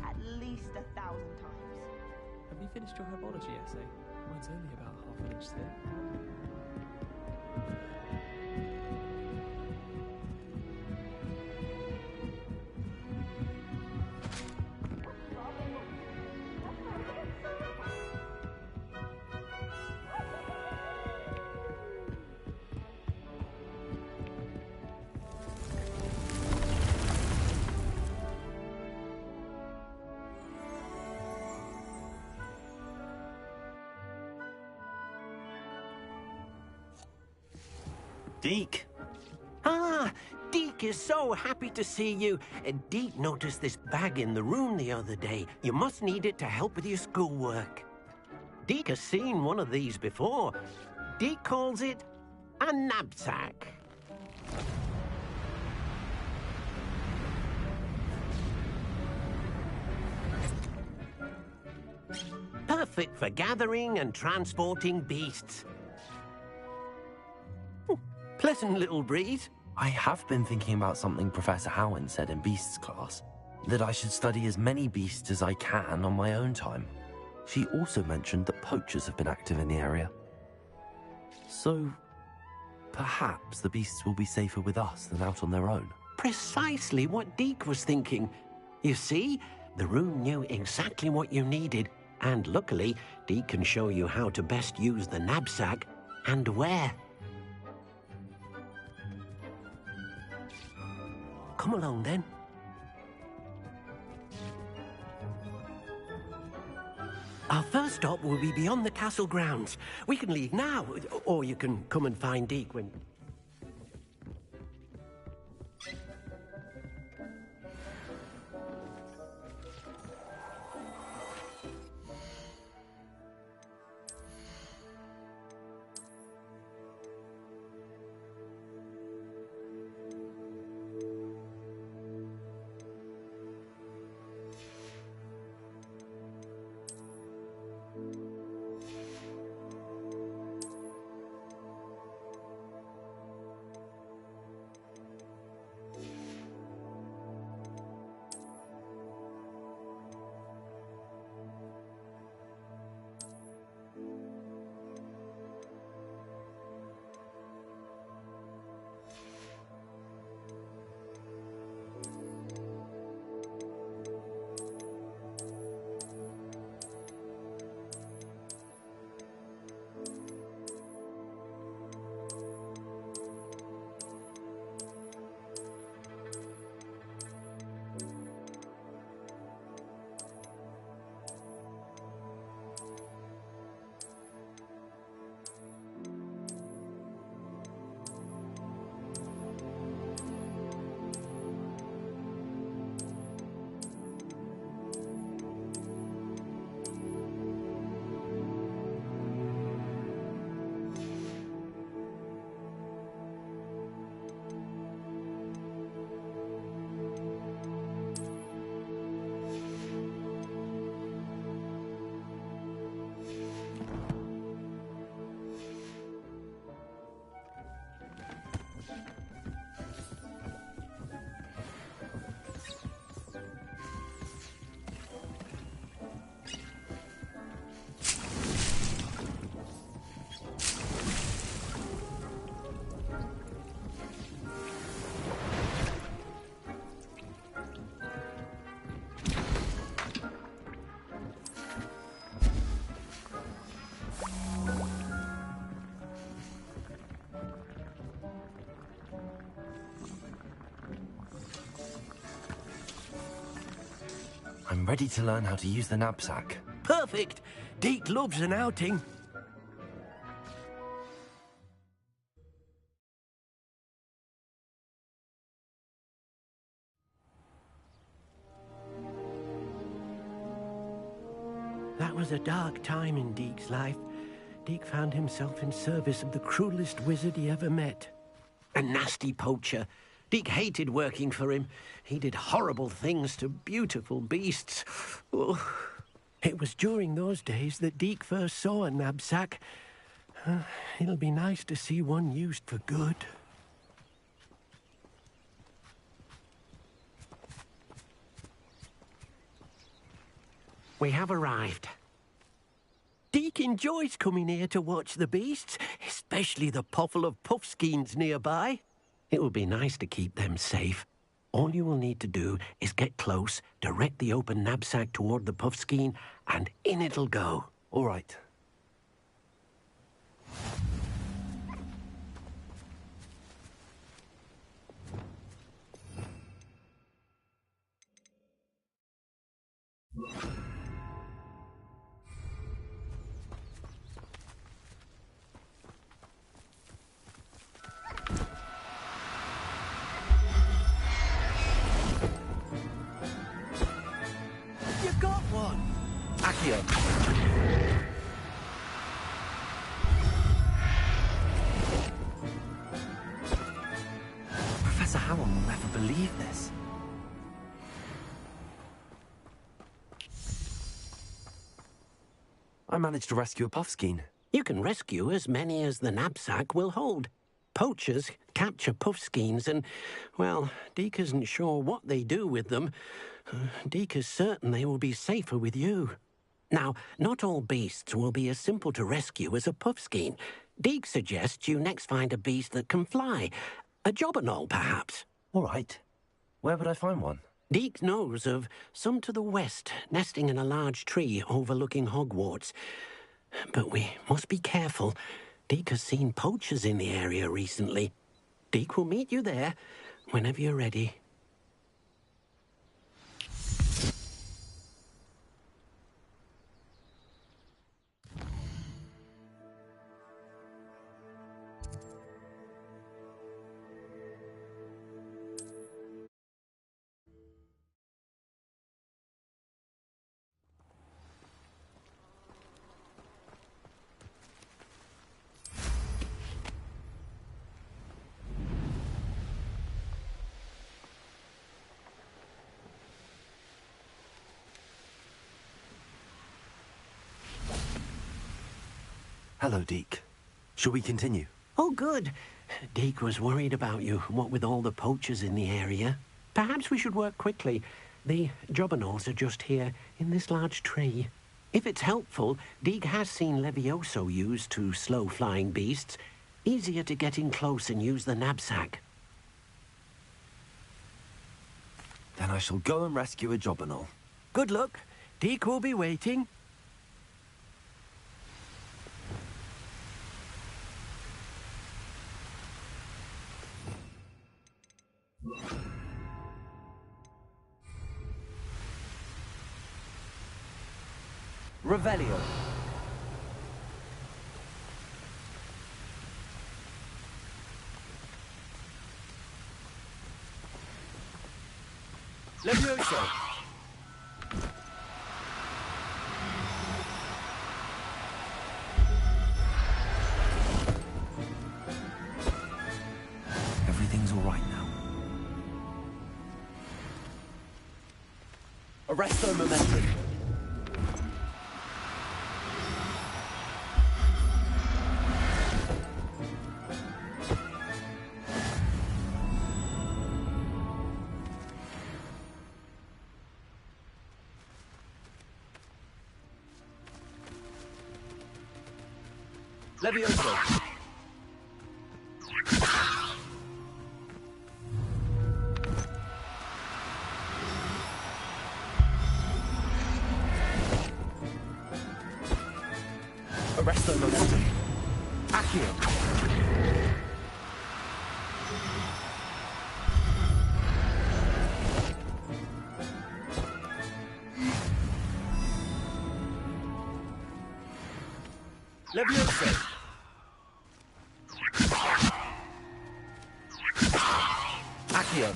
At least 1,000 times. Have you finished your herbology essay? Mine's only about half an inch thick. Deke. Ah, Deke is so happy to see you. Deke noticed this bag in the room the other day. You must need it to help with your schoolwork. Deke has seen one of these before. Deke calls it a knapsack. Perfect for gathering and transporting beasts. Pleasant little breeze. I have been thinking about something Professor Howin said in Beasts class, that I should study as many beasts as I can on my own time. She also mentioned that poachers have been active in the area. So, perhaps the beasts will be safer with us than out on their own. Precisely what Deke was thinking. You see, the room knew exactly what you needed, and luckily, Deke can show you how to best use the knapsack and where. Come along, then. Our first stop will be beyond the castle grounds. We can leave now, or you can come and find Deke when... I'm ready to learn how to use the knapsack. Perfect! Deke loves an outing. That was a dark time in Deke's life. Deke found himself in service of the cruelest wizard he ever met. A nasty poacher. Deke hated working for him. He did horrible things to beautiful beasts. Oh. It was during those days that Deke first saw a knapsack. It'll be nice to see one used for good. We have arrived. Deke enjoys coming here to watch the beasts, especially the potful of puffskeins nearby. It will be nice to keep them safe. All you will need to do is get close, direct the open knapsack toward the puffskein, and in it'll go. All right. You got one! Accio. Professor Howell will never believe this. I managed to rescue a puffskein. You can rescue as many as the knapsack will hold. Poachers capture puffskeins and, well, Deke isn't sure what they do with them. Deke is certain they will be safer with you. Now, not all beasts will be as simple to rescue as a puffskein. Deke suggests you next find a beast that can fly. A jobberknoll, perhaps. All right. Where would I find one? Deke knows of some to the west, nesting in a large tree overlooking Hogwarts. But we must be careful. Deke has seen poachers in the area recently. Deke will meet you there whenever you're ready. Hello, Deke. Shall we continue? Oh, good. Deke was worried about you, what with all the poachers in the area. Perhaps we should work quickly. The jobberknolls are just here, in this large tree. If it's helpful, Deke has seen Levioso used to slow flying beasts. Easier to get in close and use the knapsack. Then I shall go and rescue a jobberknoll. Good luck. Deke will be waiting. Revelio. Levioso. Everything's all right now. Arresto momentum. Levioso. Arresto momentum. Accio. Levioso! Accio!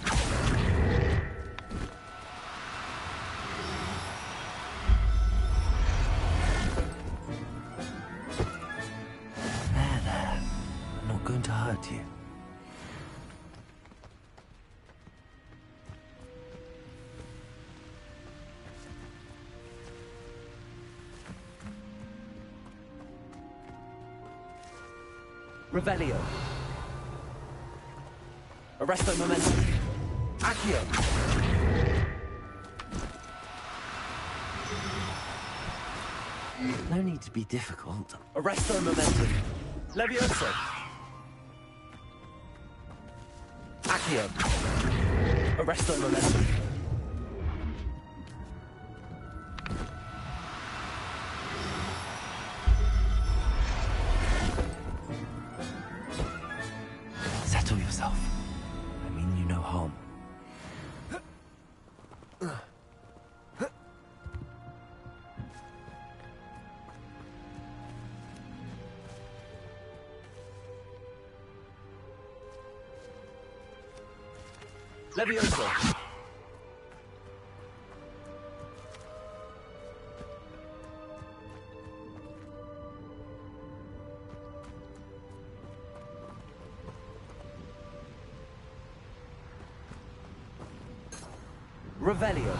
There. I'm not going to hurt you. Revelio. Arresto momentum. Accio. No need to be difficult. Arresto momentum. Levioso. Accio. Arresto momentum. Settle yourself. I mean you no harm. Levioso! Revelio!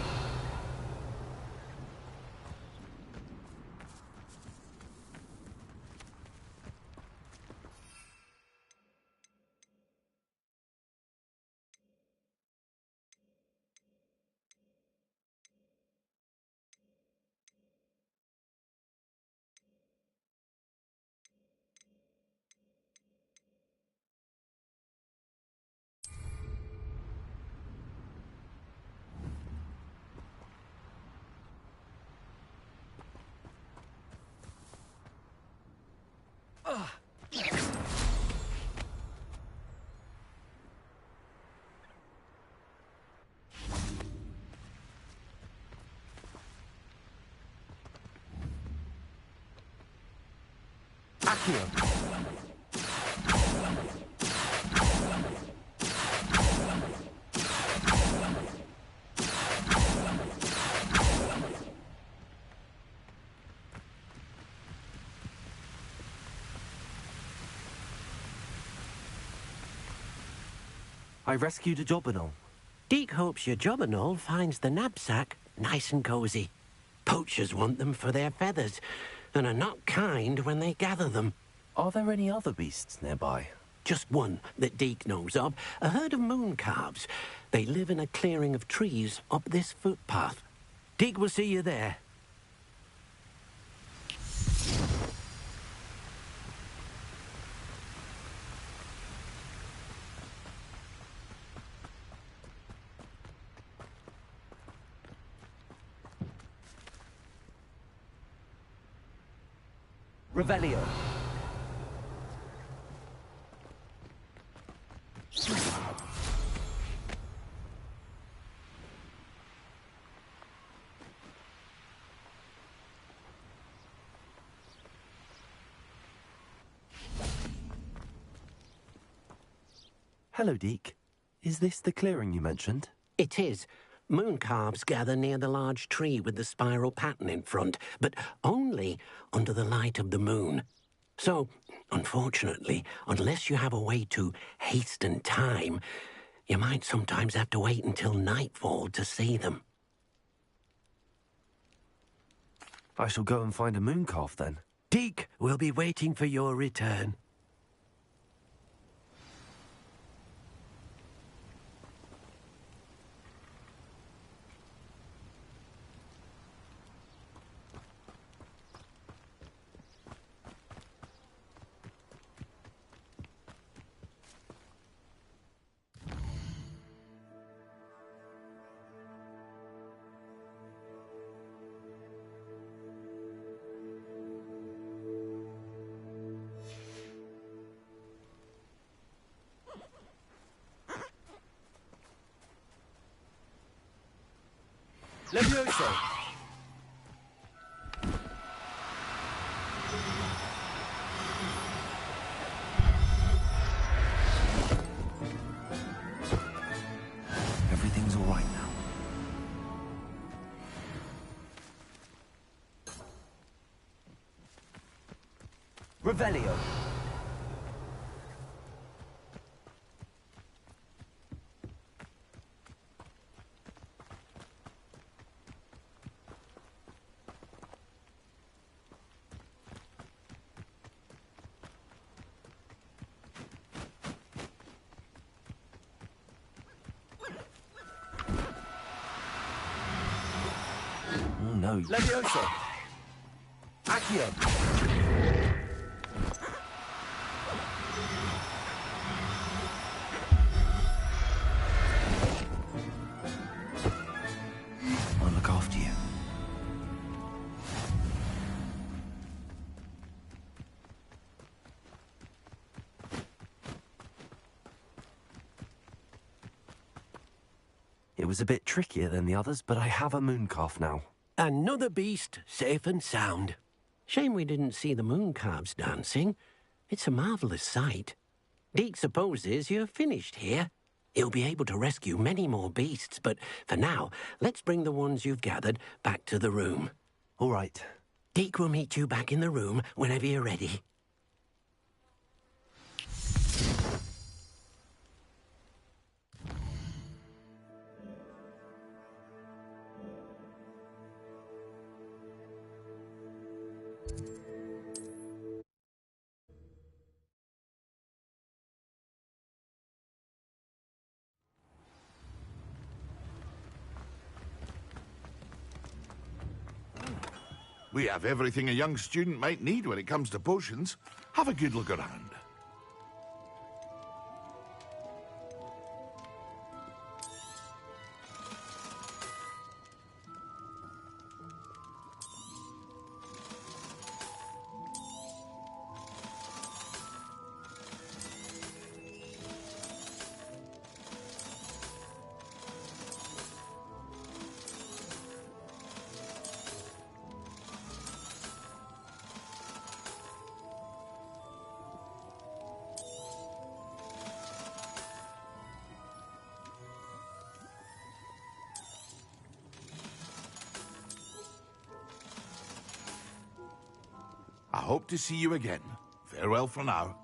Accio! I rescued a Jobberknoll. Deke hopes your Jobberknoll finds the knapsack nice and cozy. Poachers want them for their feathers, and are not kind when they gather them. Are there any other beasts nearby? Just one that Deke knows of, a herd of moon calves. They live in a clearing of trees up this footpath. Deke will see you there. Revelio. Hello, Deke. Is this the clearing you mentioned? It is. Moon calves gather near the large tree with the spiral pattern in front, but only under the light of the moon. So, unfortunately, unless you have a way to hasten time, you might sometimes have to wait until nightfall to see them. I shall go and find a moon calf then. Deke will be waiting for your return. Levioso! Revelio. Oh no. Levioso. Accio. I'll look after you. It was a bit trickier than the others, but I have a mooncalf now. Another beast, safe and sound. Shame we didn't see the mooncalves dancing. It's a marvellous sight. Deke supposes you're finished here. He'll be able to rescue many more beasts, but for now, let's bring the ones you've gathered back to the room. All right. Deke will meet you back in the room whenever you're ready. We have everything a young student might need when it comes to potions. Have a good look around. I hope to see you again. Farewell for now.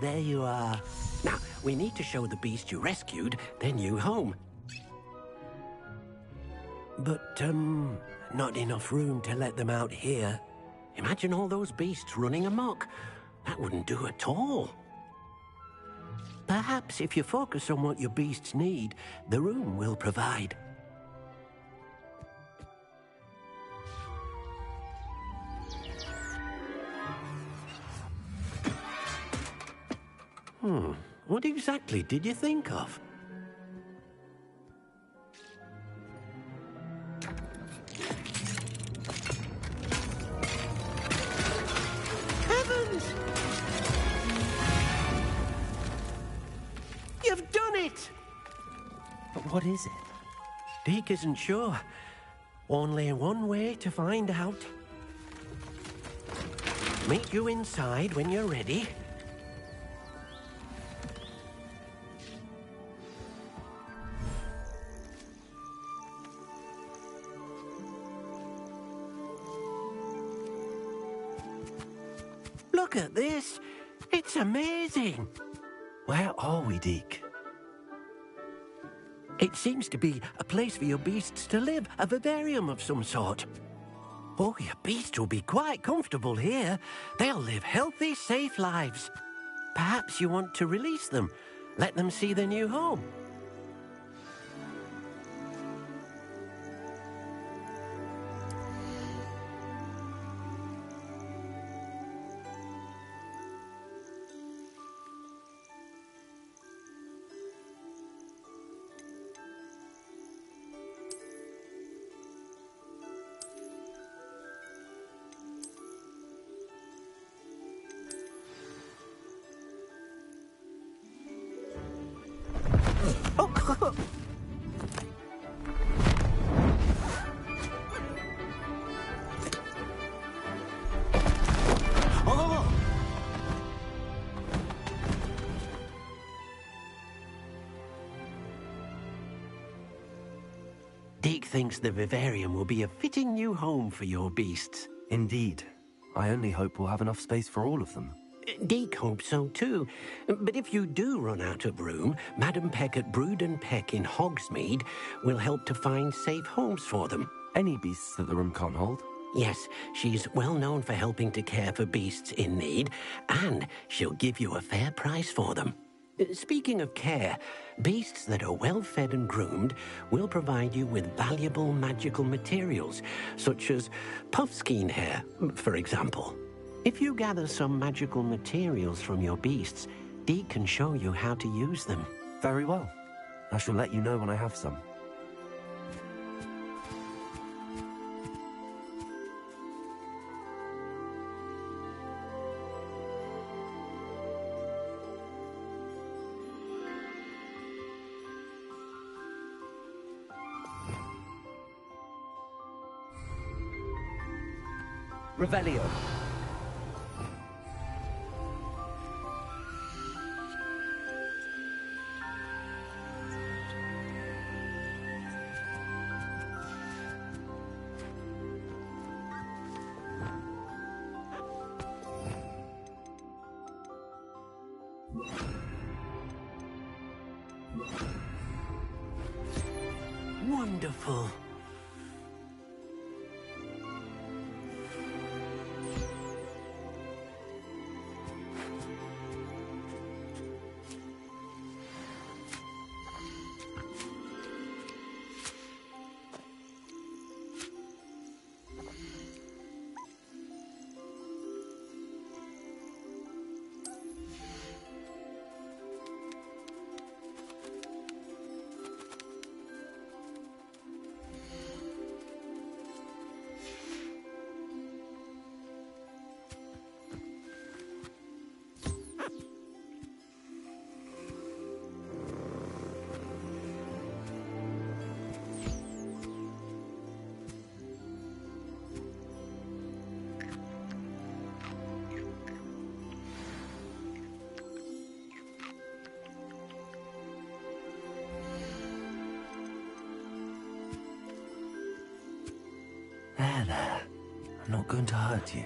There you are. Now, we need to show the beast you rescued their new home. But, not enough room to let them out here. Imagine all those beasts running amok. That wouldn't do at all. Perhaps if you focus on what your beasts need, the room will provide. What exactly did you think of? Heavens! You've done it! But what is it? Deke isn't sure. Only one way to find out. Meet you inside when you're ready. Look at this. It's amazing. Where are we, Deke? It seems to be a place for your beasts to live, a vivarium of some sort. Oh, your beasts will be quite comfortable here. They'll live healthy, safe lives. Perhaps you want to release them, let them see their new home. Deke thinks the vivarium will be a fitting new home for your beasts. Indeed. I only hope we'll have enough space for all of them. Deke hopes so too. But if you do run out of room, Madam Peck at Brood and Peck in Hogsmeade will help to find safe homes for them. Any beasts that the room can't hold? Yes, she's well known for helping to care for beasts in need, and she'll give you a fair price for them. Speaking of care, beasts that are well fed and groomed will provide you with valuable magical materials, such as puffskein hair, for example. If you gather some magical materials from your beasts, Deke can show you how to use them. Very well. I shall let you know when I have some. Revelio. Wonderful. There. I'm not going to hurt you.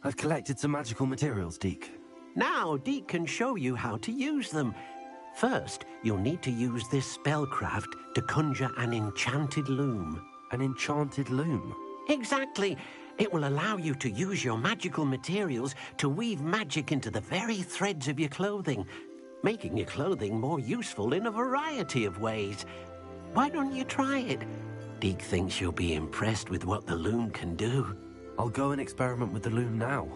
I've collected some magical materials, Deke. Now Deke can show you how to use them. First, you'll need to use this spellcraft to conjure an enchanted loom. An enchanted loom? Exactly. It will allow you to use your magical materials to weave magic into the very threads of your clothing, making your clothing more useful in a variety of ways. Why don't you try it? Deke thinks you'll be impressed with what the loom can do. I'll go and experiment with the loom now.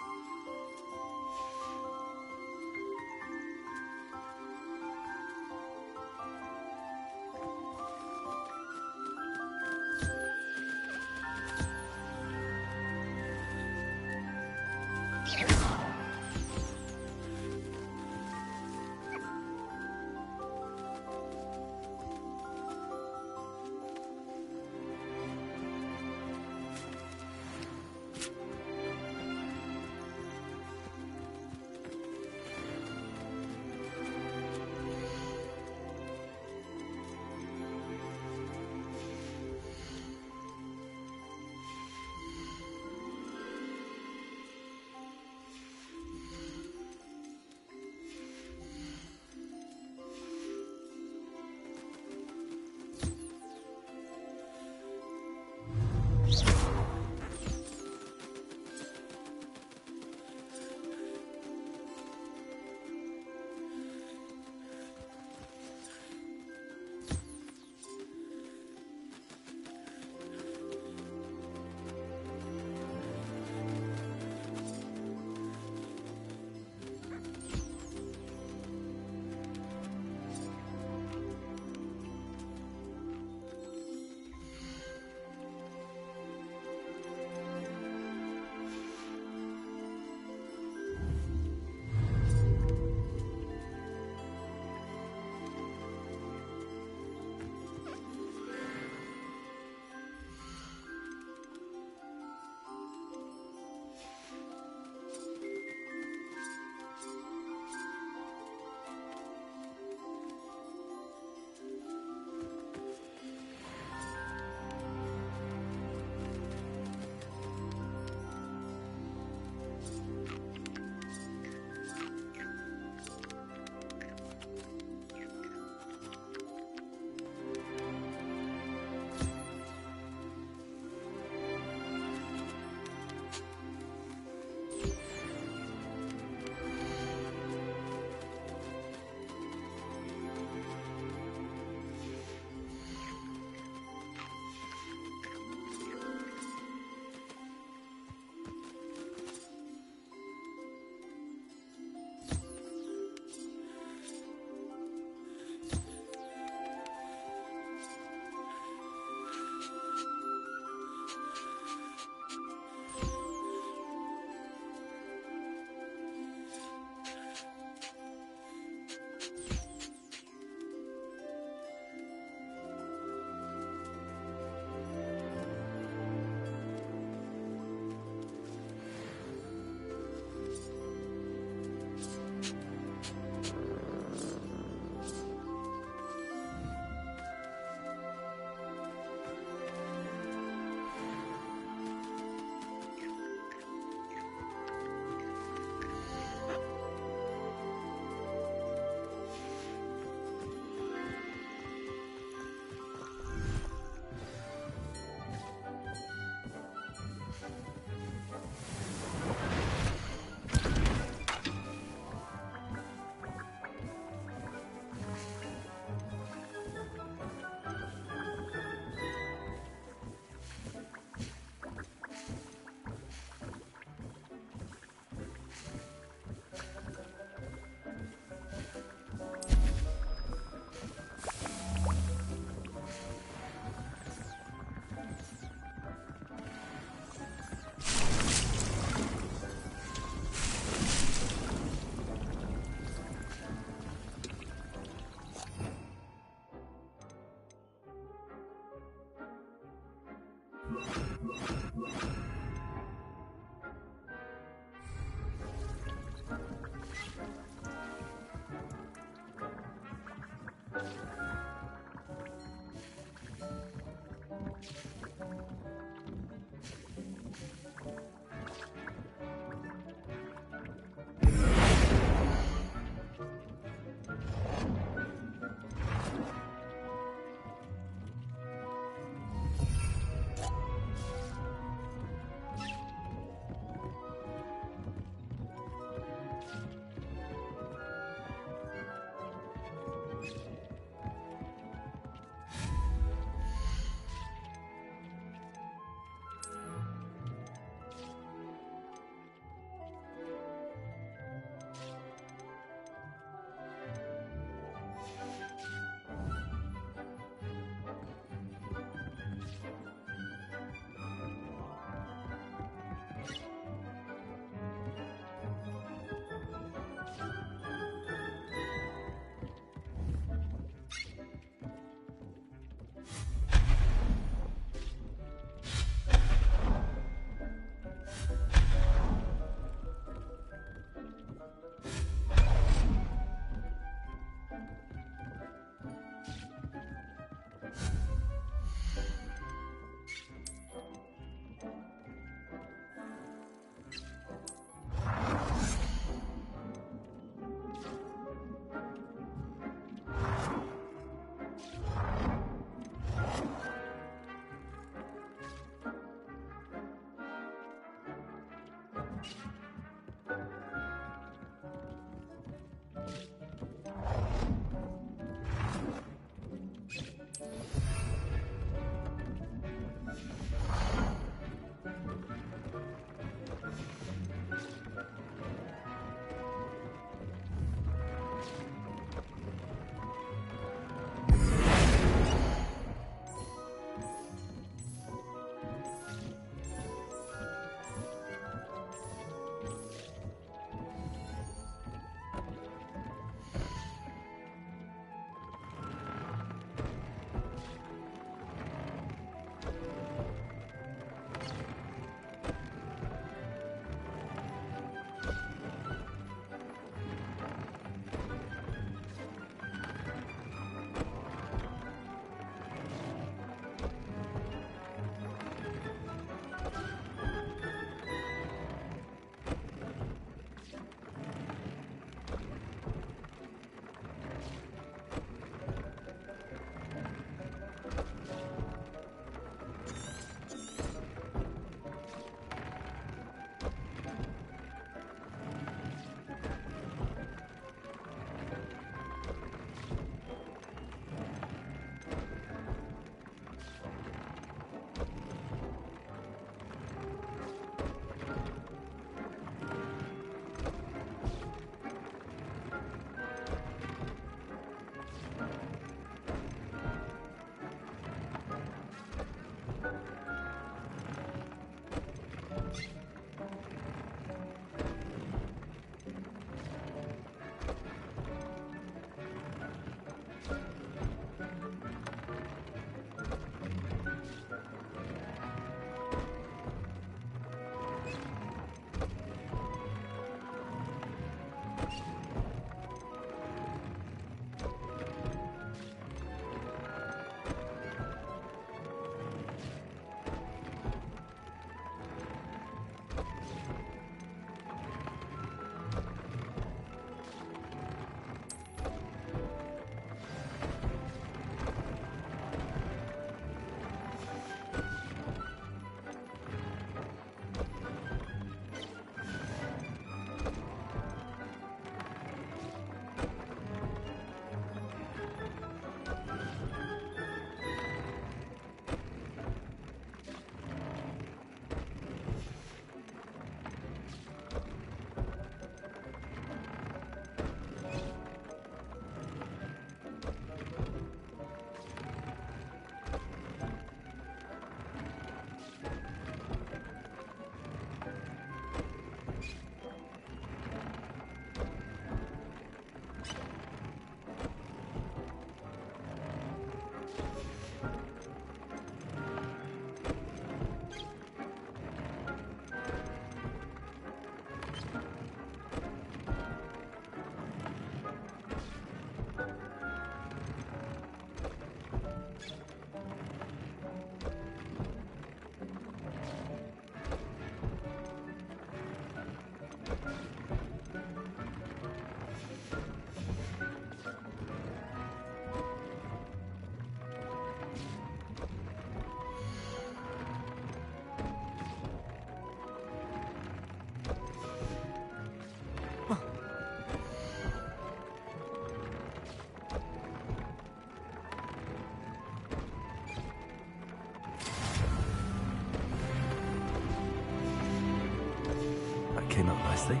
Came out nicely.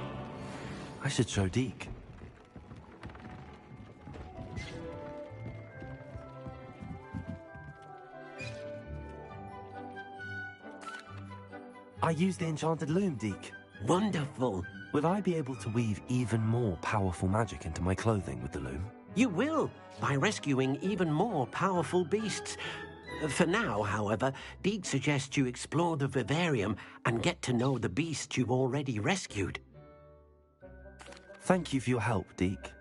I should show Deke. I used the enchanted loom, Deke. Wonderful. Will I be able to weave even more powerful magic into my clothing with the loom? You will, by rescuing even more powerful beasts. For now, however, Deke suggests you explore the vivarium and get to know the beasts you've already rescued. Thank you for your help, Deke.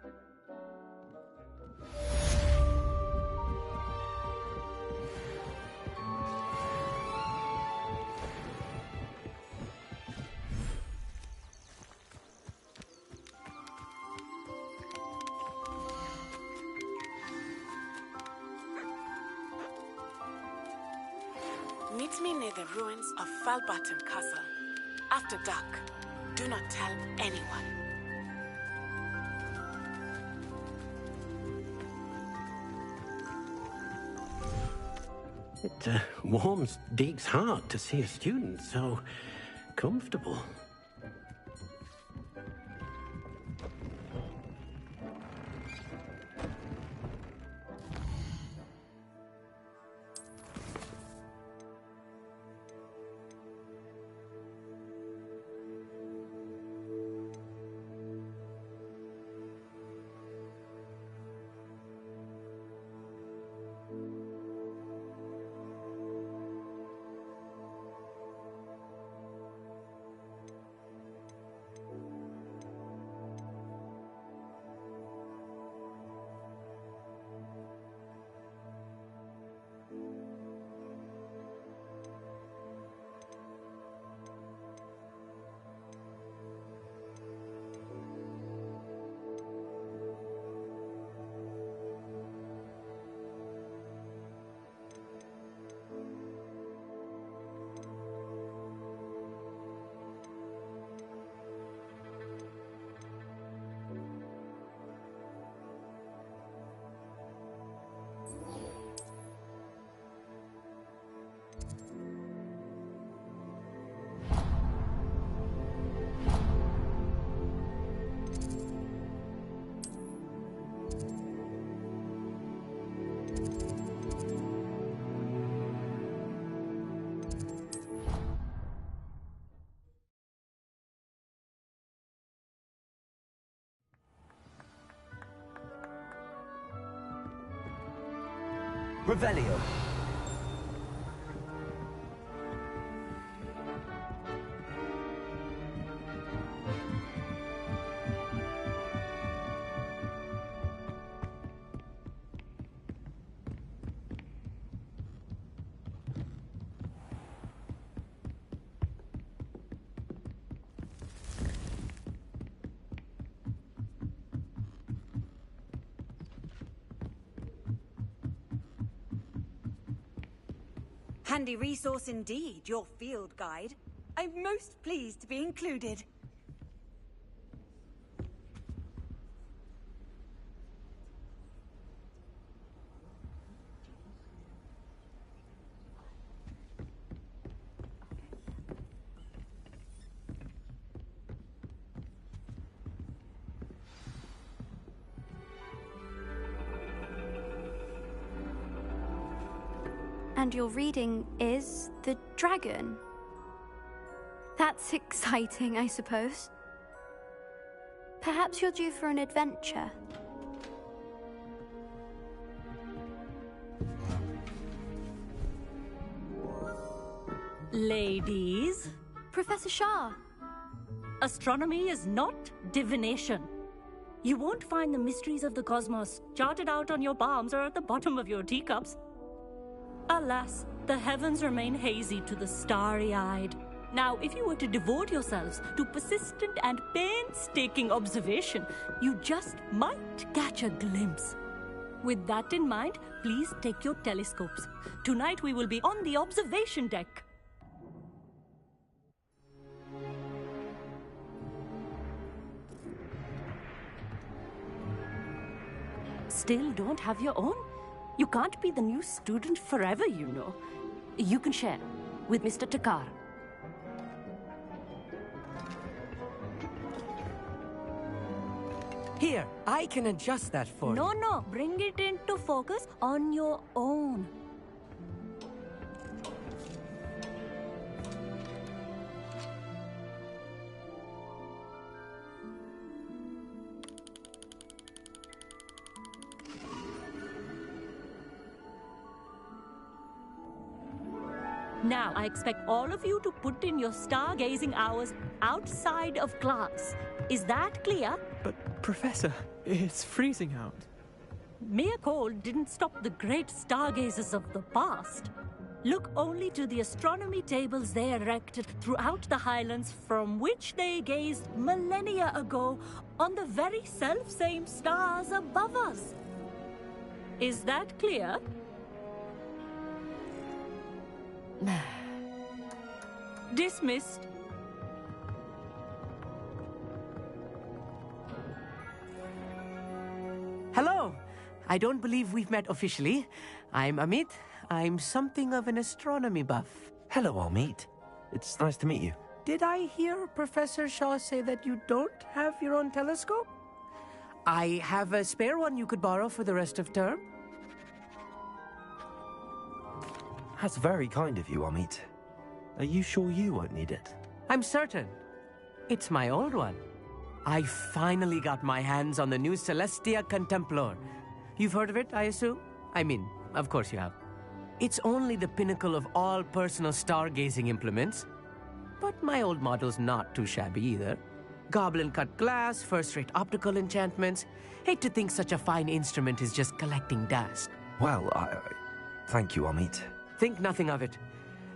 Meet me near the ruins of Falbaton Castle. After dark. Do not tell anyone. It warms Deke's heart to see a student so comfortable. Revelio. Handy resource indeed, your field guide. I'm most pleased to be included. And your reading is The Dragon. That's exciting, I suppose. Perhaps you're due for an adventure. Ladies, Professor Shah. astronomy is not divination. You won't find the mysteries of the cosmos charted out on your palms or at the bottom of your teacups. Alas, the heavens remain hazy to the starry-eyed. Now, if you were to devote yourselves to persistent and painstaking observation, you just might catch a glimpse. With that in mind, please take your telescopes. Tonight we will be on the observation deck. Still don't have your own? You can't be the new student forever, you know. You can share with Mr. Takar. Here, I can adjust that for you. No, bring it into focus on your own. Now, I expect all of you to put in your stargazing hours outside of class. Is that clear? But, Professor, it's freezing out. Mere cold didn't stop the great stargazers of the past. Look only to the astronomy tables they erected throughout the Highlands, from which they gazed millennia ago on the very self-same stars above us. Is that clear? Dismissed. I don't believe we've met officially. I'm Amit. I'm something of an astronomy buff. Hello, Amit. It's nice to meet you. Did I hear Professor Shaw say that you don't have your own telescope? I have a spare one you could borrow for the rest of term. That's very kind of you, Amit. Are you sure you won't need it? I'm certain. It's my old one. I finally got my hands on the new Celestia Contemplar. You've heard of it, I assume? I mean, of course you have. It's only the pinnacle of all personal stargazing implements. But my old model's not too shabby either. Goblin-cut glass, first-rate optical enchantments. Hate to think such a fine instrument is just collecting dust. Well, thank you, Amit. Think nothing of it.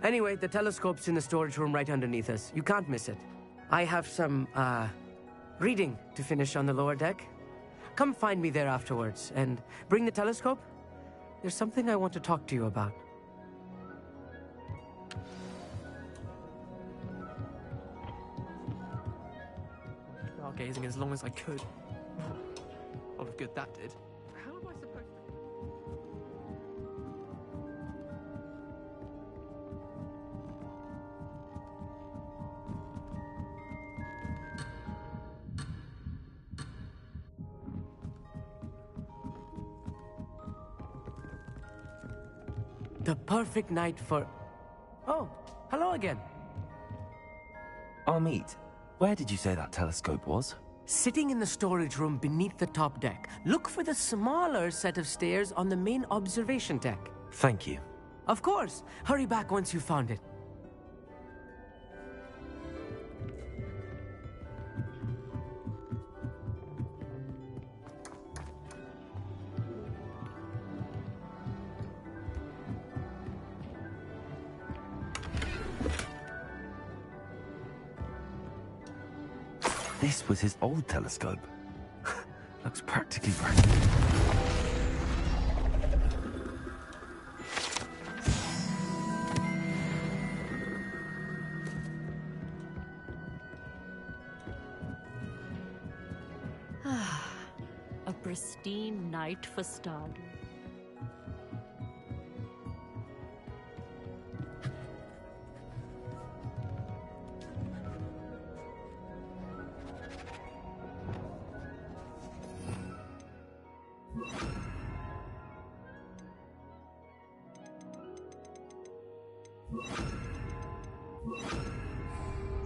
Anyway, the telescope's in the storage room right underneath us. You can't miss it. I have some, reading to finish on the lower deck. Come find me there afterwards, and bring the telescope. There's something I want to talk to you about. Stargazing as long as I could. A lot of good that did. How am I supposed to... The perfect night for... Oh, hello again. Amit, where did you say that telescope was? Sitting in the storage room beneath the top deck. Look for the smaller set of stairs on the main observation deck. Thank you. Of course. Hurry back once you've found it. This was his old telescope. Looks practically brand new. A pristine night for Stardew.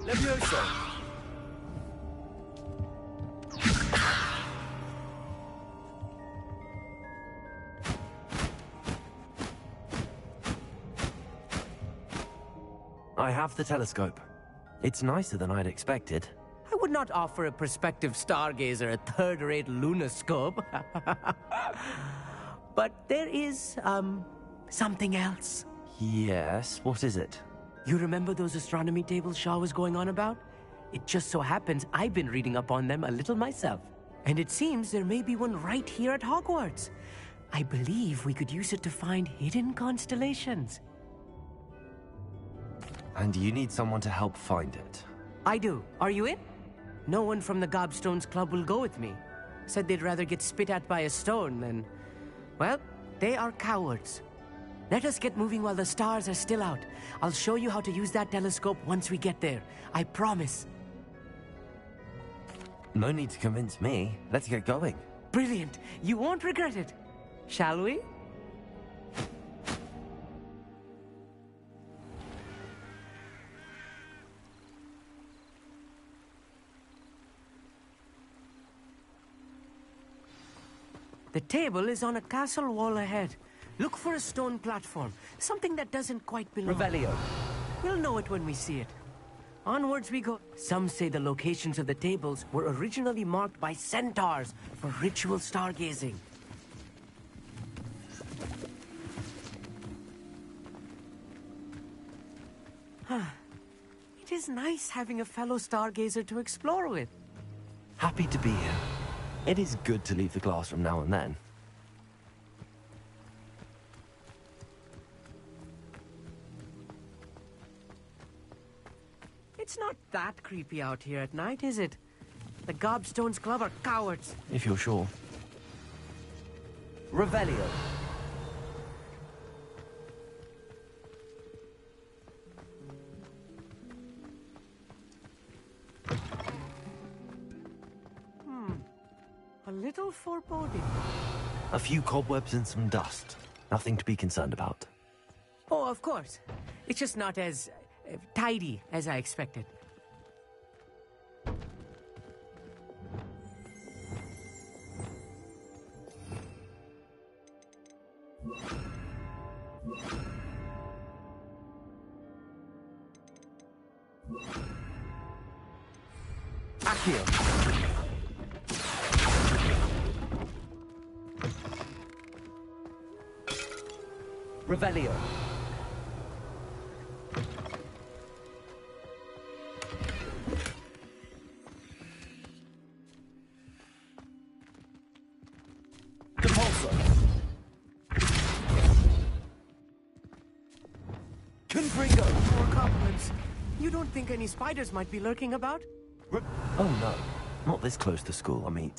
Leviosa! I have the telescope. It's nicer than I'd expected. I would not offer a prospective stargazer a third-rate lunoscope. But there is, something else. Yes, what is it? You remember those astronomy tables Shaw was going on about? It just so happens I've been reading up on them a little myself. And it seems there may be one right here at Hogwarts. I believe we could use it to find hidden constellations. And you need someone to help find it. I do. Are you in? No one from the Gobstones Club will go with me. Said they'd rather get spit at by a stone than... Well, they are cowards. Let us get moving while the stars are still out. I'll show you how to use that telescope once we get there. I promise. No need to convince me. Let's get going. Brilliant. You won't regret it. Shall we? The table is on a castle wall ahead. Look for a stone platform, something that doesn't quite belong. Revelio. We'll know it when we see it. Onwards we go. Some say the locations of the tables were originally marked by centaurs for ritual stargazing. It is nice having a fellow stargazer to explore with. Happy to be here. It is good to leave the classroom now and then. It's not that creepy out here at night, is it? The Gobstones Club are cowards. If you're sure. Revelio. A little foreboding. A few cobwebs and some dust. Nothing to be concerned about. Oh, of course. It's just not as tidy as I expected. Accio. Revelio. Compulso. Confringo. More cobwebs. You don't think any spiders might be lurking about? Oh no, not this close to school, I mean.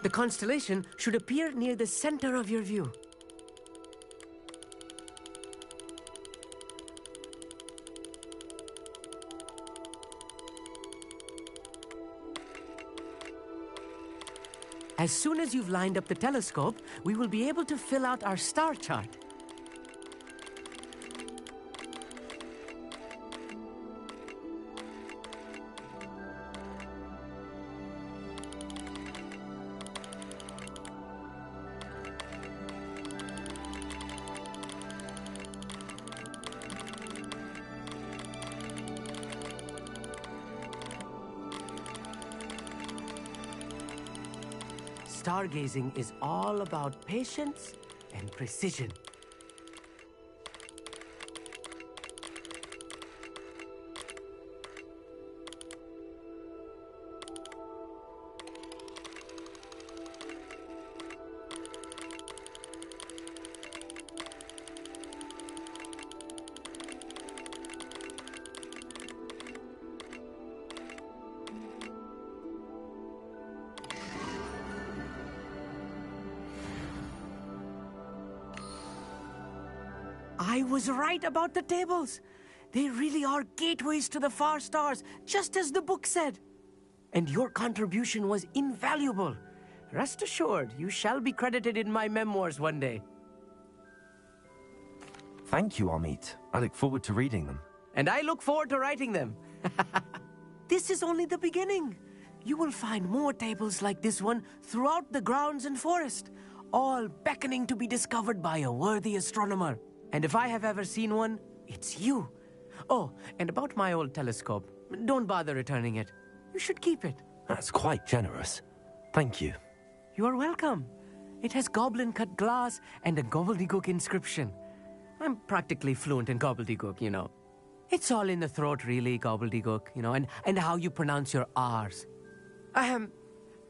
The constellation should appear near the center of your view. As soon as you've lined up the telescope, we will be able to fill out our star chart. Stargazing is all about patience and precision. I was right about the tables. They really are gateways to the far stars, just as the book said. And your contribution was invaluable. Rest assured, you shall be credited in my memoirs one day. Thank you, Amit. I look forward to reading them. And I look forward to writing them. This is only the beginning. You will find more tables like this one throughout the grounds and forest, all beckoning to be discovered by a worthy astronomer. And if I have ever seen one, it's you. Oh, and about my old telescope, don't bother returning it. You should keep it. That's quite generous. Thank you. You are welcome. It has goblin-cut glass and a gobbledygook inscription. I'm practically fluent in gobbledygook, you know. It's all in the throat, really, gobbledygook, you know, and how you pronounce your R's.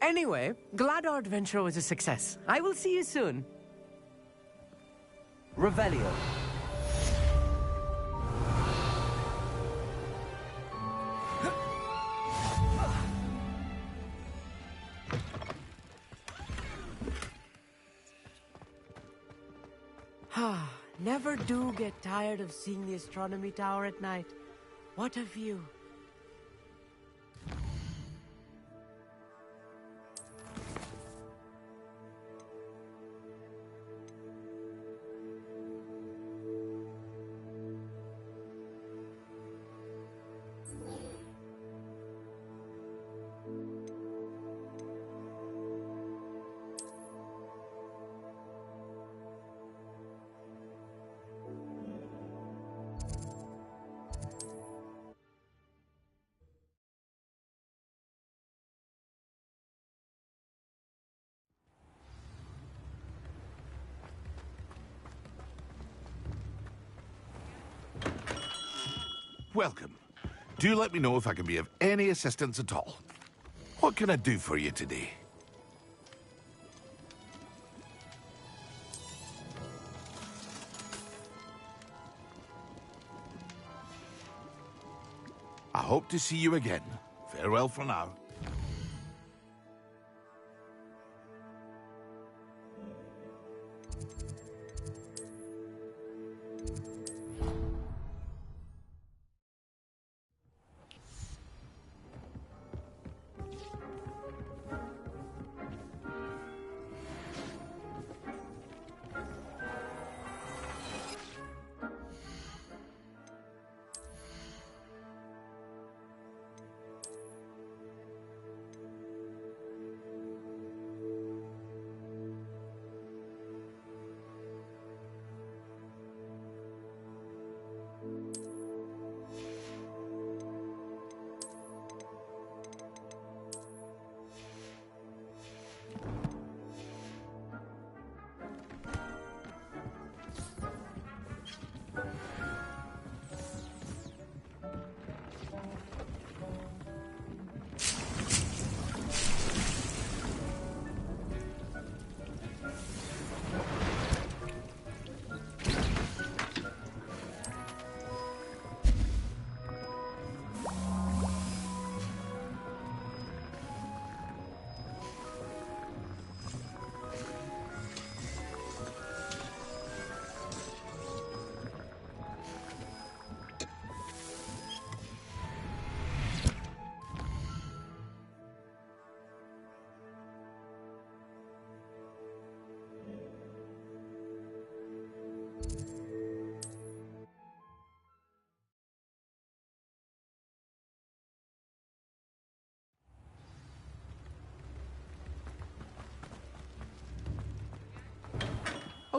Anyway, glad our adventure was a success. I will see you soon. Revelio. Never do get tired of seeing the astronomy tower at night. What a view. Welcome. Do let me know if I can be of any assistance at all. What can I do for you today? I hope to see you again. Farewell for now.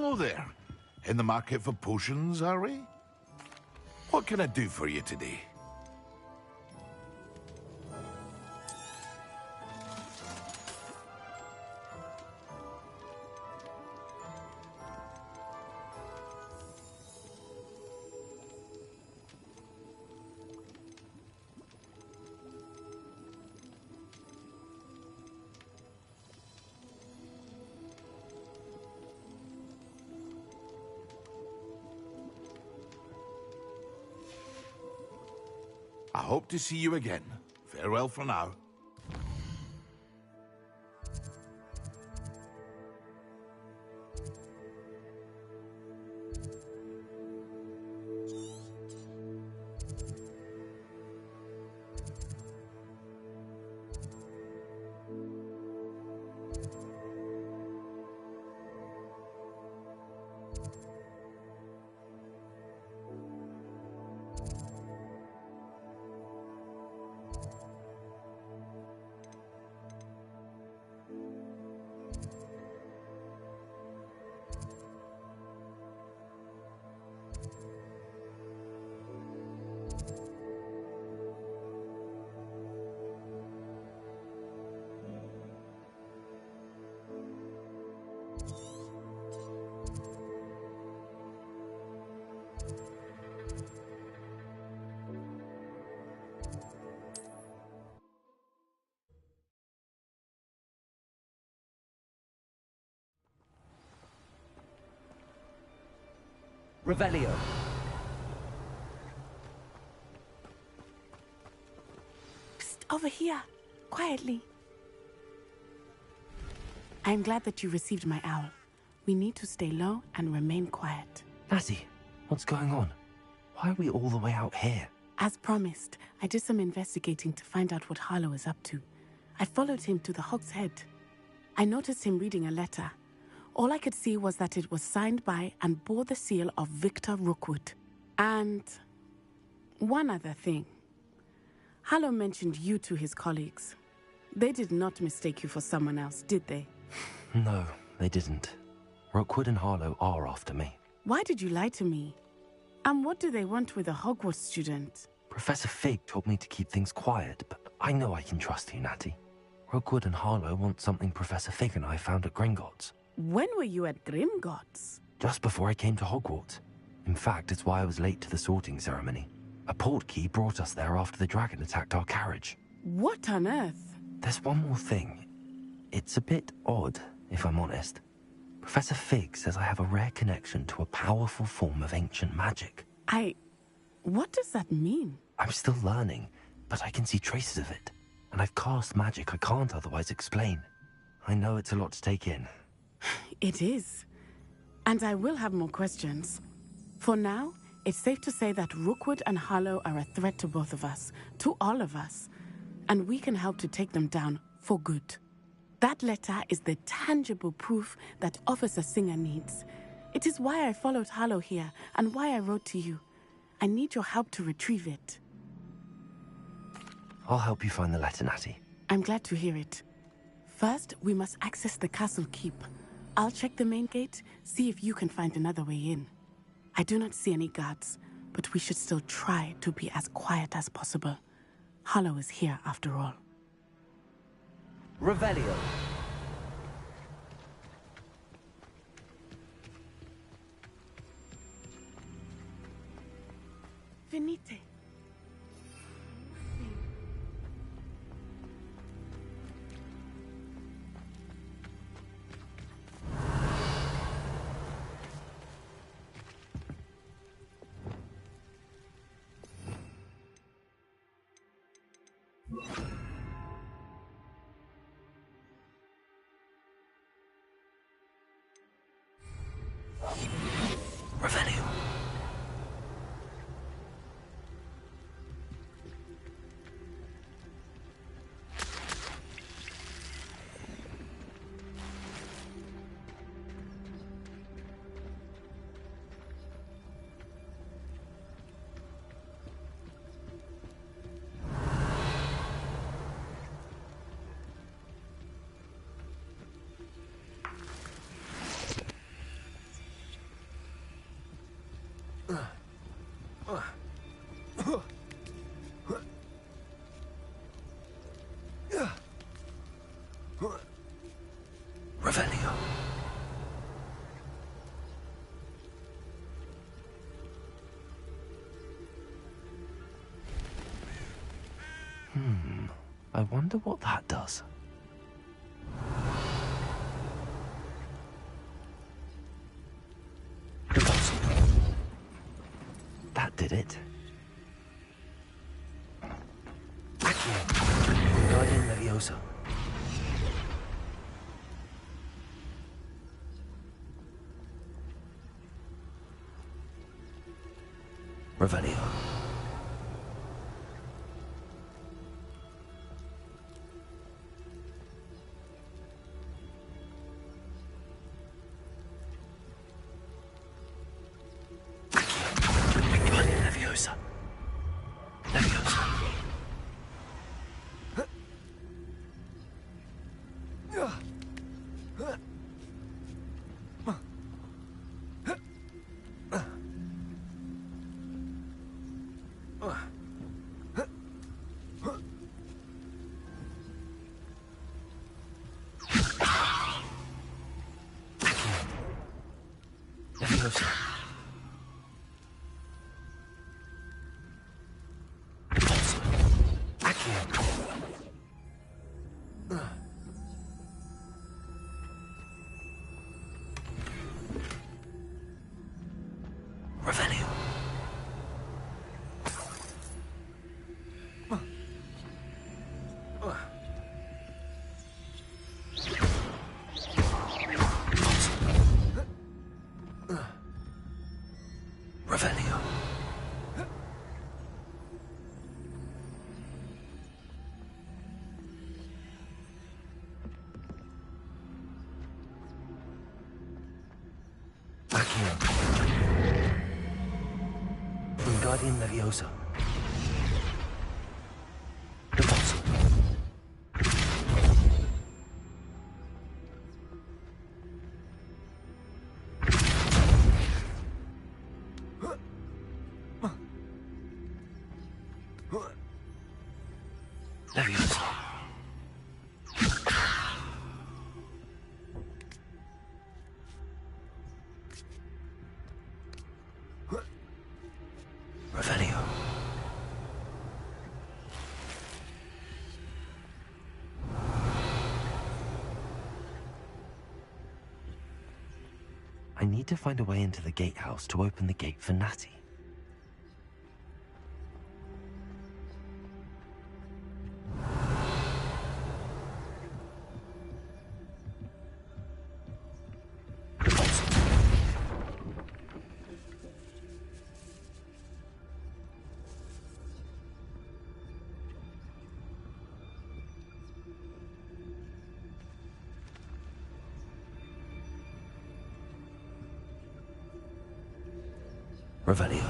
Hello there. In the market for potions, are we? What can I do for you today? I hope to see you again. Farewell for now. Revelio. Psst, over here. Quietly. I am glad that you received my owl. We need to stay low and remain quiet. Natty, what's going on? Why are we all the way out here? As promised, I did some investigating to find out what Harlow is up to. I followed him to the Hog's Head. I noticed him reading a letter. All I could see was that it was signed by and bore the seal of Victor Rookwood. And one other thing. Harlow mentioned you to his colleagues. They did not mistake you for someone else, did they? No, they didn't. Rookwood and Harlow are after me. Why did you lie to me? And what do they want with a Hogwarts student? Professor Fig told me to keep things quiet, but I know I can trust you, Natty. Rookwood and Harlow want something Professor Fig and I found at Gringotts. When were you at Gringotts? Just before I came to Hogwarts. In fact, it's why I was late to the sorting ceremony. A portkey brought us there after the dragon attacked our carriage. What on earth? There's one more thing. It's a bit odd, if I'm honest. Professor Fig says I have a rare connection to a powerful form of ancient magic. What does that mean? I'm still learning, but I can see traces of it. And I've cast magic I can't otherwise explain. I know it's a lot to take in. It is. And I will have more questions. For now, it's safe to say that Rookwood and Harlow are a threat to both of us, to all of us. And we can help to take them down for good. That letter is the tangible proof that Officer Singer needs. It is why I followed Harlow here and why I wrote to you. I need your help to retrieve it. I'll help you find the letter, Natty. I'm glad to hear it. First, we must access the castle keep. I'll check the main gate, see if you can find another way in. I do not see any guards, but we should still try to be as quiet as possible. Harlow is here after all. Revelio. Venite. Revelio. Revelio. I wonder what that does. That did it. Accio. Guardian Leviosa. Revelio. Guardian Leviosa. Leviosa. Leviosa. Revelio. Revelio. Accio. Guardian Leviosa. Leviosa. Revelio. to find a way into the gatehouse to open the gate for Natty. Revelio.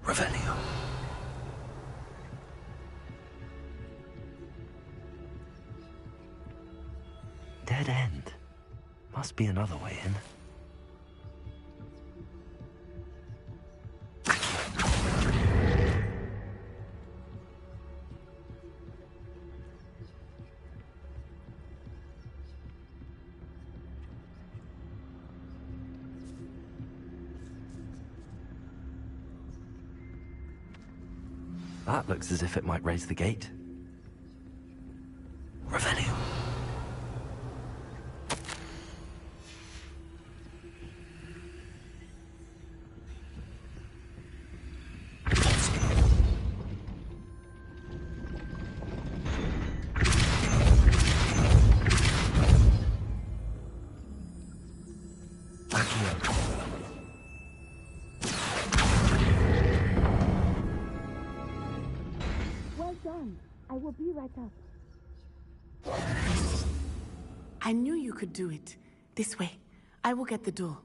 Revelio. Dead end. Must be another way in. That looks as if it might raise the gate. Revelio. I will be right up. I knew you could do it. This way. I will get the door.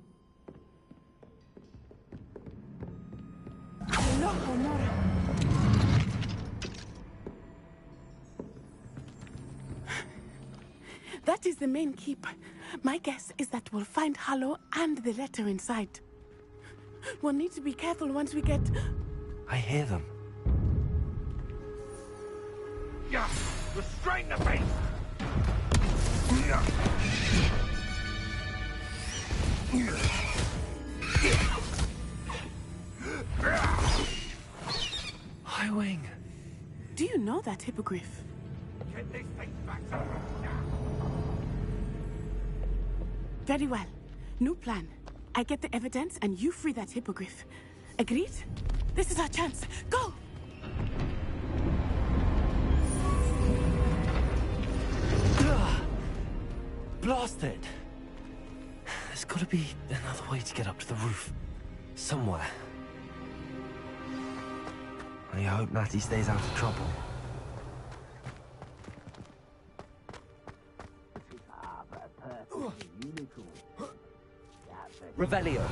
That is the main keep. My guess is that we'll find Hallow and the letter inside. We'll need to be careful once we get... I hear them. Yeah, restrain the beast! High Wing. Do you know that hippogriff? Get this thing back to Very well. New plan. I get the evidence and you free that hippogriff. Agreed? This is our chance. Go! Blasted! There's gotta be another way to get up to the roof. Somewhere. I hope Natty stays out of trouble. Revelio.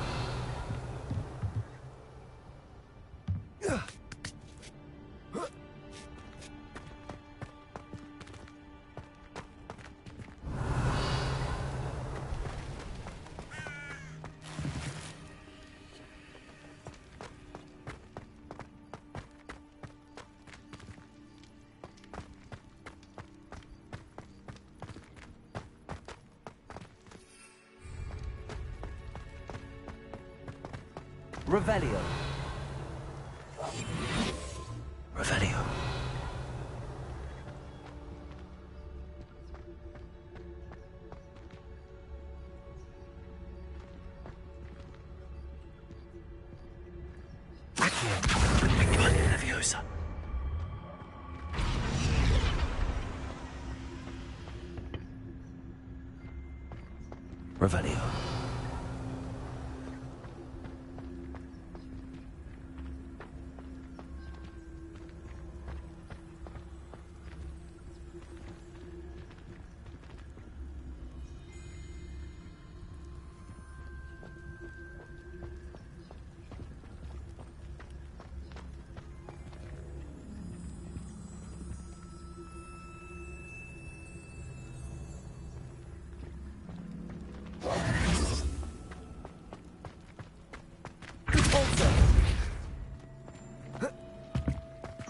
Revelio. Revelio. Accio. Leviosa. Revelio.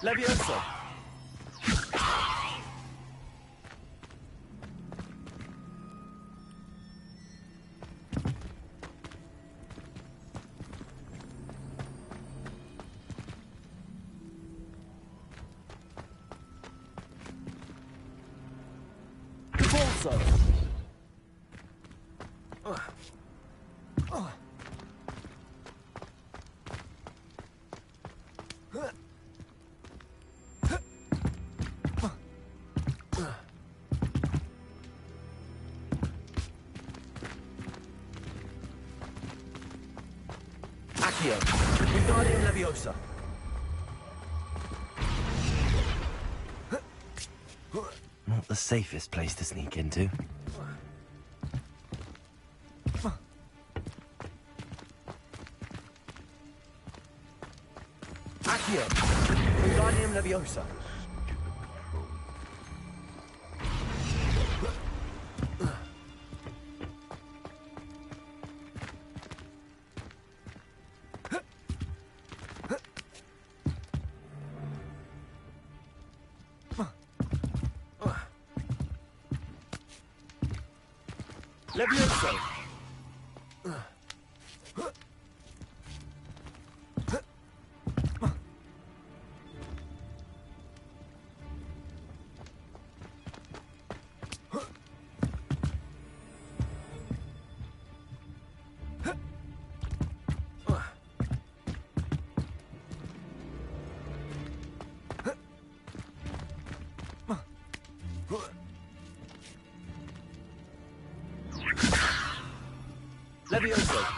Leviosa! Accio, Wingardium Leviosa. Not the safest place to sneak into. Accio, Wingardium Leviosa. Leviosa! Leviosa!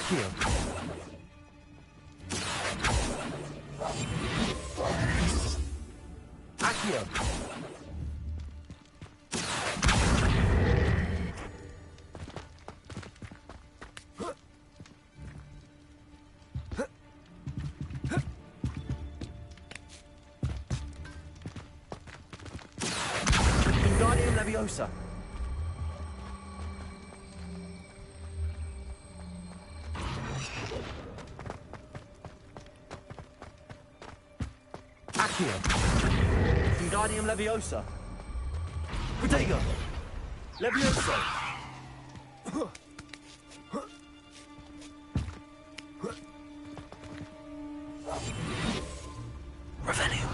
Accio. Accio. Wingardium Leviosa. Accio. Wingardium Leviosa. Protego. Leviosa. Revelio.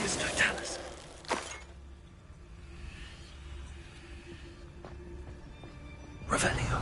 Mr. Talus. Revelio.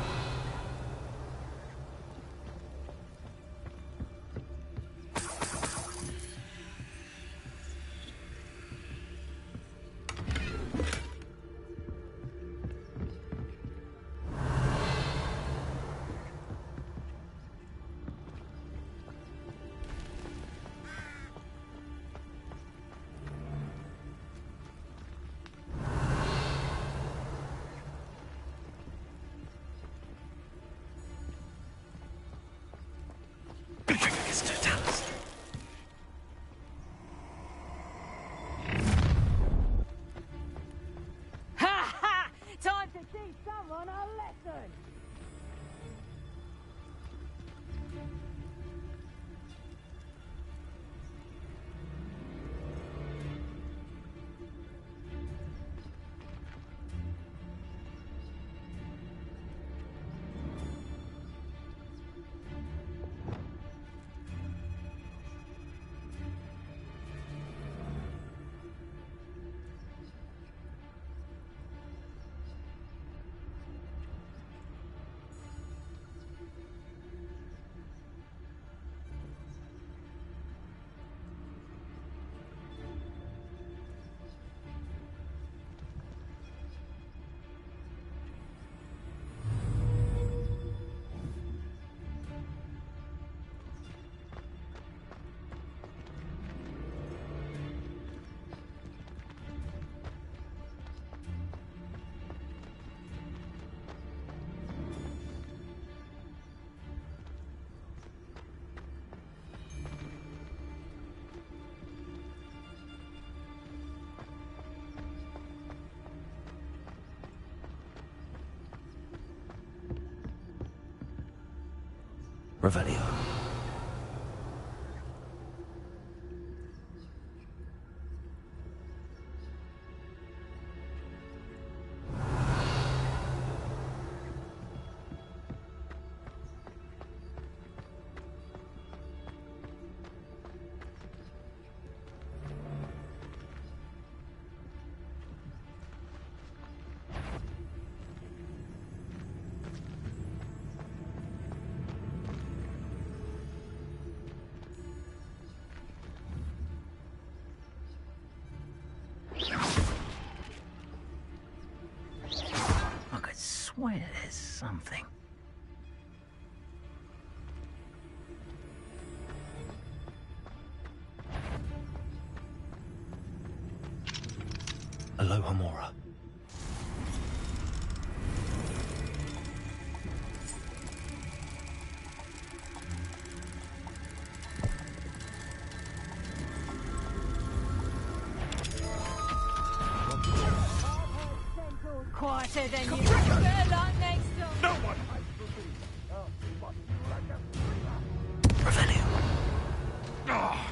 Revelio. I could swear there's something. Aloha Mora. Quieter than you. Better luck next time. No one! Revelio. Ah!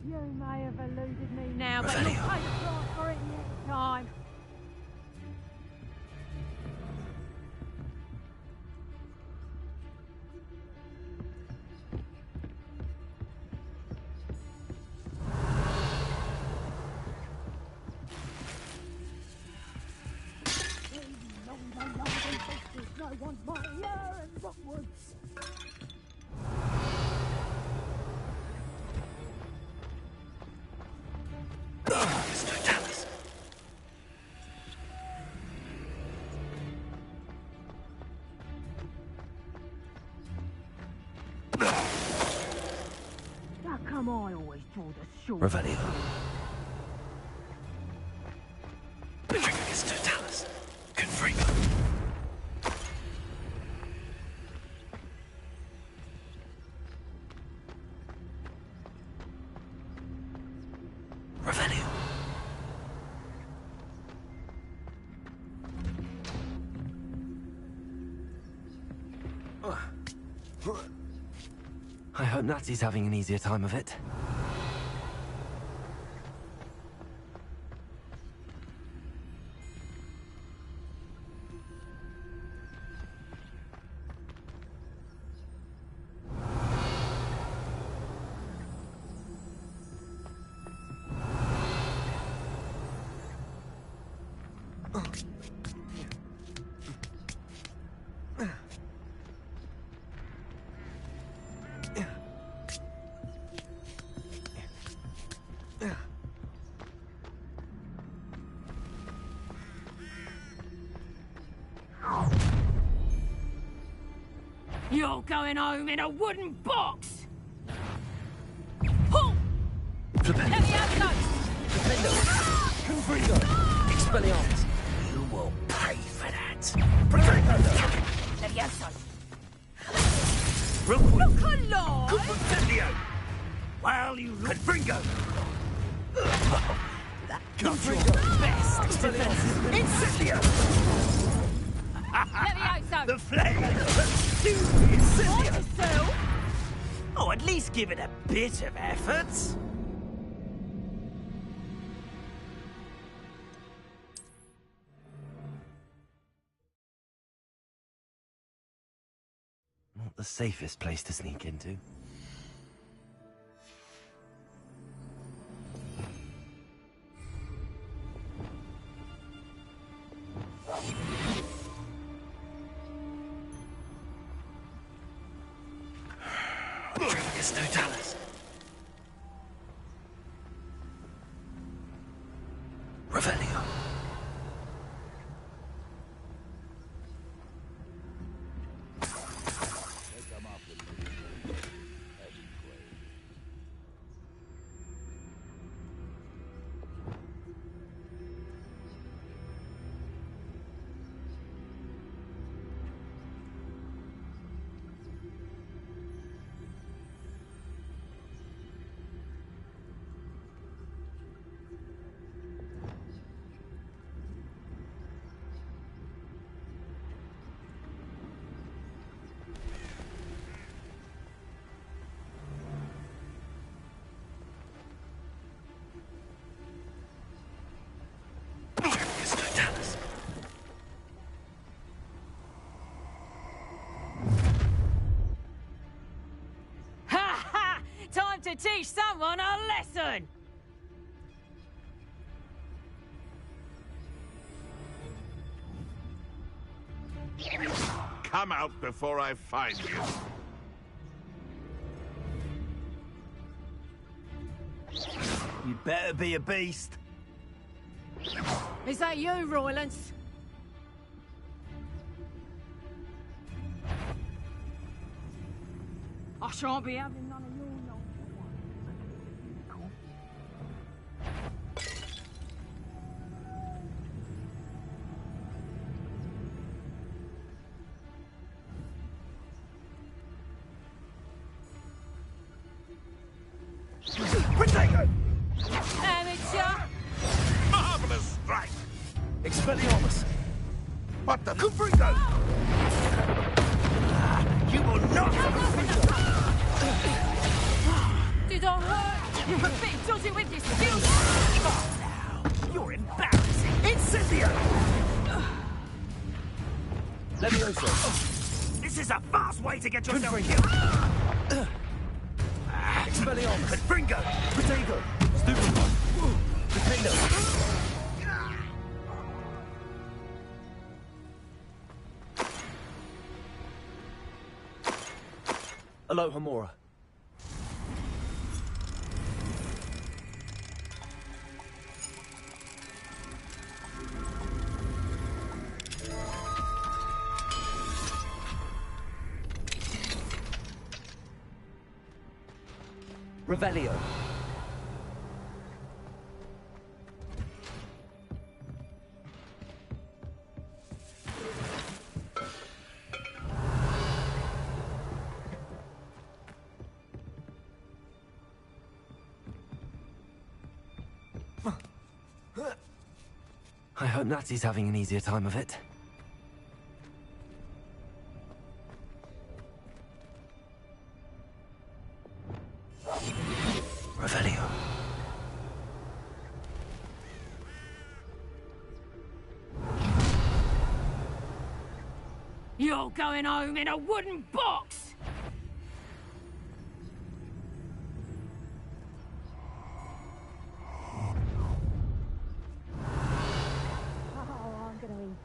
You may have eluded me now, but you'll pay the price for it next time. No one's my ear and Rockwoods. How come I always draw the short? Revelio. Patricius Totalis. Confringo. Revelio. I hope Natsy's having an easier time of it. You're going home in a wooden box! Pull! Let me have those! Confringo! Expelliarmus! You will pay for that! Let me have those! Rookwood! Look alive! Confringo! While you look... Confringo! That got your best defensive... Incendio! Let me have those! The flame! Incendio! Want to sell? Oh, at least give it a bit of effort. Not the safest place to sneak into. Patricius Totalis. Revelio. to teach someone a lesson! Come out before I find you. You'd better be a beast. Is that you, Roylance? I shan't be having none of your nonsense. Potato! Amateur! Marvelous strike! Expelliarmus! What the... Confringo! You will not Did I hurt? You're a bit dodgy with your skills! Oh, now! You're embarrassing! Incendio! Levioso! This is a fast way to get yourself killed! Expelliarmus! Confringo! Potato! Stupefy! Potato! Aloha Mora. Revelio. I hope Natty's having an easier time of it. Revelio. You're going home in a wooden box!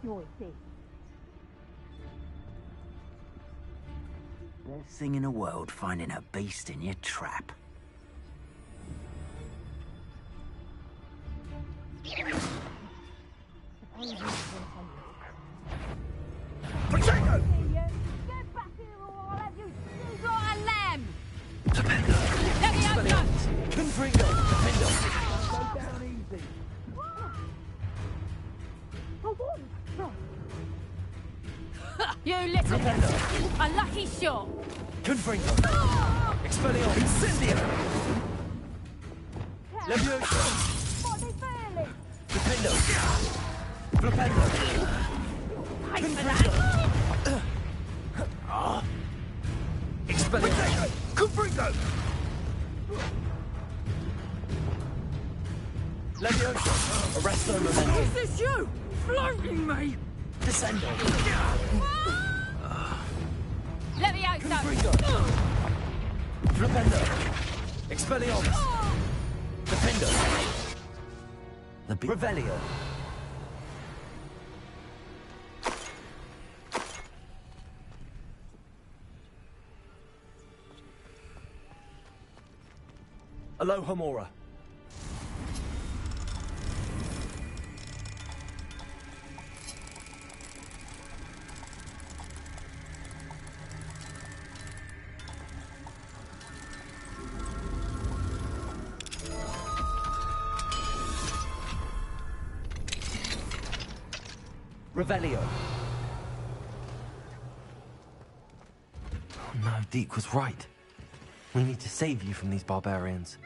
Enjoy this. Best thing in the world, finding a beast in your trap. Potato! Get back here or I'll have you chewed like a lamb! Dependo! Let me have that! Confringo! Dependo! Go down easy. You little a lucky shot! Confringo! Expelliarmus! Incendio! Levioso! What are they feeling? Dependo! Flipendo! Pay for that! Expelliarmus! Confringo! Levioso! Arresto Memento! Is this you? Floating me! Descendo! Let me out, Confringo! Flipendo! Expelliarmus! Dependo! The Revelio! Aloha Mora. Revelio. Oh no, Deke was right. We need to save you from these barbarians.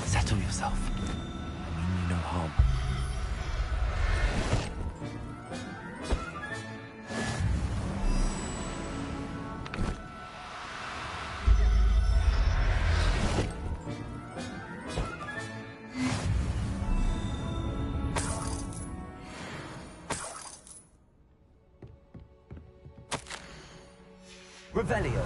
Settle yourself. I mean you no harm. Revelio.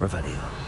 Revelio.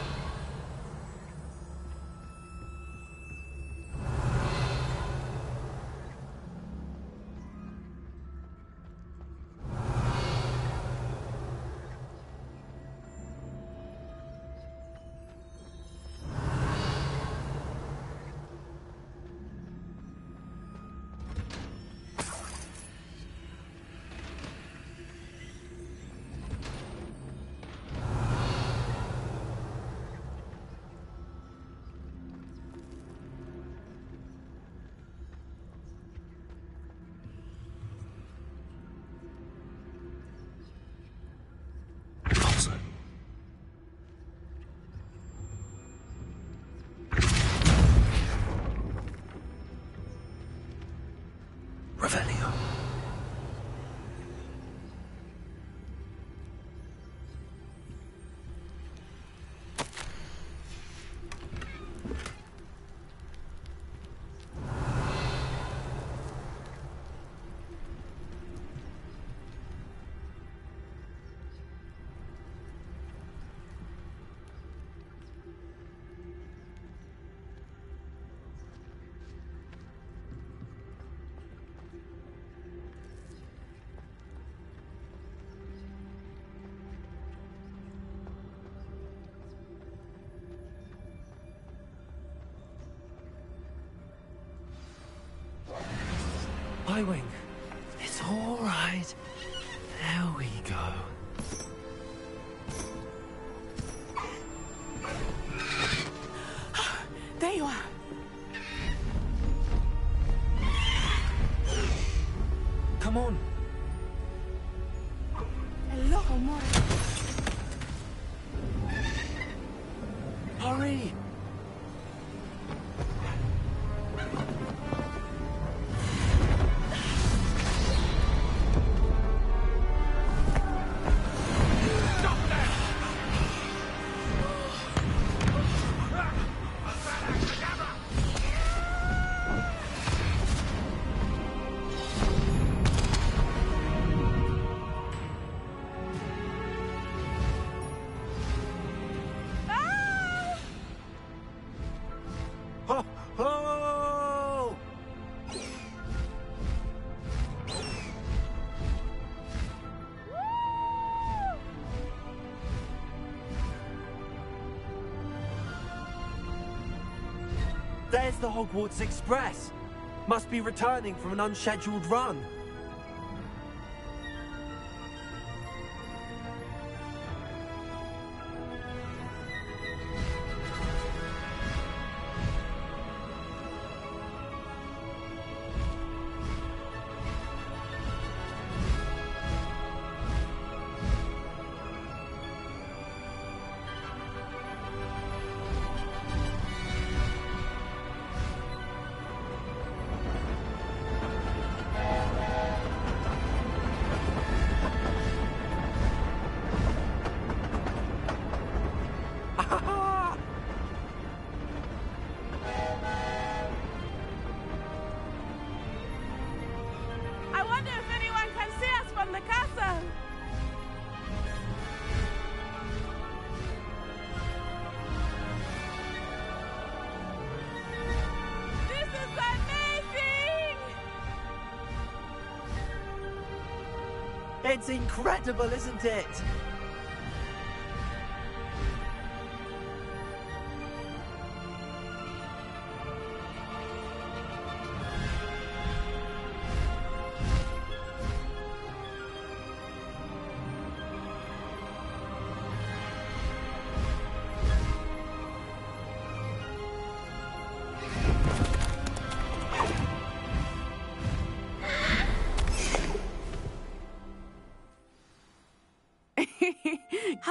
Revelio. Wing. It's all right. There we go. There you are. Come on. Hello, amore. Hurry. There's the Hogwarts Express. Must be returning from an unscheduled run. It's incredible, isn't it?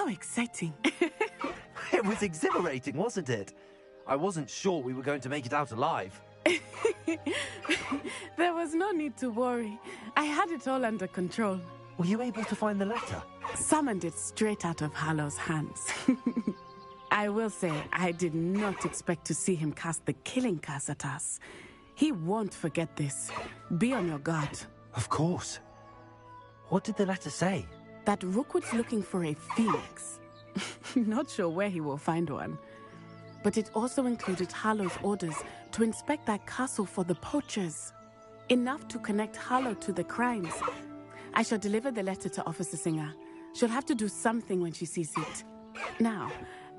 How exciting. It was exhilarating, wasn't it? I wasn't sure we were going to make it out alive. There was no need to worry. I had it all under control. Were you able to find the letter? Summoned it straight out of Hallow's hands. I will say, I did not expect to see him cast the killing curse at us. He won't forget this. Be on your guard. Of course. What did the letter say? That Rookwood's looking for a phoenix. Not sure where he will find one. But it also included Hallow's orders to inspect that castle for the poachers. Enough to connect Hallow to the crimes. I shall deliver the letter to Officer Singer. She'll have to do something when she sees it. Now,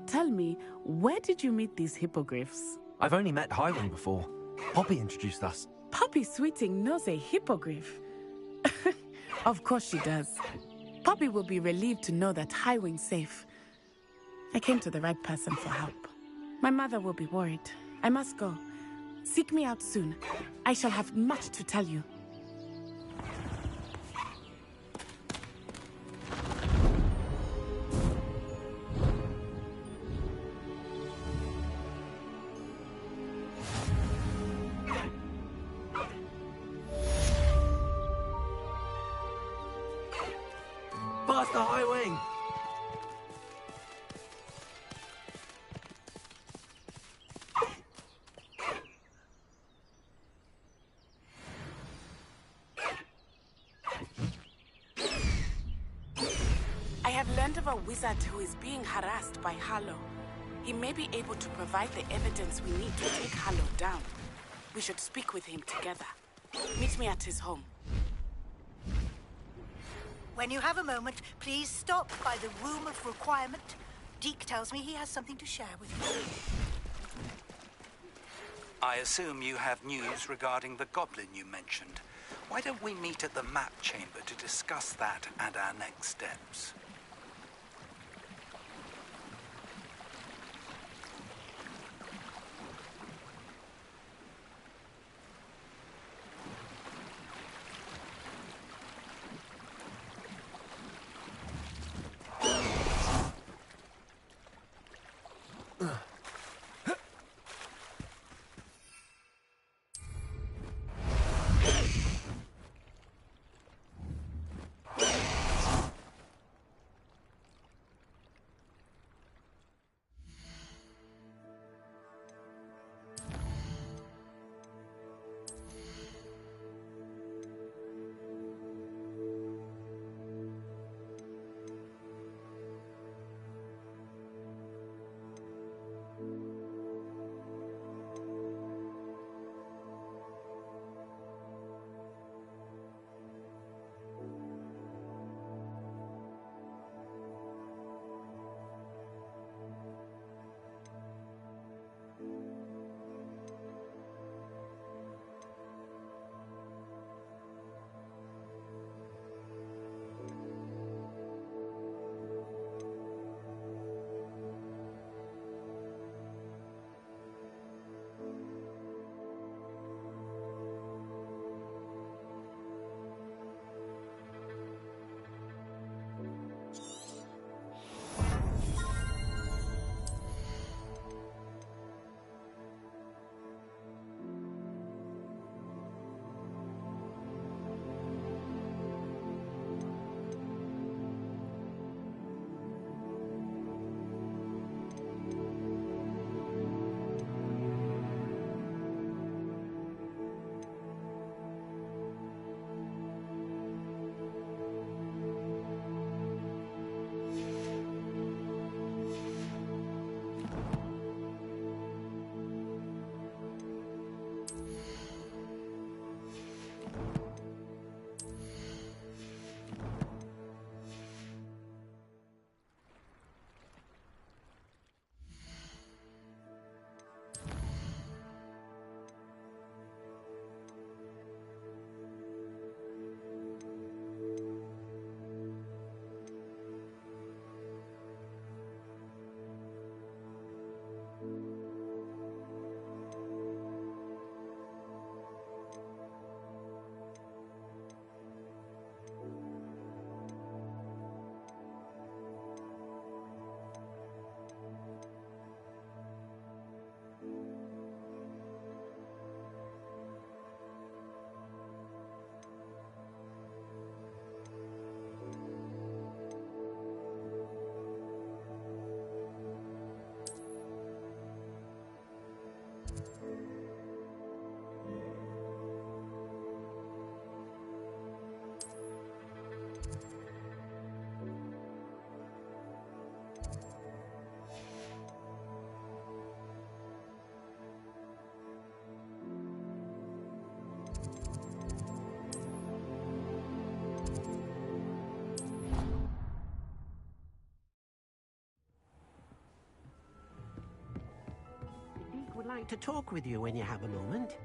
tell me, where did you meet these hippogriffs? I've only met Highwing before. Poppy introduced us. Poppy Sweeting knows a hippogriff. Of course she does. Poppy will be relieved to know that Highwing's safe. I came to the right person for help. My mother will be worried. I must go. Seek me out soon. I shall have much to tell you. Faster, Highwing! I have learned of a wizard who is being harassed by Hallow. He may be able to provide the evidence we need to take Hallow down. We should speak with him together. Meet me at his home. When you have a moment, please stop by the Room of Requirement. Deke tells me he has something to share with you. I assume you have news regarding the goblin you mentioned. Why don't we meet at the map chamber to discuss that and our next steps? would like to talk with you when you have a moment.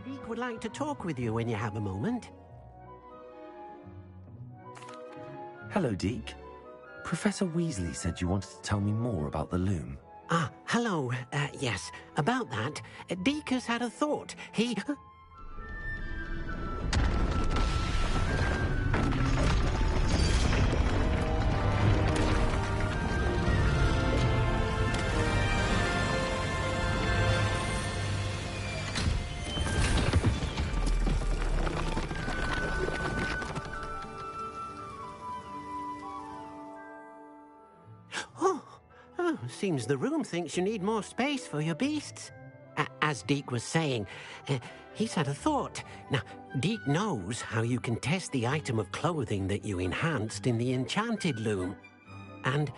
Deek would like to talk with you when you have a moment. Hello, Deke. Professor Weasley said you wanted to tell me more about the loom. Ah, hello. Yes, about that. Deek has had a thought. He... Well, seems the room thinks you need more space for your beasts. As Deke was saying, he's had a thought. Now, Deke knows how you can test the item of clothing that you enhanced in the enchanted loom. And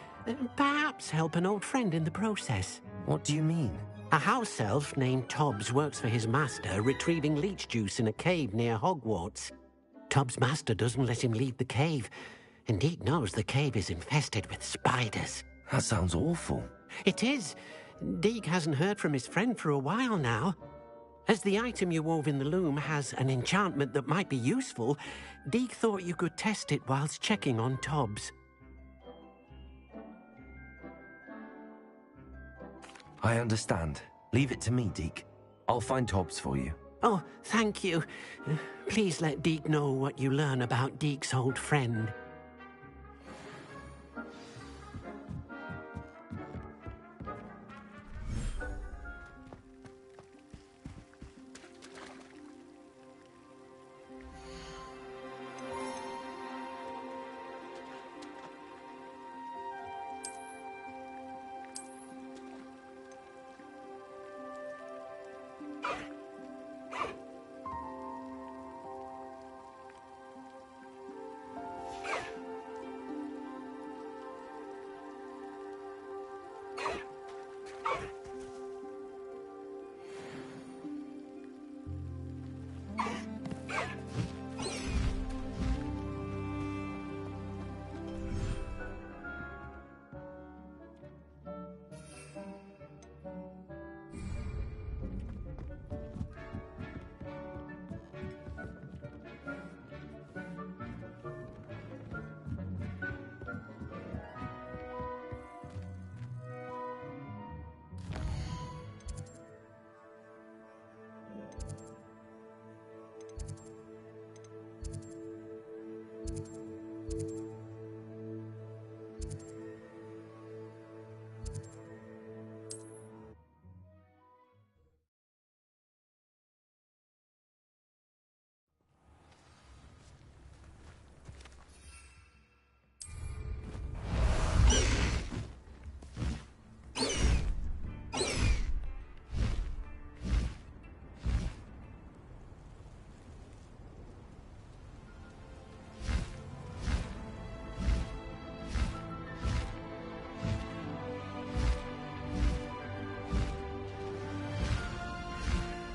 perhaps help an old friend in the process. What do you mean? A house elf named Tobbs works for his master, retrieving leech juice in a cave near Hogwarts. Tobbs' master doesn't let him leave the cave, and Deke knows the cave is infested with spiders. That sounds awful. It is. Deke hasn't heard from his friend for a while now. As the item you wove in the loom has an enchantment that might be useful, Deke thought you could test it whilst checking on Tobbs. I understand. Leave it to me, Deke. I'll find Tobbs for you. Oh, thank you. Please let Deke know what you learn about Deke's old friend.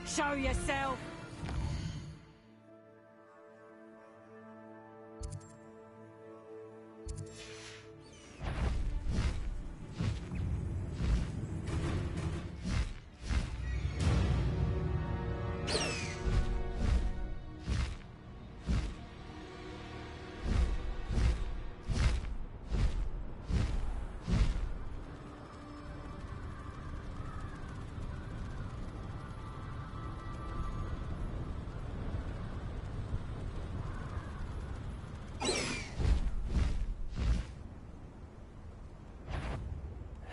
Show yourself!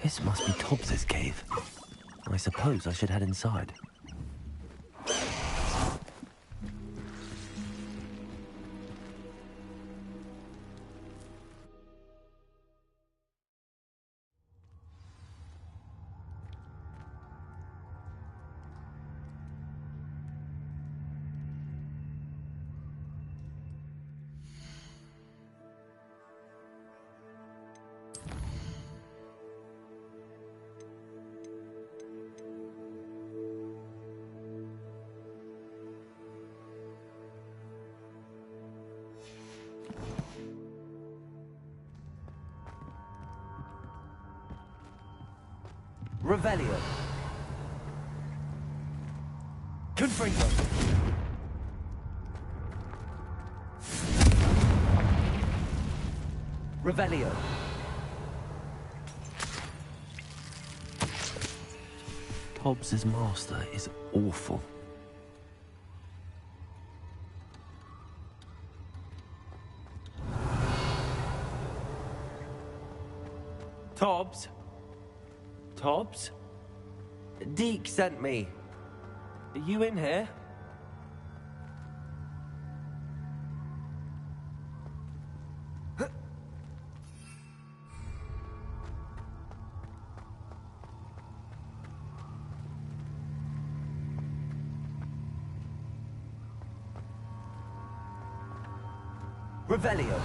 This must be Tobbs's cave. I suppose I should head inside. Revelio. Confringo. Revelio. Tobbs's master is awful. Tobbs? Tobbs? Deke sent me. Are you in here? Revelio.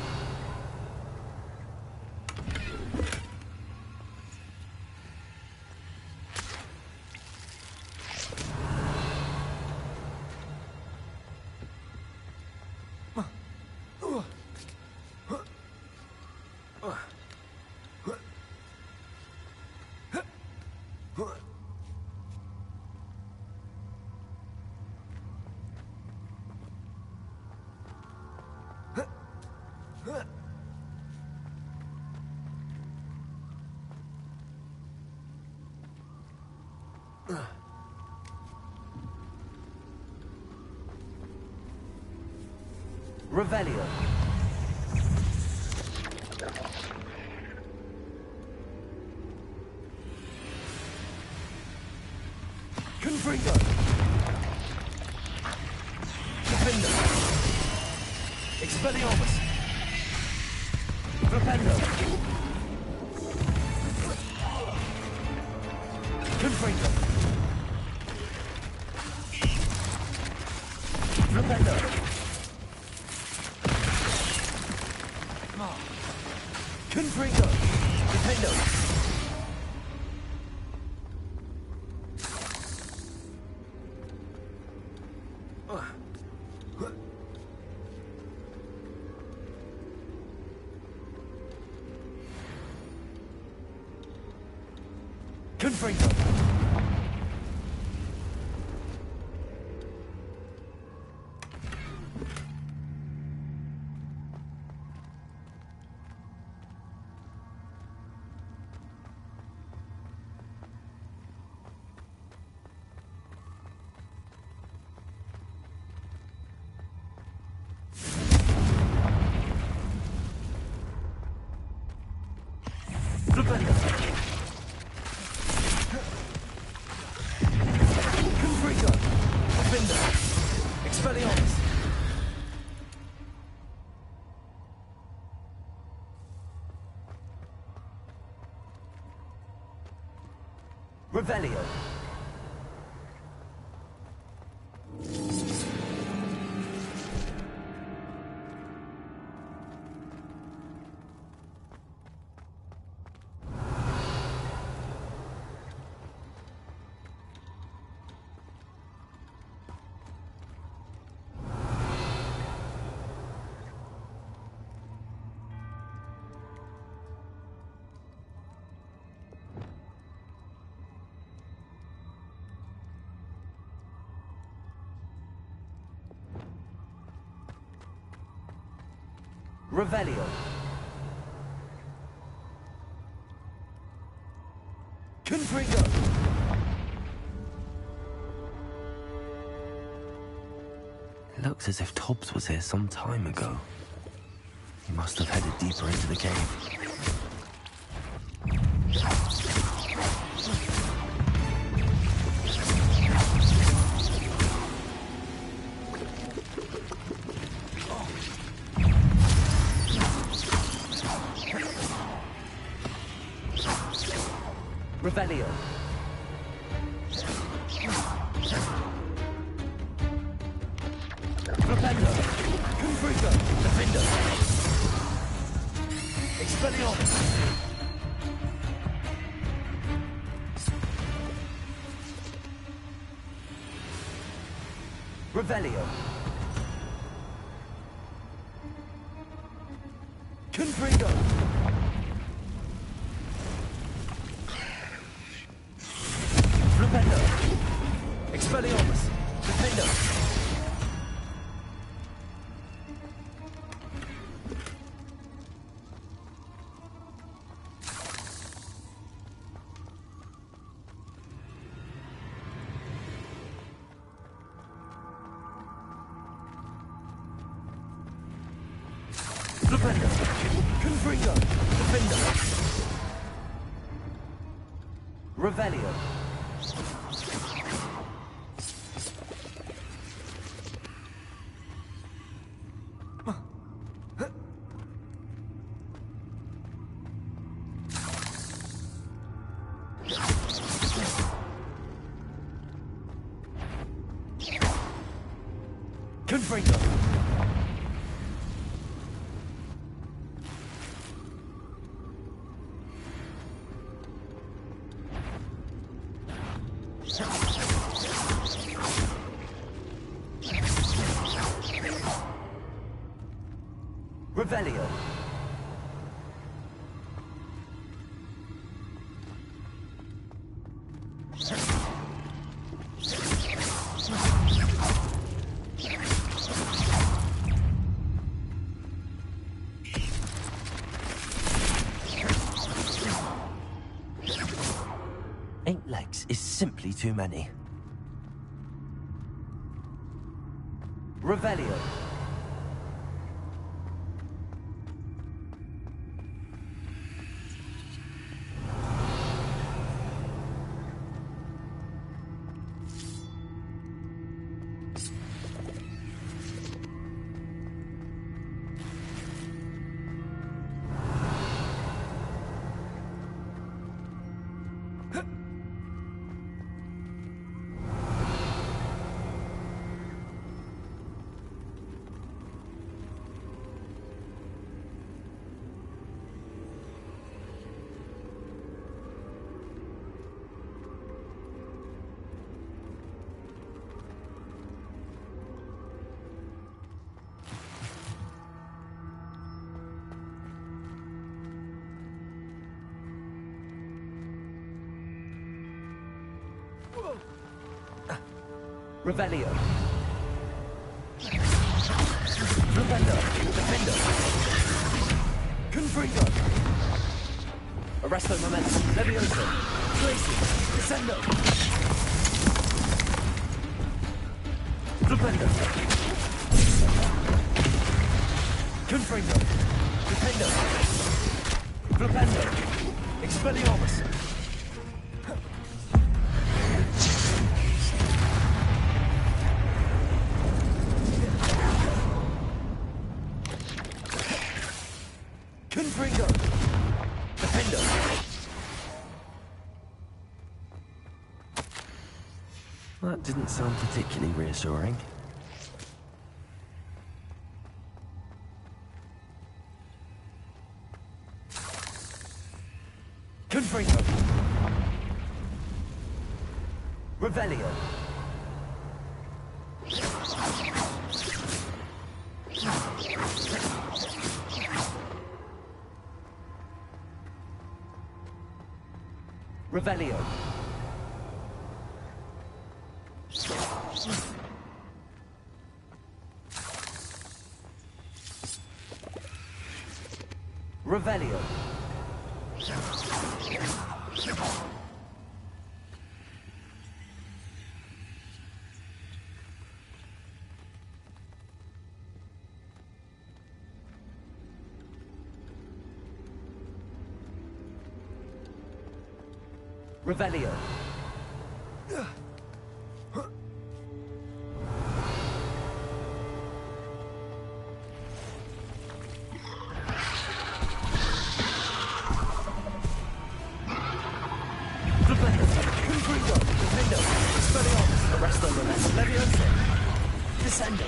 Revelio. Confringo. Defender. Expelliarmus. Rependo. Confringo. Rependo. Confringo. Defendo. Confringo. Revelio. Revelio. Confringo. Looks as if Tobbs was here some time ago. He must have headed deeper into the cave. Revelio. Rependo. Confringo. Defender. Expelliarmus. Revelio. Confringo. Rependo. Expelliarmus. Defender. Rependo. Confringo. Defender. Revelio. Confringo. Revelio. Eight legs is simply too many. Revelio. Revelio. Revelio. Defender. Confringo. Arresto momentum. Levioso. Glacius. Descendo. Flipendo. Confringo. Defendo. Flipendo. Expelliarmus. Confringo. Defendo. That didn't sound particularly reassuring. Confringo. Revelio. Revelio. Revelio. Revelio. Confringo. Defendo. Expelliarmus. Arresto momentum. Levioso. Descendo.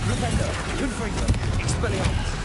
Defendo. Confringo. Expelliarmus.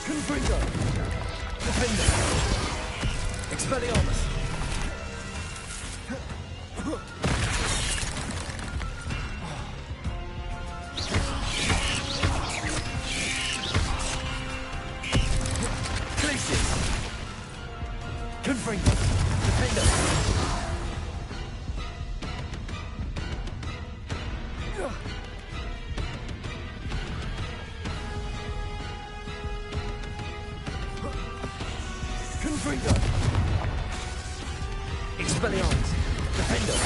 Confringo. Defender. Expelliarmus. Glacius. Confringo. Defender. Expelliarmus! Defender!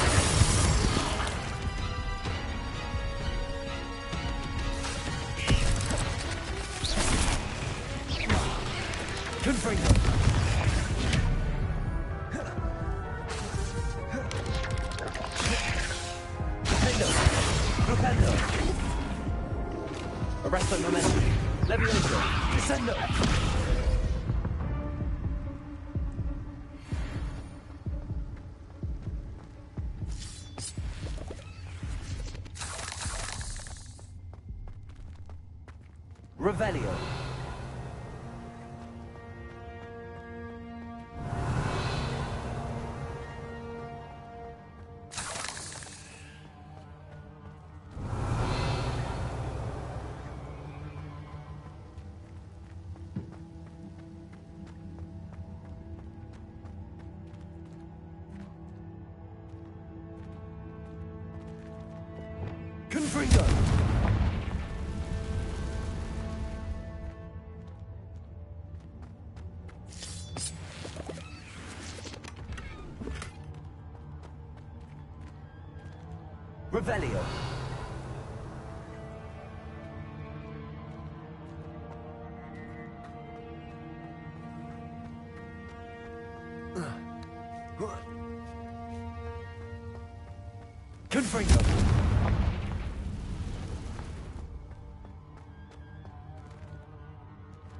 Confringo! Defender! Propendo! Arresto momentum! Levioso! Descendo! Revelio. Confringo. Revelio. Confringo.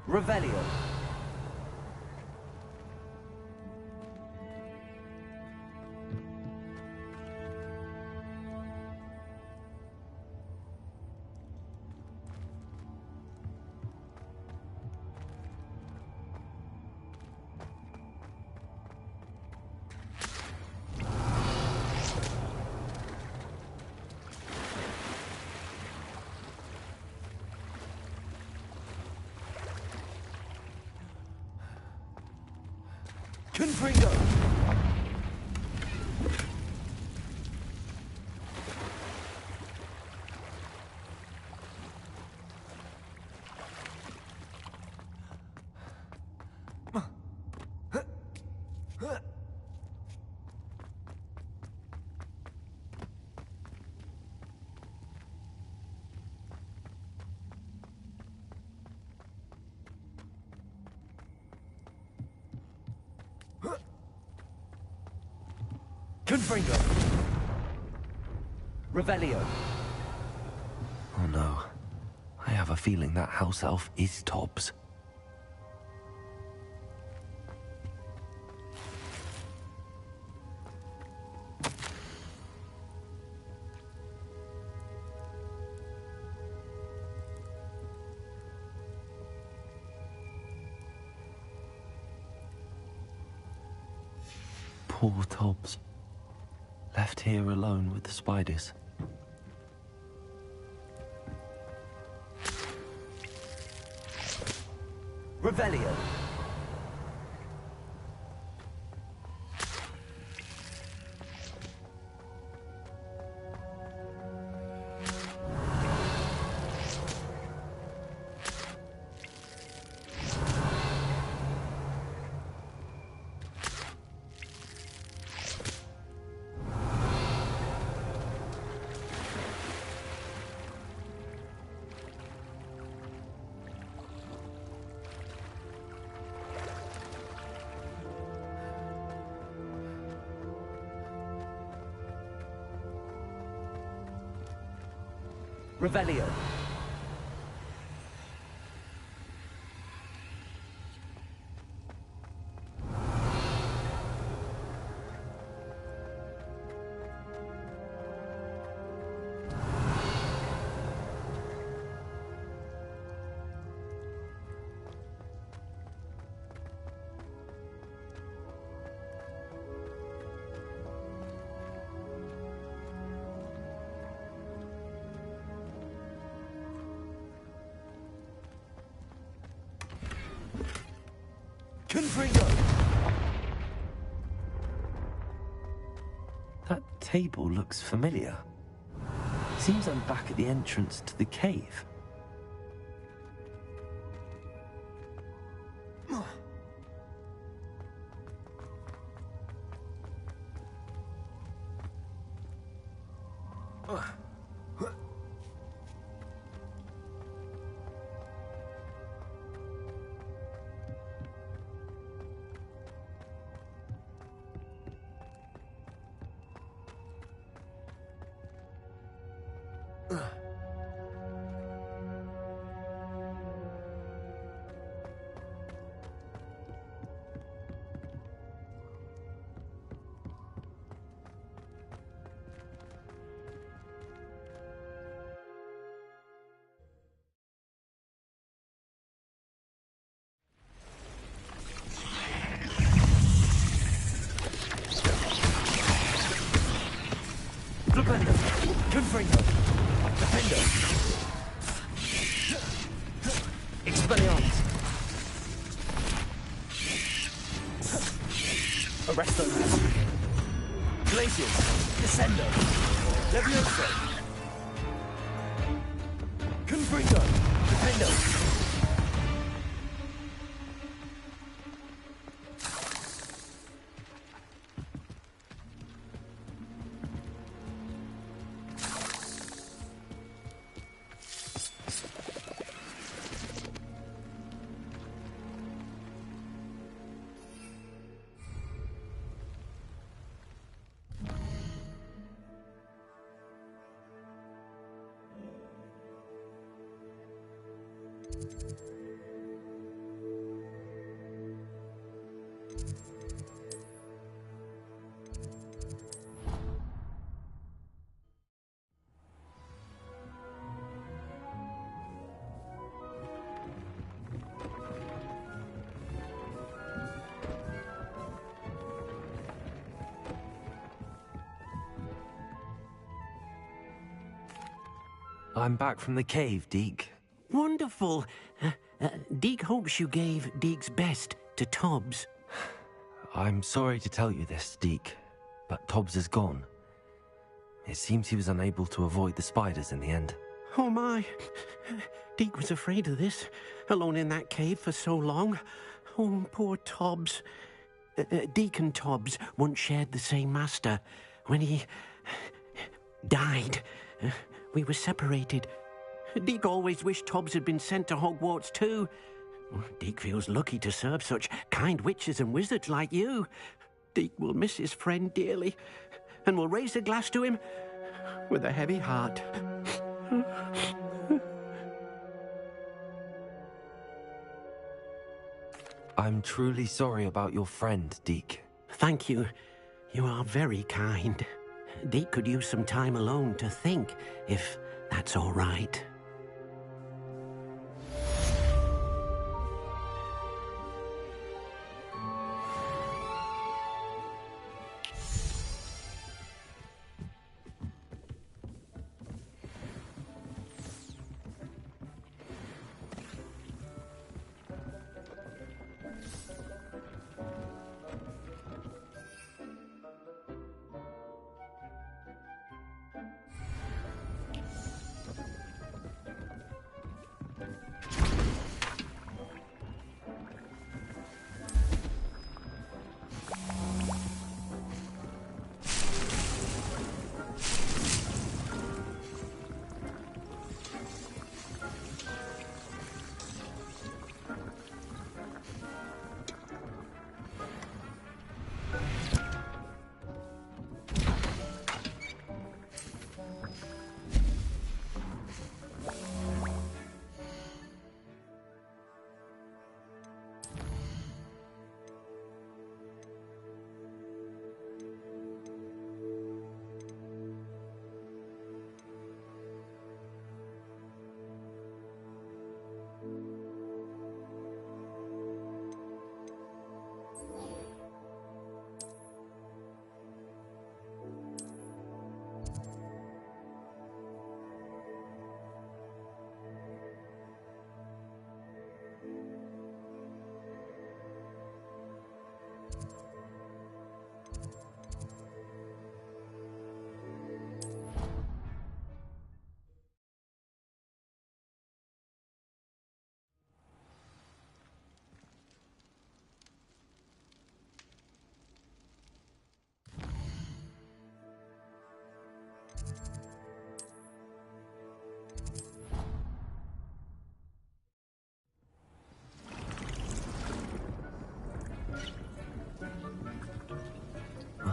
Revelio. Confringo. Confringo. Revelio. Oh no. I have a feeling that house elf is Tobbs. Poor Tobbs. Left here alone with the spiders. Revelio. Revelio. Confringo. That table looks familiar. Seems I'm back at the entrance to the cave. Flipendo! Confringo! Defendo! Expelliarmus! Arresto! Glacius! Descendo! Levioso! Confringo! Defendo! I'm back from the cave, Deke. Wonderful. Deke hopes you gave Deke's best to Tobbs. I'm sorry to tell you this, Deke, but Tobbs is gone. It seems he was unable to avoid the spiders in the end. Oh my. Deke was afraid of this, alone in that cave for so long. Oh, poor Tobbs. Deke and Tobbs once shared the same master. When he died, we were separated. Deke always wished Tobbs had been sent to Hogwarts too. Deke feels lucky to serve such kind witches and wizards like you. Deke will miss his friend dearly, and will raise a glass to him with a heavy heart. I'm truly sorry about your friend, Deke. Thank you. You are very kind. Deke could use some time alone to think, if that's all right.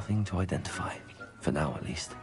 nothing to identify. For now, at least.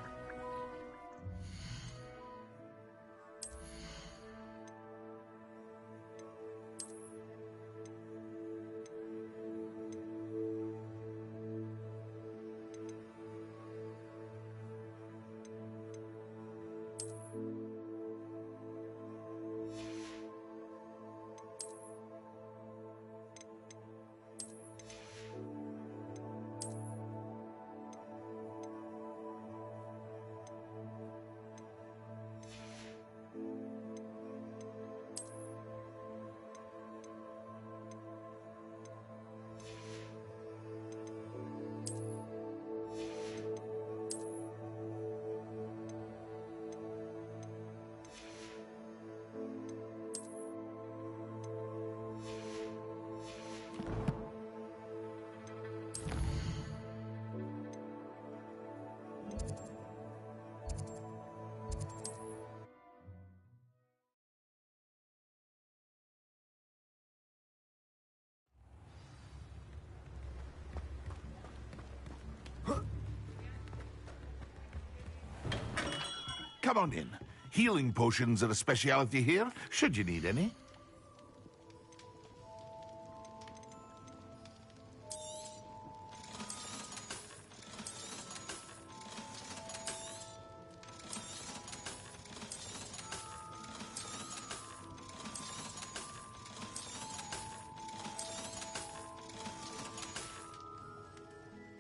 Come on in. Healing potions are a speciality here, should you need any.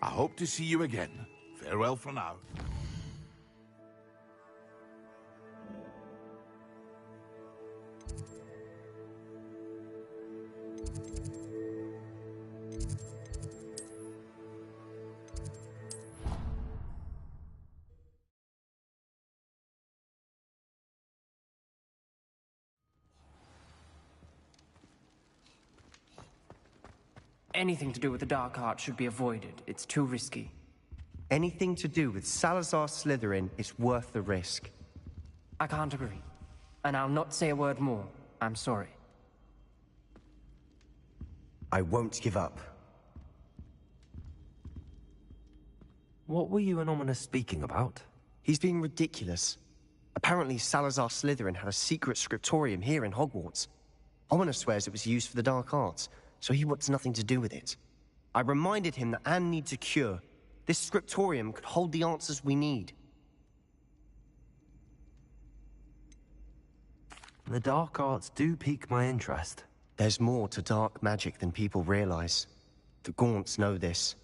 I hope to see you again. Farewell for now. Anything to do with the dark art should be avoided. It's too risky. Anything to do with Salazar Slytherin is worth the risk. I can't agree. And I'll not say a word more. I'm sorry. I won't give up. What were you and Ominous speaking about? He's being ridiculous. Apparently Salazar Slytherin had a secret scriptorium here in Hogwarts. Ominous swears it was used for the dark arts, so he wants nothing to do with it. I reminded him that Anne needs a cure. This scriptorium could hold the answers we need. The dark arts do pique my interest. There's more to dark magic than people realize. The Gaunts know this.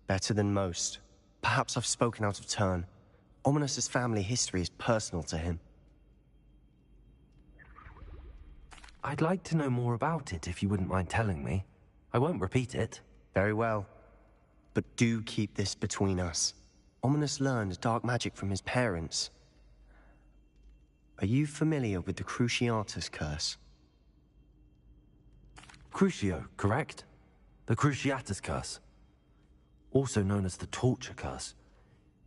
Better than most. Perhaps I've spoken out of turn. Ominous's family history is personal to him. I'd like to know more about it, if you wouldn't mind telling me. I won't repeat it. Very well. But do keep this between us. Ominous learned dark magic from his parents. Are you familiar with the Cruciatus Curse? Crucio, correct? The Cruciatus Curse. Also known as the Torture Curse.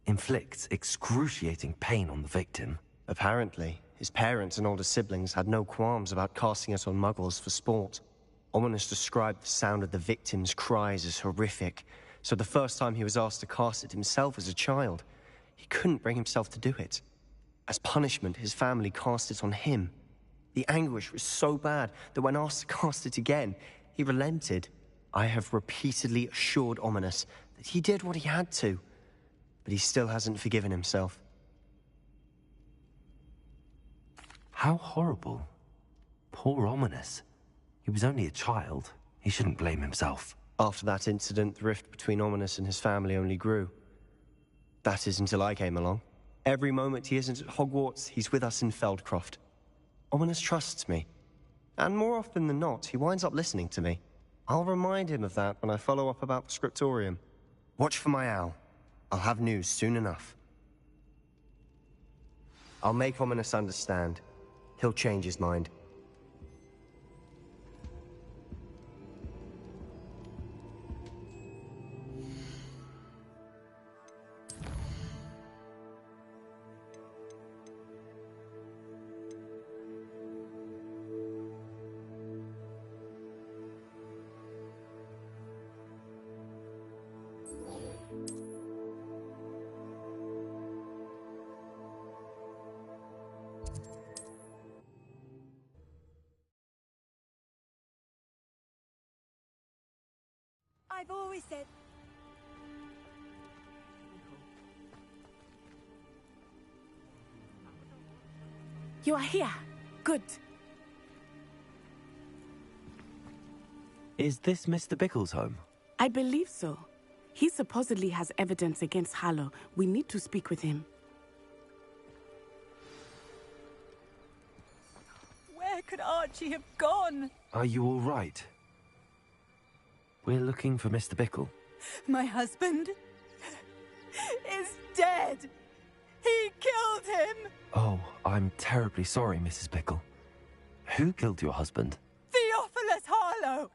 Inflicts excruciating pain on the victim. Apparently. His parents and older siblings had no qualms about casting it on muggles for sport. Ominous described the sound of the victim's cries as horrific, so the first time he was asked to cast it himself as a child, he couldn't bring himself to do it. As punishment, his family cast it on him. The anguish was so bad that when asked to cast it again, he relented. I have repeatedly assured Ominous that he did what he had to, but he still hasn't forgiven himself. How horrible. Poor Ominous. He was only a child. He shouldn't blame himself. After that incident, the rift between Ominous and his family only grew. That is until I came along. Every moment he isn't at Hogwarts, he's with us in Feldcroft. Ominous trusts me. And more often than not, he winds up listening to me. I'll remind him of that when I follow up about the scriptorium. Watch for my owl. I'll have news soon enough. I'll make Ominous understand. He'll change his mind. I've always said... You are here. Good. Is this Mr. Bickle's home? I believe so. He supposedly has evidence against Harlow. We need to speak with him. Where could Archie have gone? Are you all right? We're looking for Mr. Bickle. My husband is dead. He killed him. Oh, I'm terribly sorry, Mrs. Bickle. Who killed your husband? Theophilus Harlow.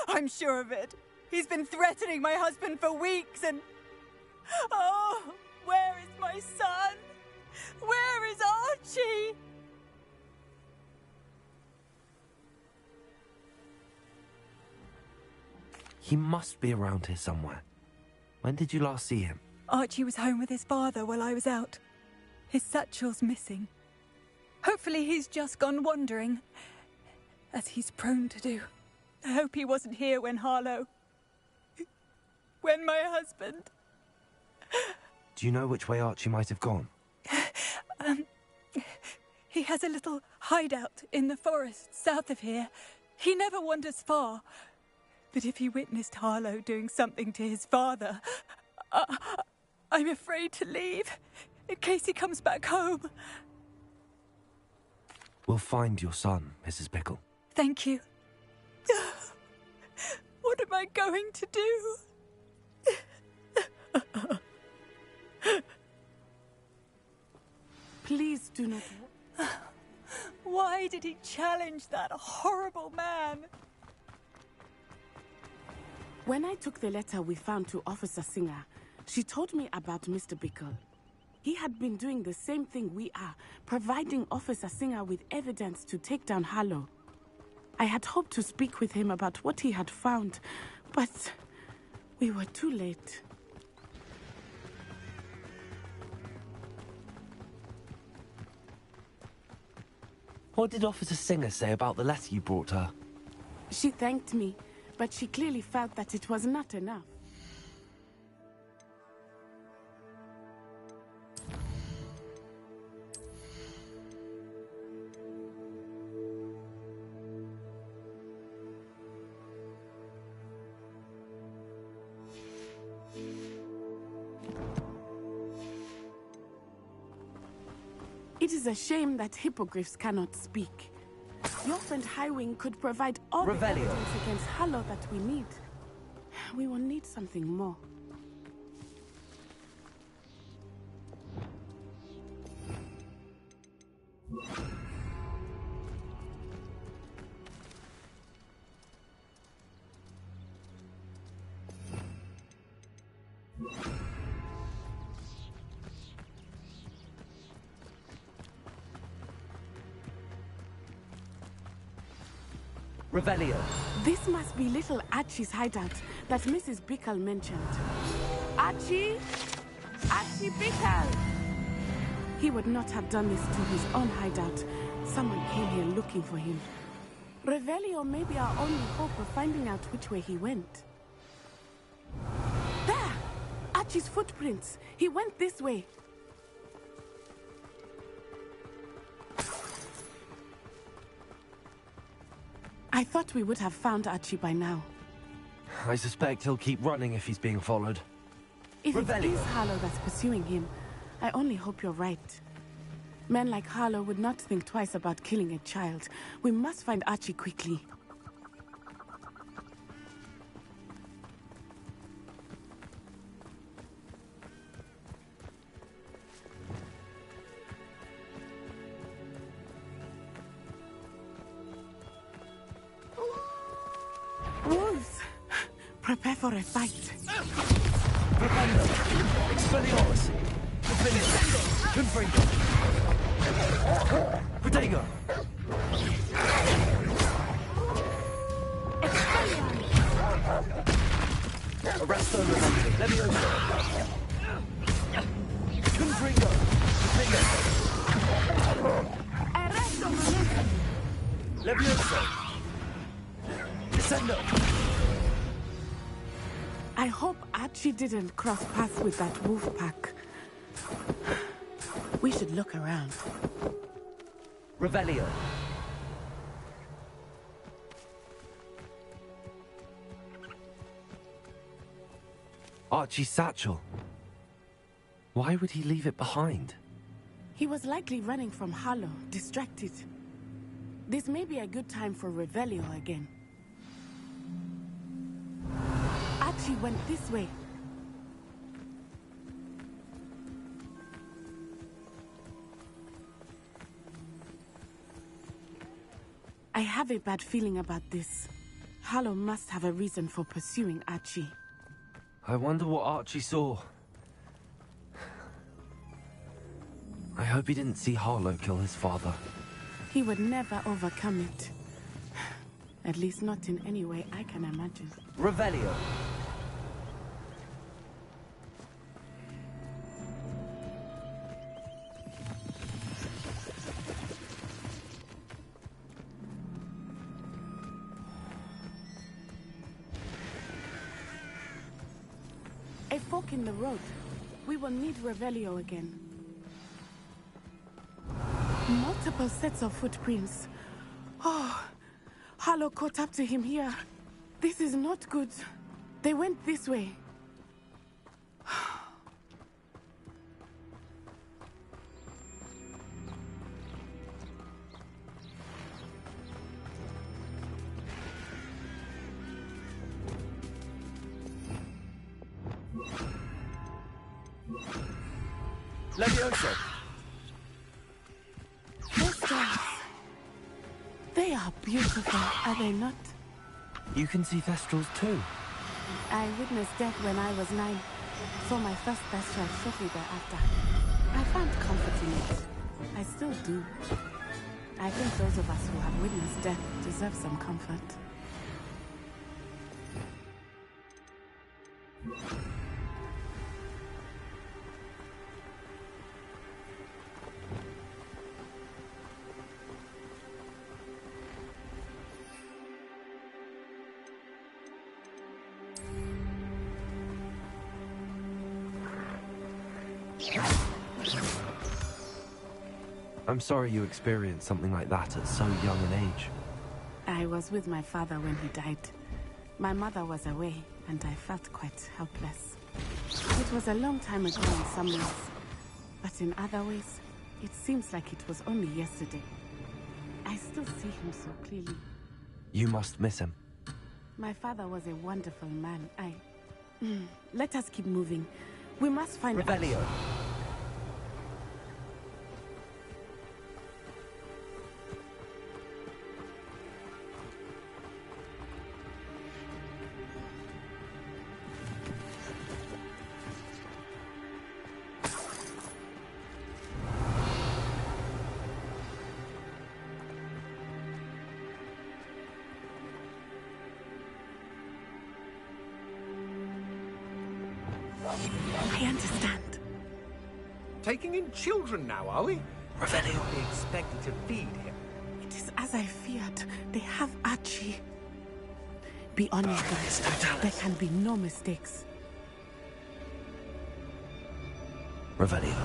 I'm sure of it. He's been threatening my husband for weeks and... Oh, where is my son? Where is Archie? He must be around here somewhere. When did you last see him? Archie was home with his father while I was out. His satchel's missing. Hopefully he's just gone wandering, as he's prone to do. I hope he wasn't here when when my husband... Do you know which way Archie might have gone? He has a little hideout in the forest south of here. He never wanders far. But if he witnessed Harlow doing something to his father, I'm afraid to leave, in case he comes back home. We'll find your son, Mrs. Bickle. Thank you. What am I going to do? Please do not... Why did he challenge that horrible man? When I took the letter we found to Officer Singer, she told me about Mr. Bickle. He had been doing the same thing we are, providing Officer Singer with evidence to take down Harlow. I had hoped to speak with him about what he had found, but we were too late. What did Officer Singer say about the letter you brought her? She thanked me, but she clearly felt that it was not enough. It is a shame that hippogriffs cannot speak. Your friend Highwing could provide all the evidence against Harlow that we need. We will need something more. Revelio. This must be little Archie's hideout that Mrs. Bickle mentioned. Archie! Archie Bickle! He would not have done this to his own hideout. Someone came here looking for him. Revelio may be our only hope of finding out which way he went. There! Archie's footprints. He went this way. I thought we would have found Archie by now. I suspect he'll keep running if he's being followed. If it is Harlow that's pursuing him, I only hope you're right. Men like Harlow would not think twice about killing a child. We must find Archie quickly. Wolves! Prepare for a fight. Propendo! Expelliarmus! Definitive! Confringo! Protego! Arresto Levioso! Confringo! Definitive! Arresto Levioso! Descendo! Archie didn't cross paths with that wolf pack. We should look around. Revelio. Archie's satchel. Why would he leave it behind? He was likely running from Harlow, distracted. This may be a good time for Revelio again. Archie went this way. I have a bad feeling about this. Harlow must have a reason for pursuing Archie. I wonder what Archie saw. I hope he didn't see Harlow kill his father. He would never overcome it. At least not in any way I can imagine. Revelio. A fork in the road. We will need Revelio again. Multiple sets of footprints. Oh, Harlow caught up to him here. This is not good. They went this way. Levioso. Thestrals. They are beautiful, are they not? You can see Thestrals too. I witnessed death when I was 9. Saw my first Thestral shortly thereafter. I found comfort in it. I still do. I think those of us who have witnessed death deserve some comfort. I'm sorry you experienced something like that at so young an age. I was with my father when he died. My mother was away, and I felt quite helpless. It was a long time ago in some ways, but in other ways, it seems like it was only yesterday. I still see him so clearly. You must miss him. My father was a wonderful man. Let us keep moving. We must find Revelio. I understand. Taking in children now, are we? Revelio. Be expected to feed him. It is as I feared. They have Archie. Be honest, guys. There can be no mistakes. Revelio.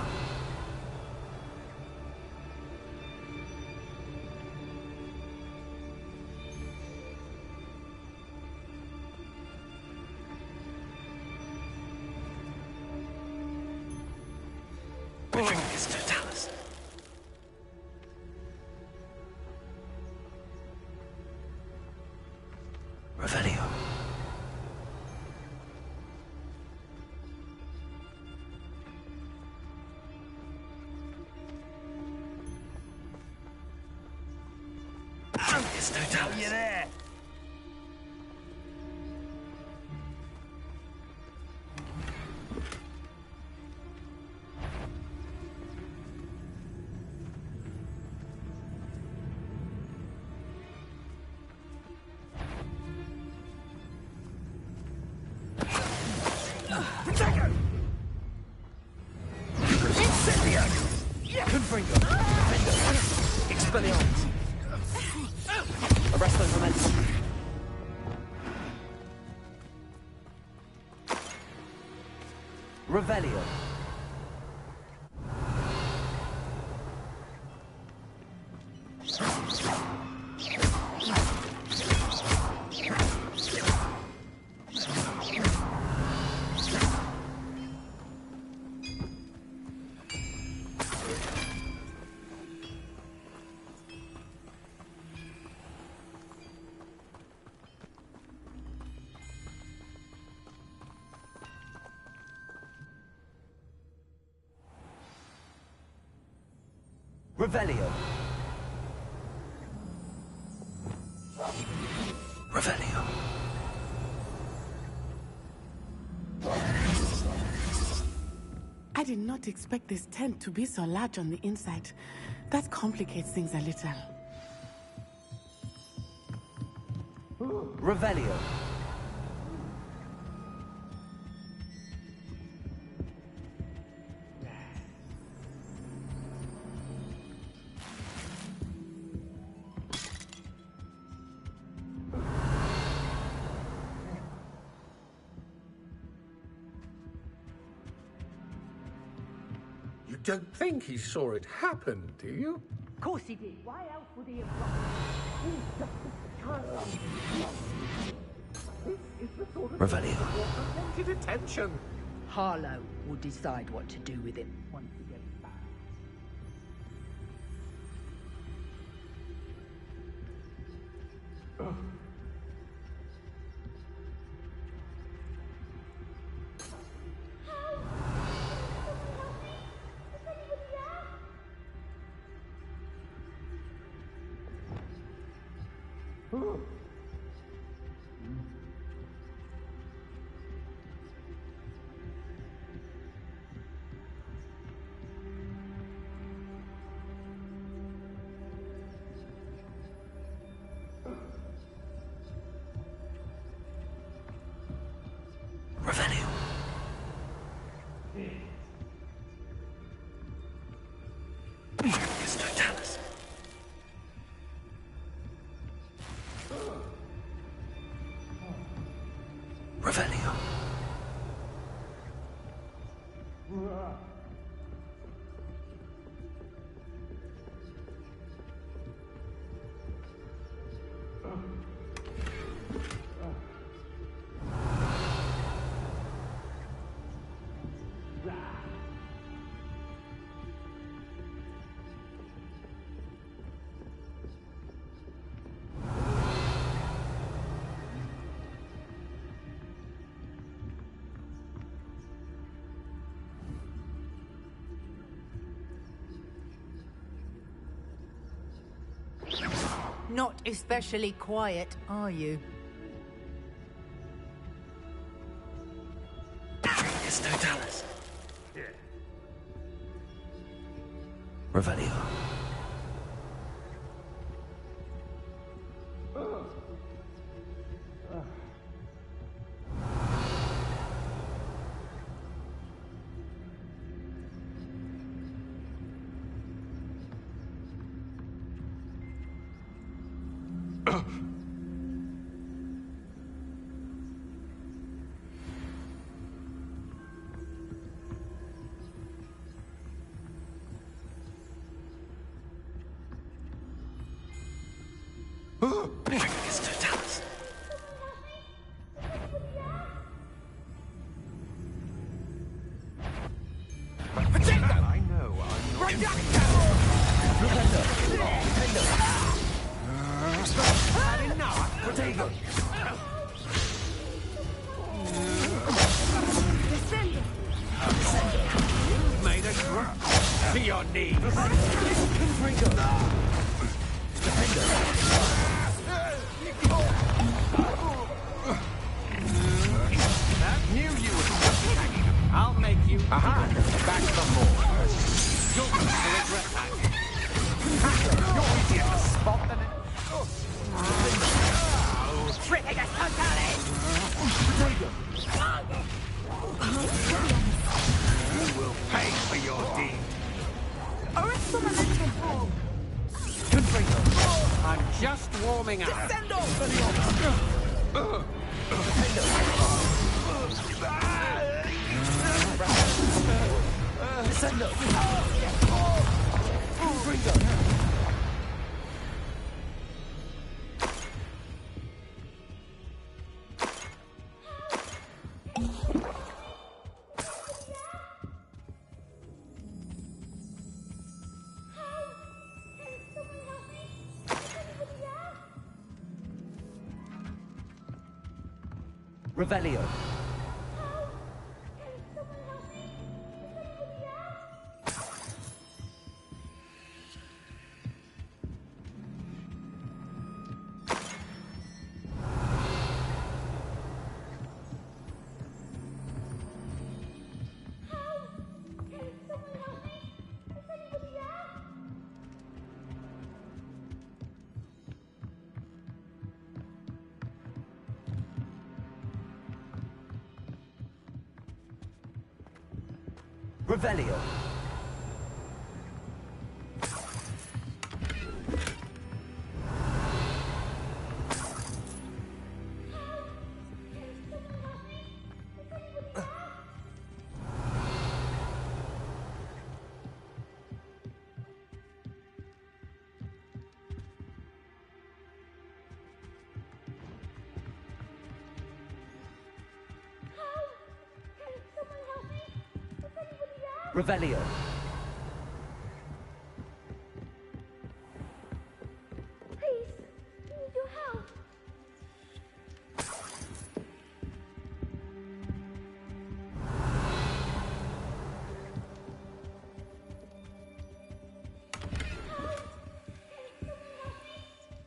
Revelio. Focus totalis. You there? Revelio. Revelio. Revelio. I did not expect this tent to be so large on the inside. That complicates things a little. Revelio. You don't think he saw it happen, do you? Of course he did. Why else would he have He's just a child. This is the sort of Revelio. wanted attention. Harlow will decide what to do with him once he gets back. Revelio. It's Totalis. Revelio. Not especially quiet, are you? It's Totalis. Revelio. It's Totalis. I know, I'm not... Had enough. Potato. You've made a drop to your knees. Knew you would just hanging up. I'll make you back for more. You'll regret that. You're easier to spot than it. Trick us, Totalis! You will pay for your deed. I'm just warming up. Crescendo! Fringo! Revelio. Revelio. Revelio. Please, I need your help.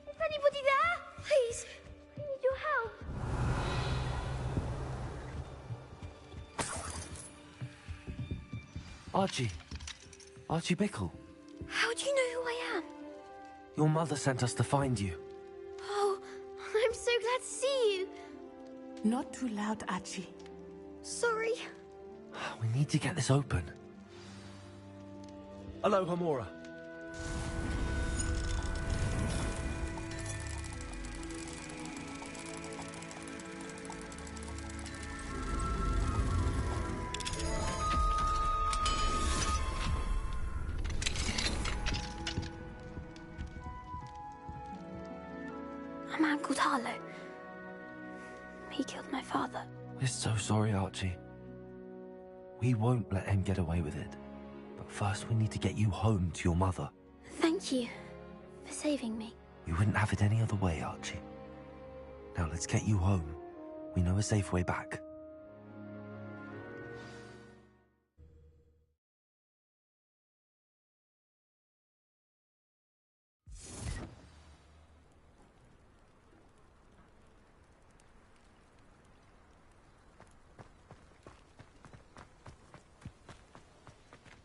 Is anybody there? Please, I need your help. Archie. Archie Bickle. How do you know who I am? Your mother sent us to find you. Oh, I'm so glad to see you. Not too loud, Archie. Sorry. We need to get this open. Hello, Hamora. A man called Harlow. He killed my father. We're so sorry, Archie. We won't let him get away with it. But first we need to get you home to your mother. Thank you for saving me. You wouldn't have it any other way, Archie. Now let's get you home. We know a safe way back.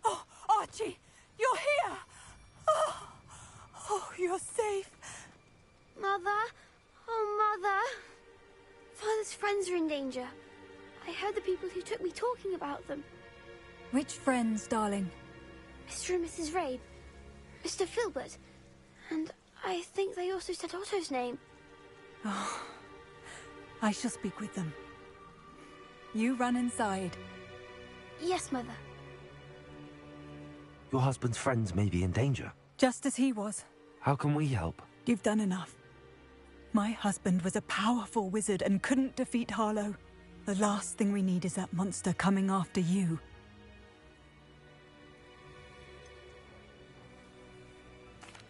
Oh, Archie, you're here! Oh, you're safe. Mother? Oh, Mother. Father's friends are in danger. I heard the people who took me talking about them. Which friends, darling? Mr. and Mrs. Rabe. Mr. Filbert. And I think they also said Otto's name. Oh, I shall speak with them. You run inside. Yes, Mother. Your husband's friends may be in danger. Just as he was. How can we help? You've done enough. My husband was a powerful wizard and couldn't defeat Harlow. The last thing we need is that monster coming after you.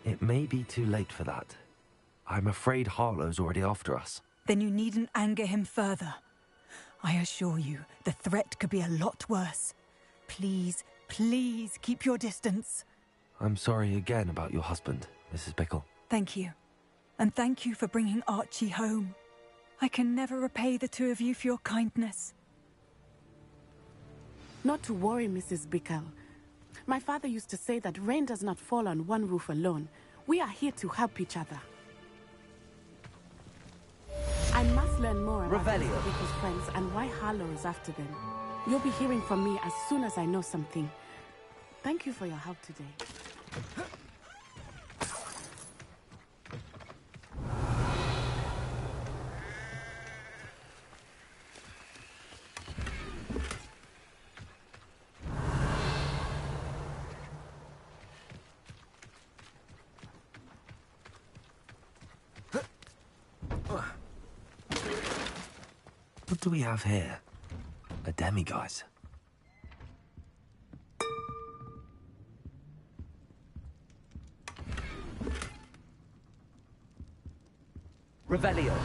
It may be too late for that. I'm afraid Harlow's already after us. Then you needn't anger him further. I assure you, the threat could be a lot worse. Please, please keep your distance. I'm sorry again about your husband, Mrs. Bickle. Thank you. And thank you for bringing Archie home. I can never repay the two of you for your kindness. Not to worry, Mrs. Bickle. My father used to say that rain does not fall on one roof alone. We are here to help each other. I must learn more about Revelio. Mr. Bickle's friends and why Harlow is after them. You'll be hearing from me as soon as I know something. Thank you for your help today. What do we have here? A demiguise. Revelio.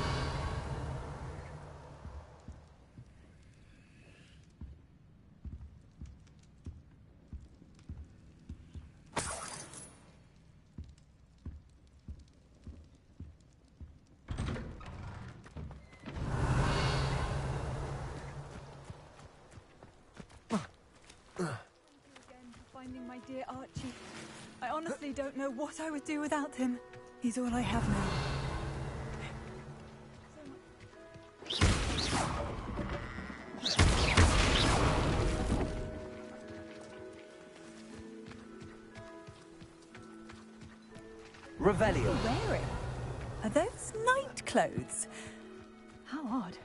Finding my dear Archie. I honestly don't know what I would do without him. He's all I have now. Revelio. Wearing? Are those night clothes? How odd.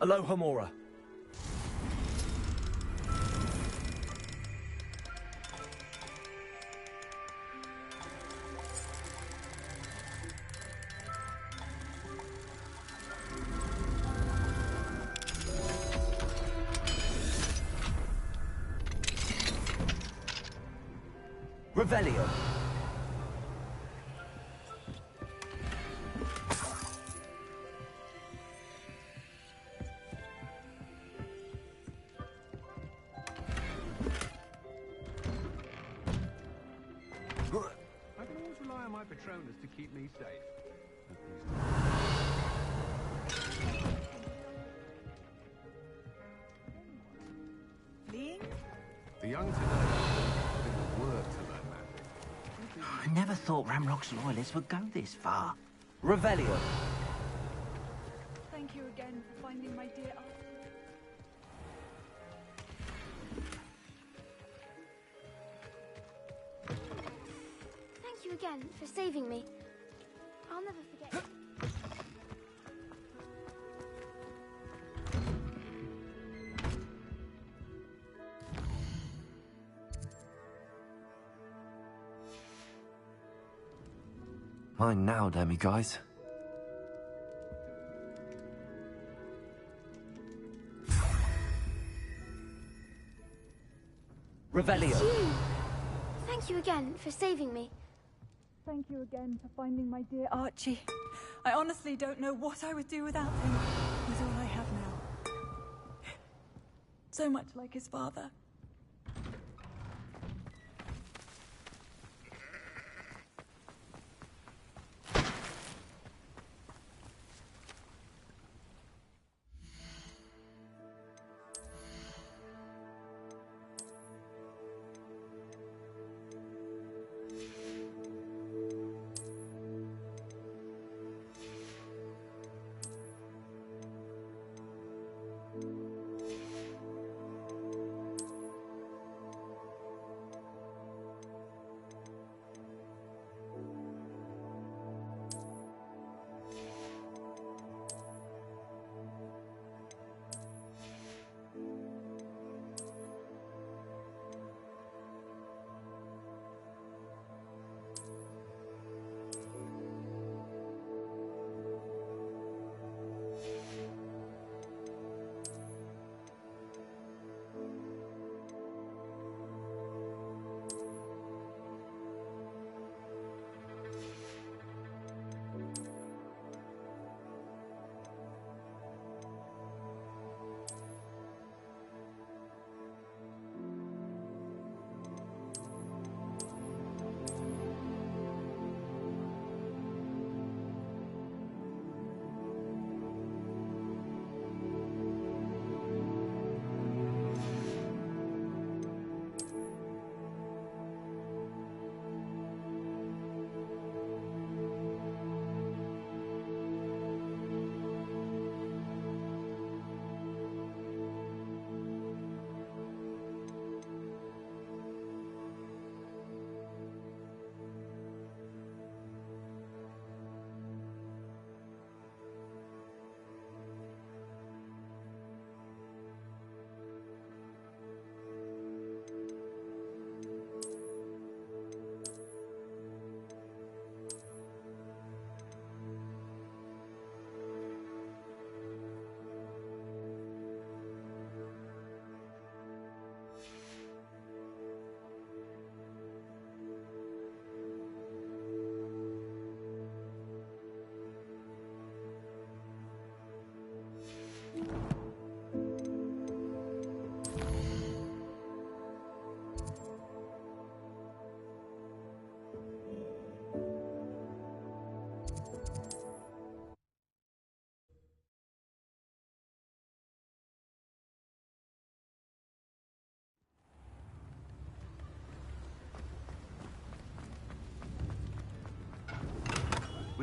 Aloha Mora. Revelio. I can always rely on my Patronus to keep me safe. Fleeing? The young today put in the work to learn magic. I never thought Ramrock's loyalists would go this far. Revelio. Thank you again for finding my dear Archie. Thank you again for saving me. I'll never forget. Mine now, demiguise. Revelio. You. Thank you again for saving me. Thank you again for finding my dear Archie. I honestly don't know what I would do without him. He's all I have now. So much like his father.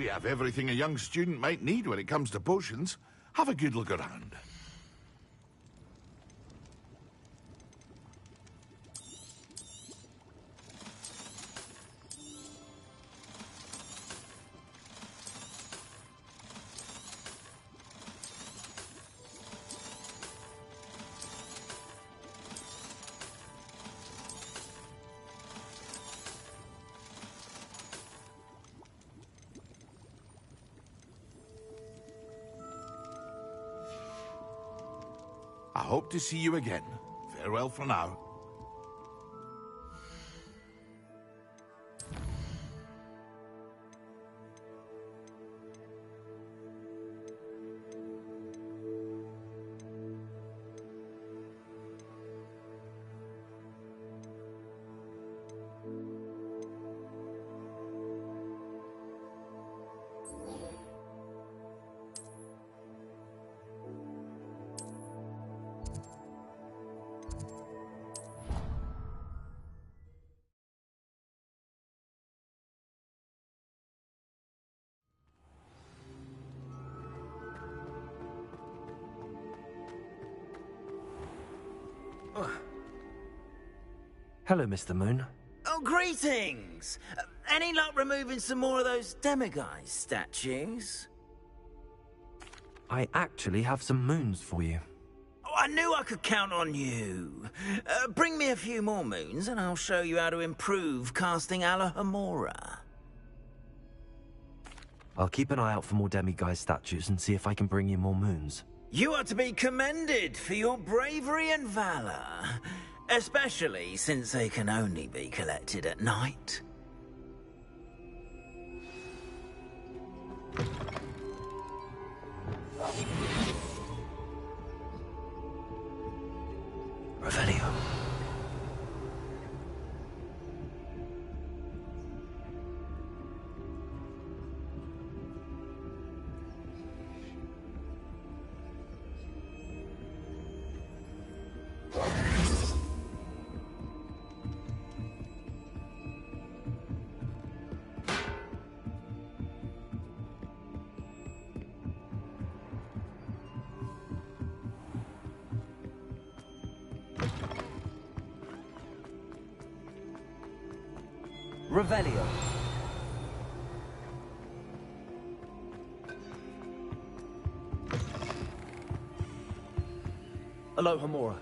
We have everything a young student might need when it comes to potions. Have a good look around. I hope to see you again. Farewell for now. Hello, Mr. Moon. Oh, greetings! Any luck removing some more of those demiguise statues? I actually have some moons for you. Oh, I knew I could count on you. Bring me a few more moons and I'll show you how to improve casting Alohomora. I'll keep an eye out for more demiguise statues and see if I can bring you more moons. You are to be commended for your bravery and valor. Especially since they can only be collected at night. Revelio. Revelio. Alohomora.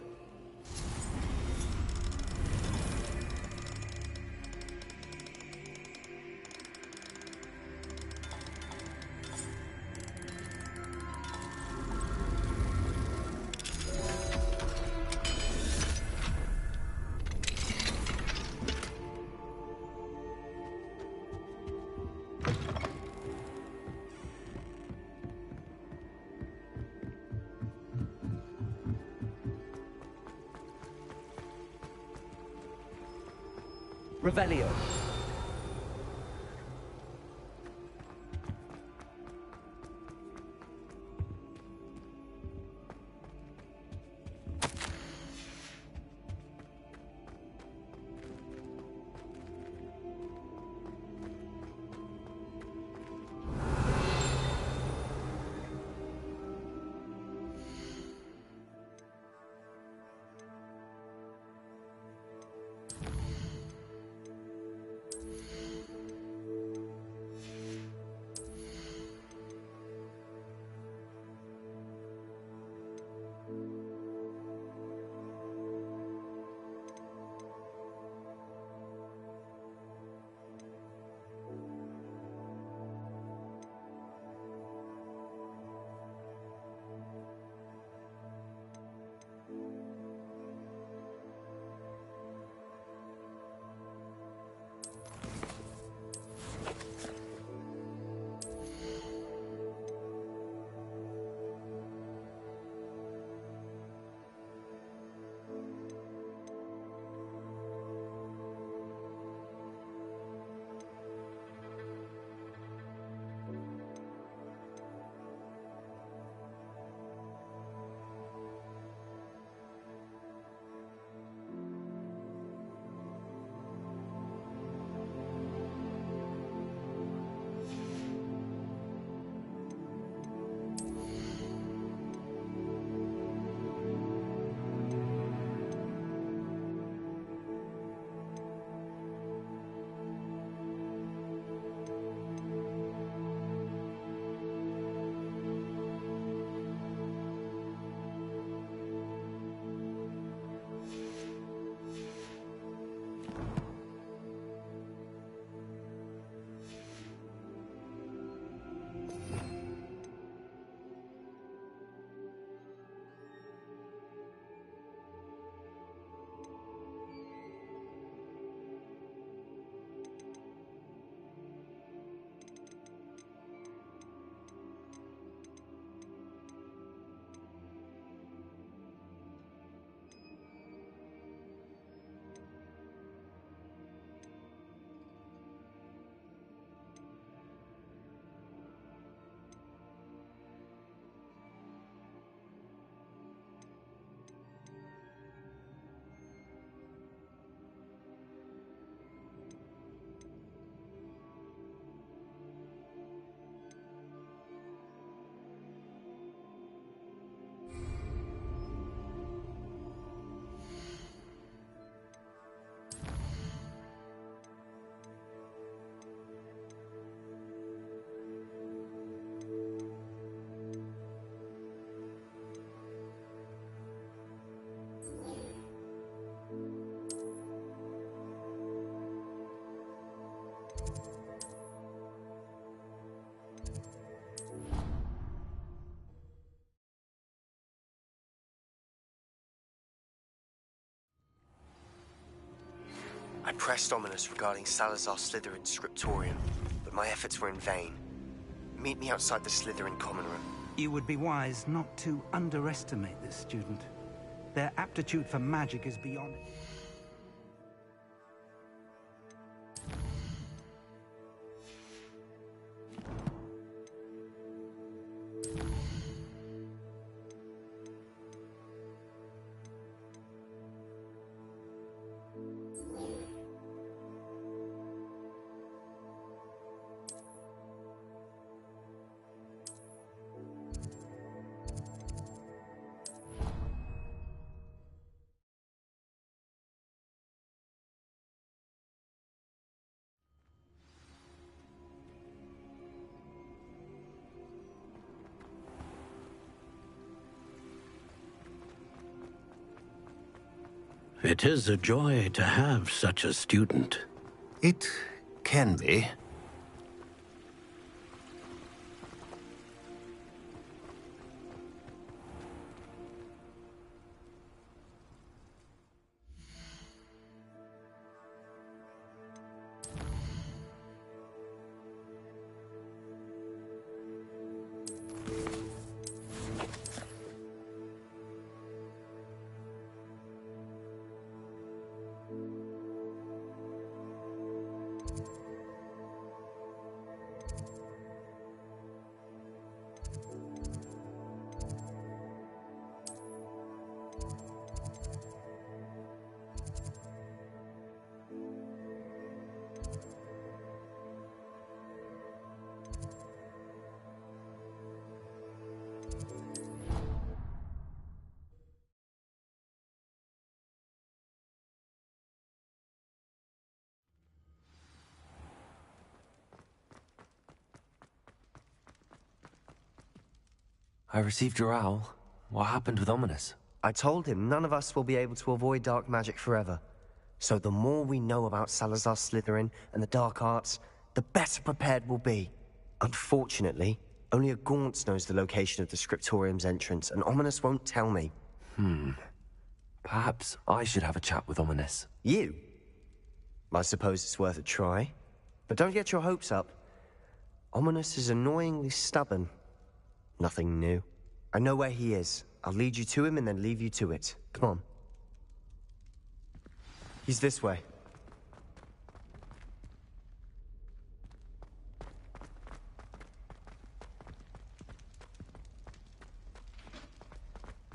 Revelio. pressed Ominous regarding Salazar Slytherin's scriptorium, but my efforts were in vain. Meet me outside the Slytherin common room. You would be wise not to underestimate this student. Their aptitude for magic is beyond... It is a joy to have such a student. It can be. I received your owl. What happened with Ominous? I told him none of us will be able to avoid dark magic forever. So the more we know about Salazar Slytherin and the dark arts, the better prepared we'll be. Unfortunately, only a Gaunt knows the location of the Scriptorium's entrance, and Ominous won't tell me. Perhaps I should have a chat with Ominous. You? I suppose it's worth a try. But don't get your hopes up. Ominous is annoyingly stubborn. Nothing new. I know where he is. I'll lead you to him and then leave you to it. Come on. He's this way.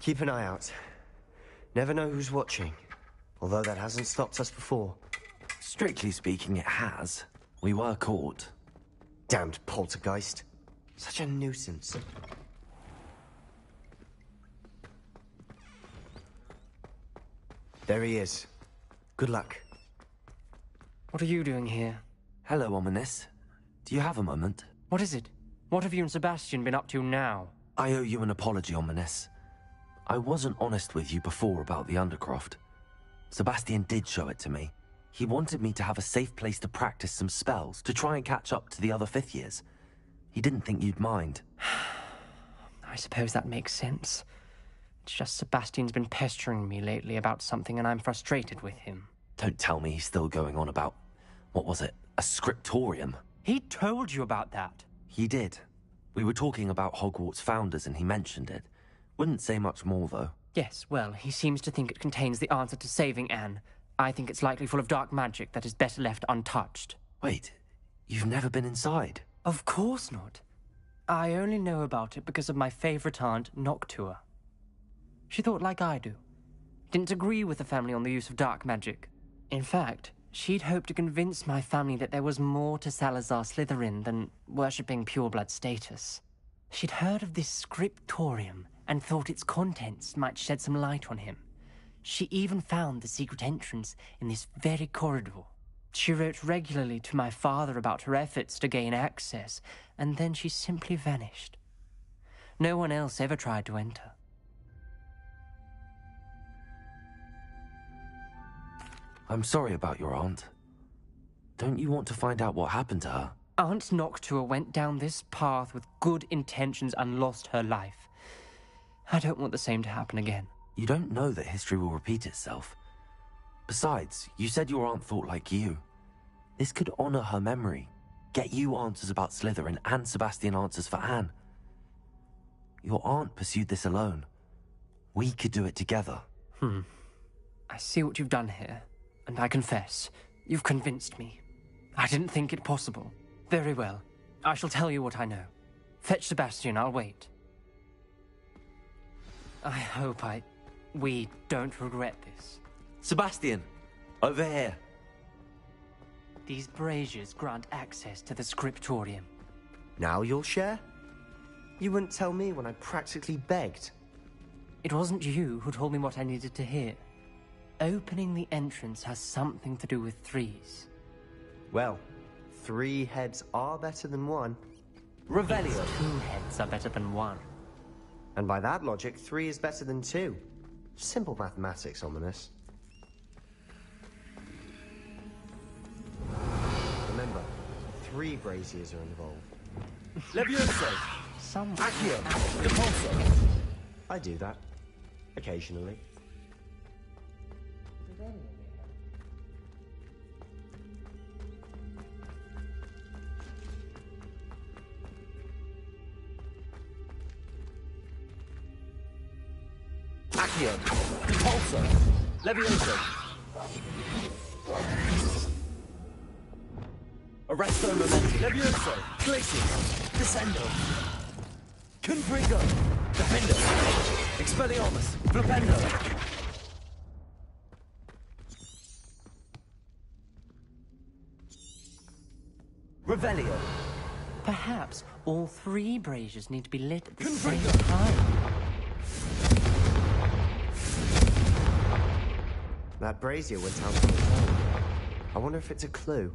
Keep an eye out. Never know who's watching. Although that hasn't stopped us before. Strictly speaking, it has. We were caught. Damned poltergeist. Such a nuisance. There he is. Good luck. What are you doing here? Hello, Ominous. Do you have a moment? What is it? What have you and Sebastian been up to now? I owe you an apology, Ominous. I wasn't honest with you before about the Undercroft. Sebastian did show it to me. He wanted me to have a safe place to practice some spells, to try and catch up to the other fifth years. He didn't think you'd mind. I suppose that makes sense. It's just Sebastian's been pestering me lately about something and I'm frustrated with him. Don't tell me he's still going on about, what was it, a scriptorium? He told you about that. He did. We were talking about Hogwart's founders and he mentioned it. Wouldn't say much more, though. Yes, well, he seems to think it contains the answer to saving Anne. I think it's likely full of dark magic that is better left untouched. Wait, you've never been inside? Of course not. I only know about it because of my favorite aunt, Noctua. She thought like I do. Didn't agree with the family on the use of dark magic. In fact, she'd hoped to convince my family that there was more to Salazar Slytherin than worshipping pureblood status. She'd heard of this scriptorium and thought its contents might shed some light on him. She even found the secret entrance in this very corridor. She wrote regularly to my father about her efforts to gain access, and then she simply vanished. No one else ever tried to enter. I'm sorry about your aunt. Don't you want to find out what happened to her? Aunt Noctua went down this path with good intentions and lost her life. I don't want the same to happen again. You don't know that history will repeat itself. Besides, you said your aunt thought like you. This could honor her memory, get you answers about Slytherin and Sebastian answers for Anne. Your aunt pursued this alone. We could do it together. I see what you've done here, and I confess, you've convinced me. I didn't think it possible. Very well. I shall tell you what I know. Fetch Sebastian, I'll wait. I hope we don't regret this. Sebastian, over here. These braziers grant access to the scriptorium. Now you'll share? You wouldn't tell me when I practically begged. It wasn't you who told me what I needed to hear. Opening the entrance has something to do with threes. Well, 3 heads are better than 1. Revelio. 2 heads are better than 1. And by that logic, 3 is better than 2. Simple mathematics, Ominous. Remember, 3 braziers are involved. Levioso! Some Accio! Depulso! I do that. Occasionally. Accio! Depulso! Levioso! Arresto Momenti! Levioso! Glacius! Descendo! Confringo! Defendo! Expelliarmus! Flipendo! Revelio! Perhaps all 3 braziers need to be lit at the same time. That brazier went out on its own. I wonder if it's a clue.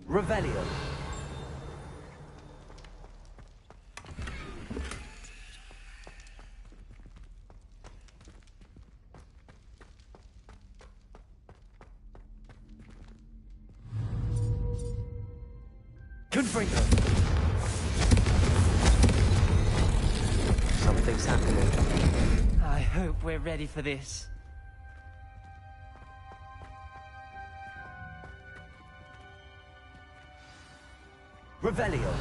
Revelio! Confringo! Something's happening. I hope we're ready for this. Revelio!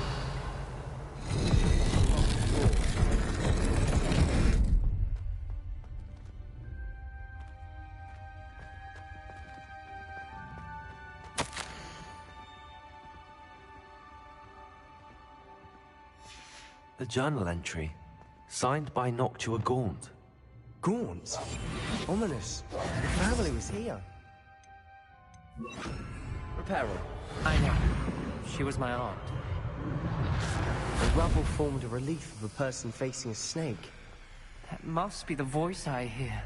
The journal entry, signed by Noctua Gaunt. Gaunt? Ominous. The family was here. Reparo. I know. She was my aunt. The rubble formed a relief of a person facing a snake. That must be the voice I hear.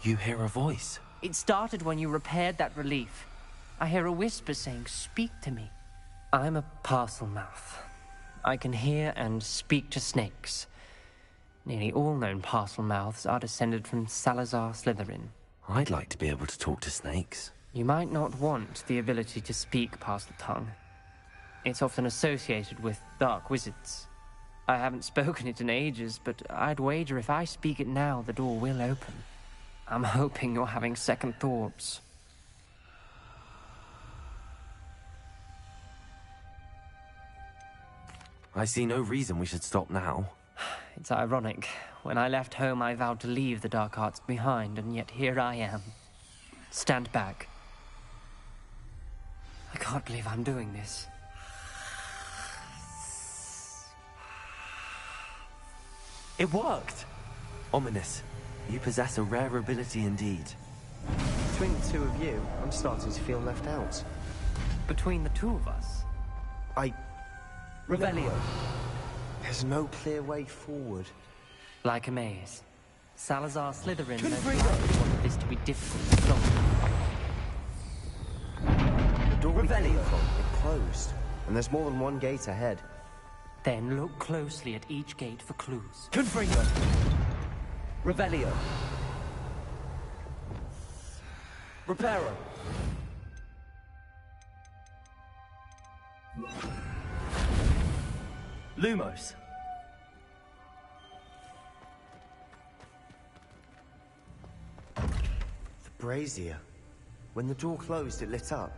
You hear a voice? It started when you repaired that relief. I hear a whisper saying, "Speak to me." I'm a parcel mouth. I can hear and speak to snakes. Nearly all known parcel mouths are descended from Salazar Slytherin. I'd like to be able to talk to snakes. You might not want the ability to speak parcel tongue. It's often associated with dark wizards. I haven't spoken it in ages, but I'd wager if I speak it now, the door will open. I'm hoping you're having second thoughts. I see no reason we should stop now. It's ironic. When I left home, I vowed to leave the dark arts behind, and yet here I am. Stand back. I can't believe I'm doing this. It worked! Ominous, you possess a rare ability indeed. Between the 2 of you, I'm starting to feel left out. Between the 2 of us? Revelio! There's no clear way forward. Like a maze. Salazar Slytherin wanted this to be difficult to solve. The door we came from, it closed. And there's more than one gate ahead. Then look closely at each gate for clues. Confringo! Revelio! Reparo! Lumos! The brazier. When the door closed, it lit up.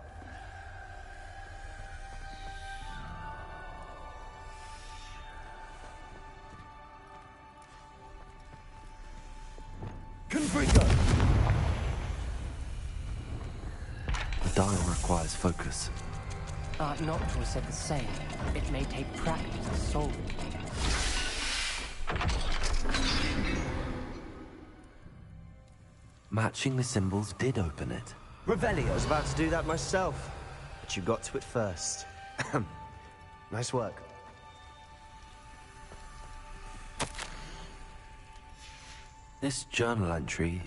Confringo! The dial requires focus. Aunt Noctua said the same. It may take practice to solve it. Matching the symbols did open it. Revelio! I was about to do that myself, but you got to it first. Nice work. This journal entry,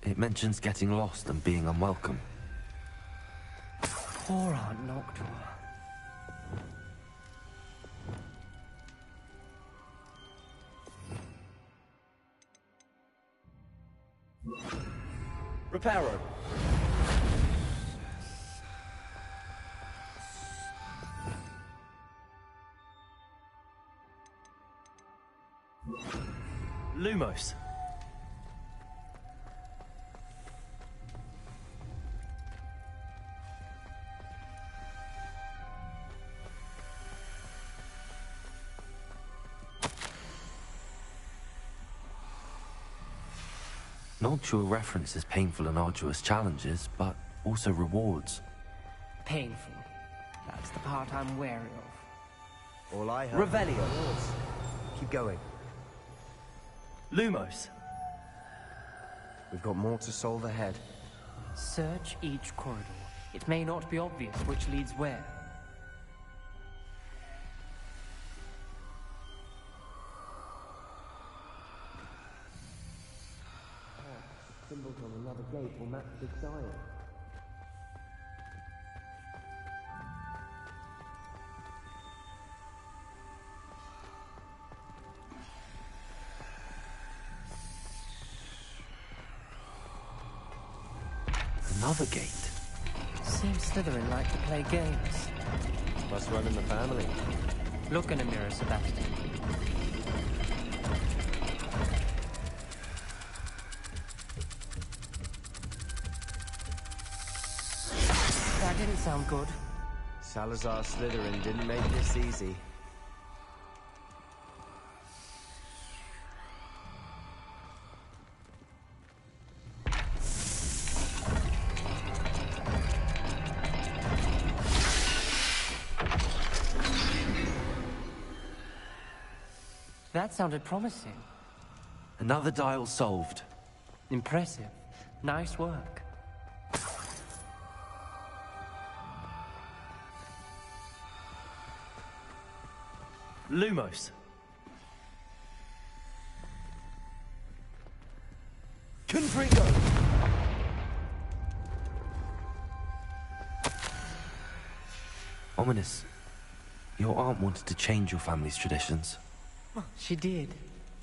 it mentions getting lost and being unwelcome. Poor Aunt Noctua. Reparo! Lumos! Noctua references painful and arduous challenges, but also rewards. Painful. That's the part I'm wary of. All I heard... Revelio! Keep going. Lumos! We've got more to solve ahead. Search each corridor. It may not be obvious which leads where. Symbols on another gate will match the dial. Another gate. Seems Slytherin like to play games. Must run in the family. Look in a mirror, Sebastian. That didn't sound good. Salazar Slytherin didn't make this easy. That sounded promising. Another dial solved. Impressive. Nice work. Lumos! Confringo! Ominous. Your aunt wanted to change your family's traditions. She did.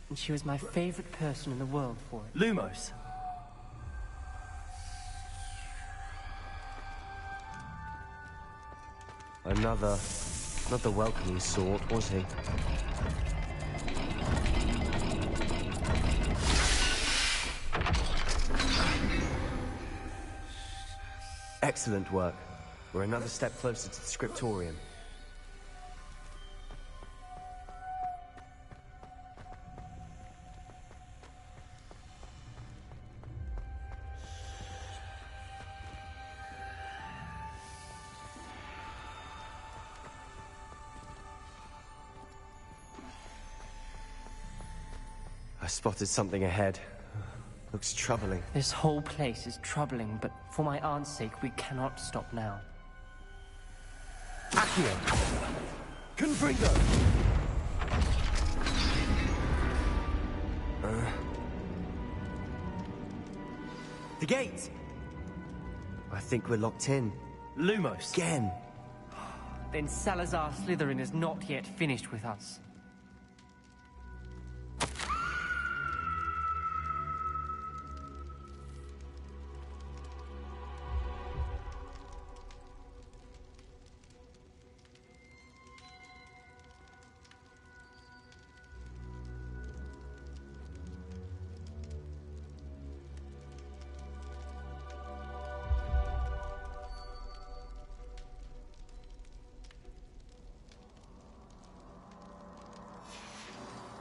And she was my favorite person in the world for it. Lumos! Not the welcoming sort, was he? Excellent work. We're another step closer to the scriptorium. I spotted something ahead. Looks troubling. This whole place is troubling, but for my aunt's sake, we cannot stop now. Accio! Confringo! The gate! I think we're locked in. Lumos! Again! then Salazar Slytherin is not yet finished with us.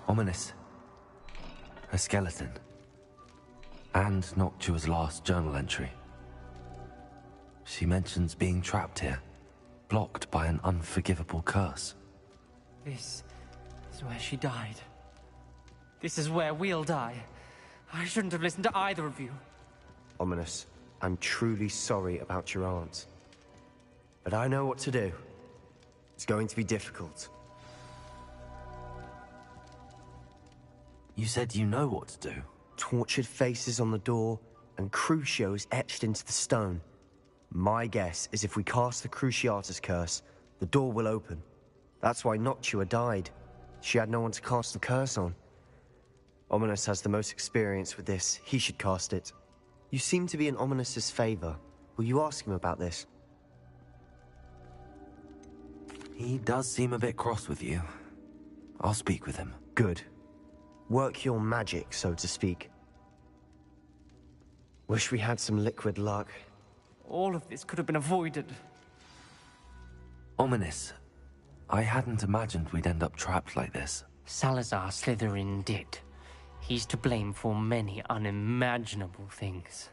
Ominous. A skeleton. And Noctua's last journal entry. She mentions being trapped here, blocked by an unforgivable curse. This is where she died. This is where we'll die. I shouldn't have listened to either of you. Ominous, I'm truly sorry about your aunt. But I know what to do. It's going to be difficult. You said you know what to do. Tortured faces on the door, and Crucios etched into the stone. My guess is if we cast the Cruciatus curse, the door will open. That's why Noctua died. She had no one to cast the curse on. Ominous has the most experience with this. He should cast it. You seem to be in Ominous's favor. Will you ask him about this? He does seem a bit cross with you. I'll speak with him. Good. Work your magic, so to speak. Wish we had some liquid luck. All of this could have been avoided. Ominous. I hadn't imagined we'd end up trapped like this. Salazar Slytherin did. He's to blame for many unimaginable things.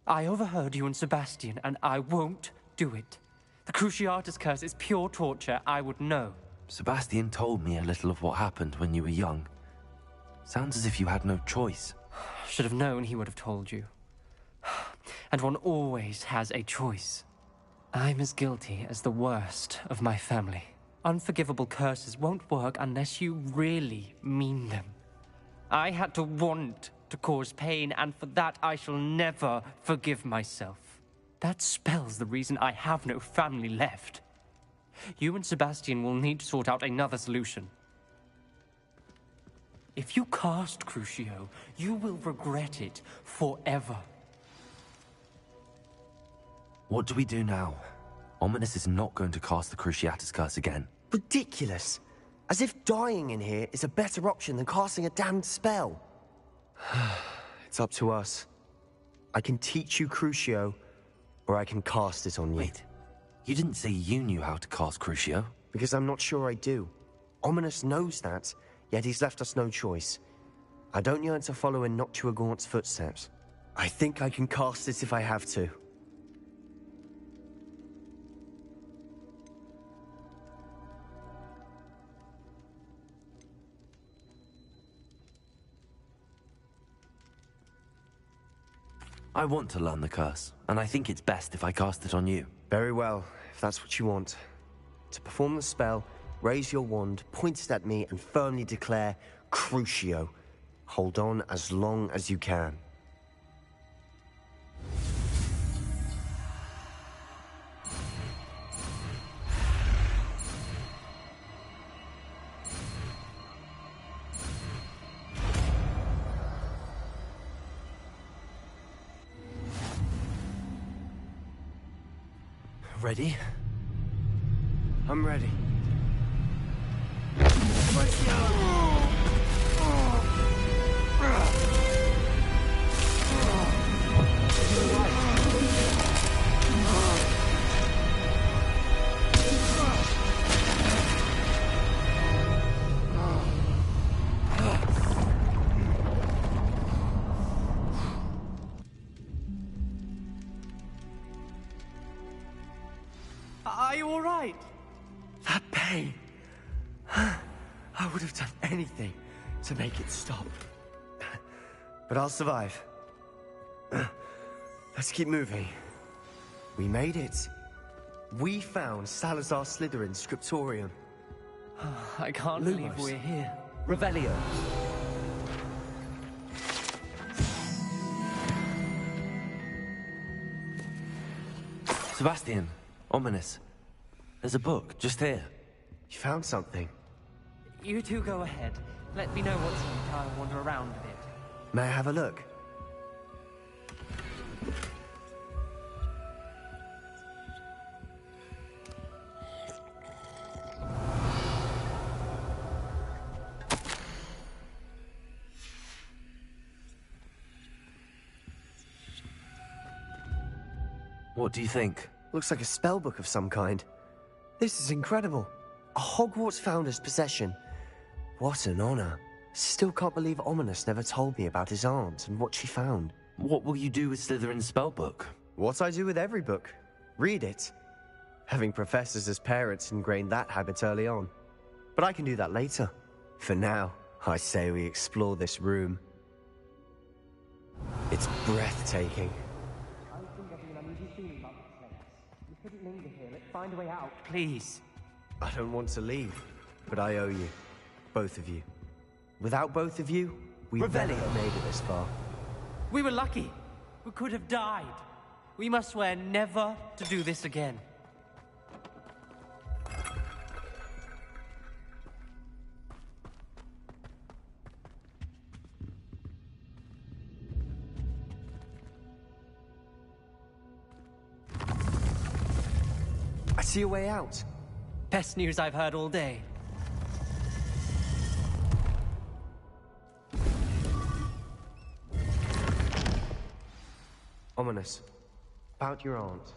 I overheard you and Sebastian, and I won't do it. The Cruciatus curse is pure torture. I would know. Sebastian told me a little of what happened when you were young. Sounds as if you had no choice. Should have known he would have told you. And one always has a choice. I'm as guilty as the worst of my family. Unforgivable curses won't work unless you really mean them. I had to want to cause pain, and for that I shall never forgive myself. That spells the reason I have no family left. You and Sebastian will need to sort out another solution. If you cast Crucio, you will regret it forever. What do we do now? Ominous is not going to cast the Cruciatus curse again. Ridiculous. As if dying in here is a better option than casting a damned spell. It's up to us. I can teach you Crucio, or I can cast it on you. Wait, you didn't say you knew how to cast Crucio? Because I'm not sure I do. Ominous knows that, yet he's left us no choice. I don't yearn to follow in Noctua Gaunt's footsteps. I think I can cast it if I have to. I want to learn the curse, and I think it's best if I cast it on you. Very well, if that's what you want. To perform the spell, raise your wand, point it at me, and firmly declare, Crucio. Hold on as long as you can. Ready? I'm ready. Are you all right? That pain. I would have done anything to make it stop. But I'll survive. Let's keep moving. We made it. We found Salazar Slytherin's scriptorium. I can't believe we're here. Revelio. Sebastian, Ominous. There's a book, just here. You found something? You two go ahead. Let me know what's in it. I'll wander around a bit. May I have a look? What do you think? Looks like a spellbook of some kind. This is incredible. A Hogwarts founder's possession. What an honor. Still can't believe Ominous never told me about his aunt and what she found. What will you do with Slytherin's spellbook? What I do with every book. Read it. Having professors as parents ingrained that habit early on. But I can do that later. For now, I say we explore this room. It's breathtaking. Find a way out, please. I don't want to leave, but I owe you. Both of you. Without both of you, we barely have made it this far. We were lucky. We could have died. We must swear never to do this again. I see a way out. Best news I've heard all day. Ominous. About your aunt.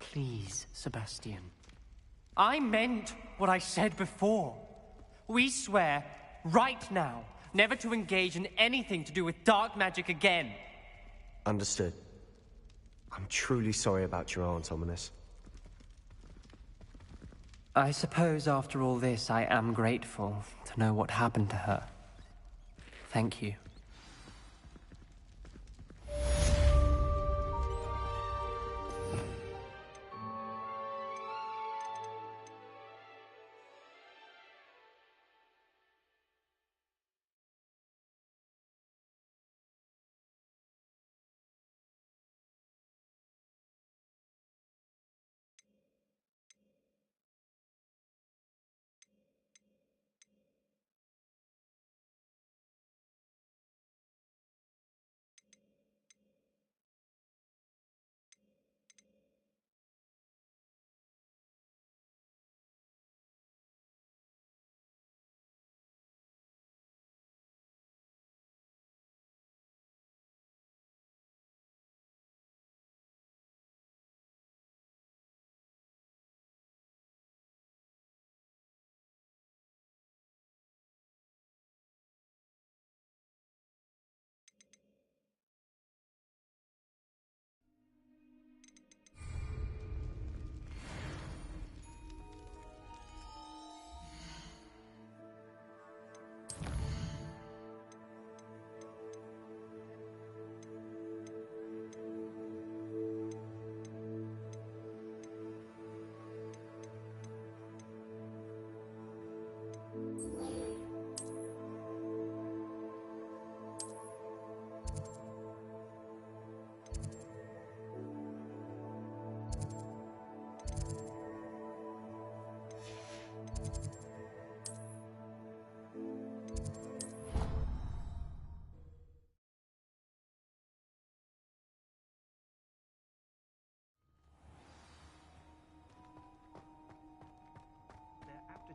Please, Sebastian. I meant what I said before. We swear, right now, never to engage in anything to do with dark magic again. Understood. I'm truly sorry about your aunt, Ominous. I suppose after all this, I am grateful to know what happened to her. Thank you.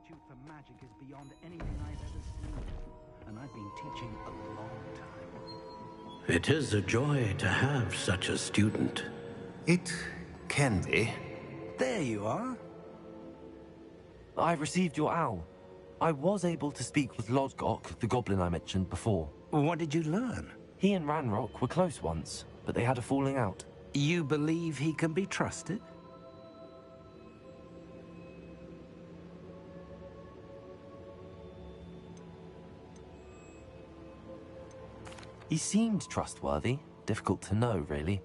aptitude for magic is beyond anything I've ever seen. And I've been teaching a long time. It is a joy to have such a student. It can be. There you are. I received your owl. I was able to speak with Lodgok, the goblin I mentioned before. What did you learn? He and Ranrock were close once, but they had a falling out. You believe he can be trusted? He seemed trustworthy. Difficult to know, really.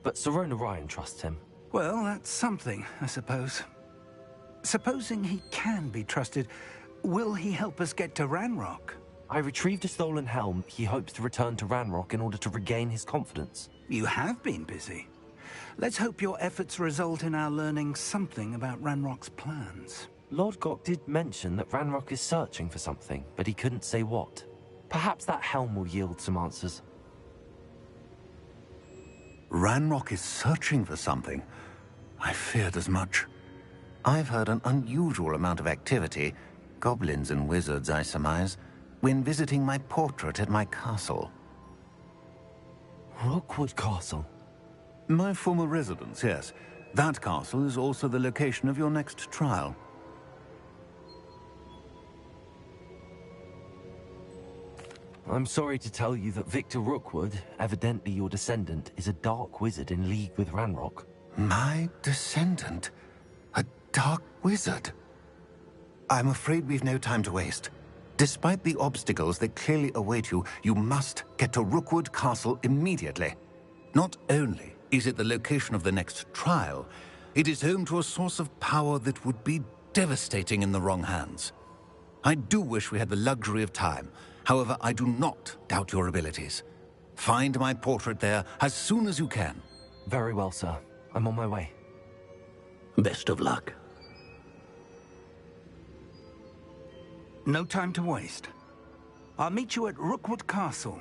But Sirona Ryan trusts him. Well, that's something, I suppose. Supposing he can be trusted, will he help us get to Ranrock? I retrieved a stolen helm. He hopes to return to Ranrock in order to regain his confidence. You have been busy. Let's hope your efforts result in our learning something about Ranrock's plans. Lord Gok did mention that Ranrock is searching for something, but he couldn't say what. Perhaps that helm will yield some answers. Ranrock is searching for something? I feared as much. I've heard an unusual amount of activity, goblins and wizards, I surmise, when visiting my portrait at my castle. Rookwood Castle? My former residence, yes. That castle is also the location of your next trial. I'm sorry to tell you that Victor Rookwood, evidently your descendant, is a dark wizard in league with Ranrock. My descendant? A dark wizard? I'm afraid we've no time to waste. Despite the obstacles that clearly await you, you must get to Rookwood Castle immediately. Not only is it the location of the next trial, it is home to a source of power that would be devastating in the wrong hands. I do wish we had the luxury of time. However, I do not doubt your abilities. Find my portrait there as soon as you can. Very well, sir. I'm on my way. Best of luck. No time to waste. I'll meet you at Rookwood Castle.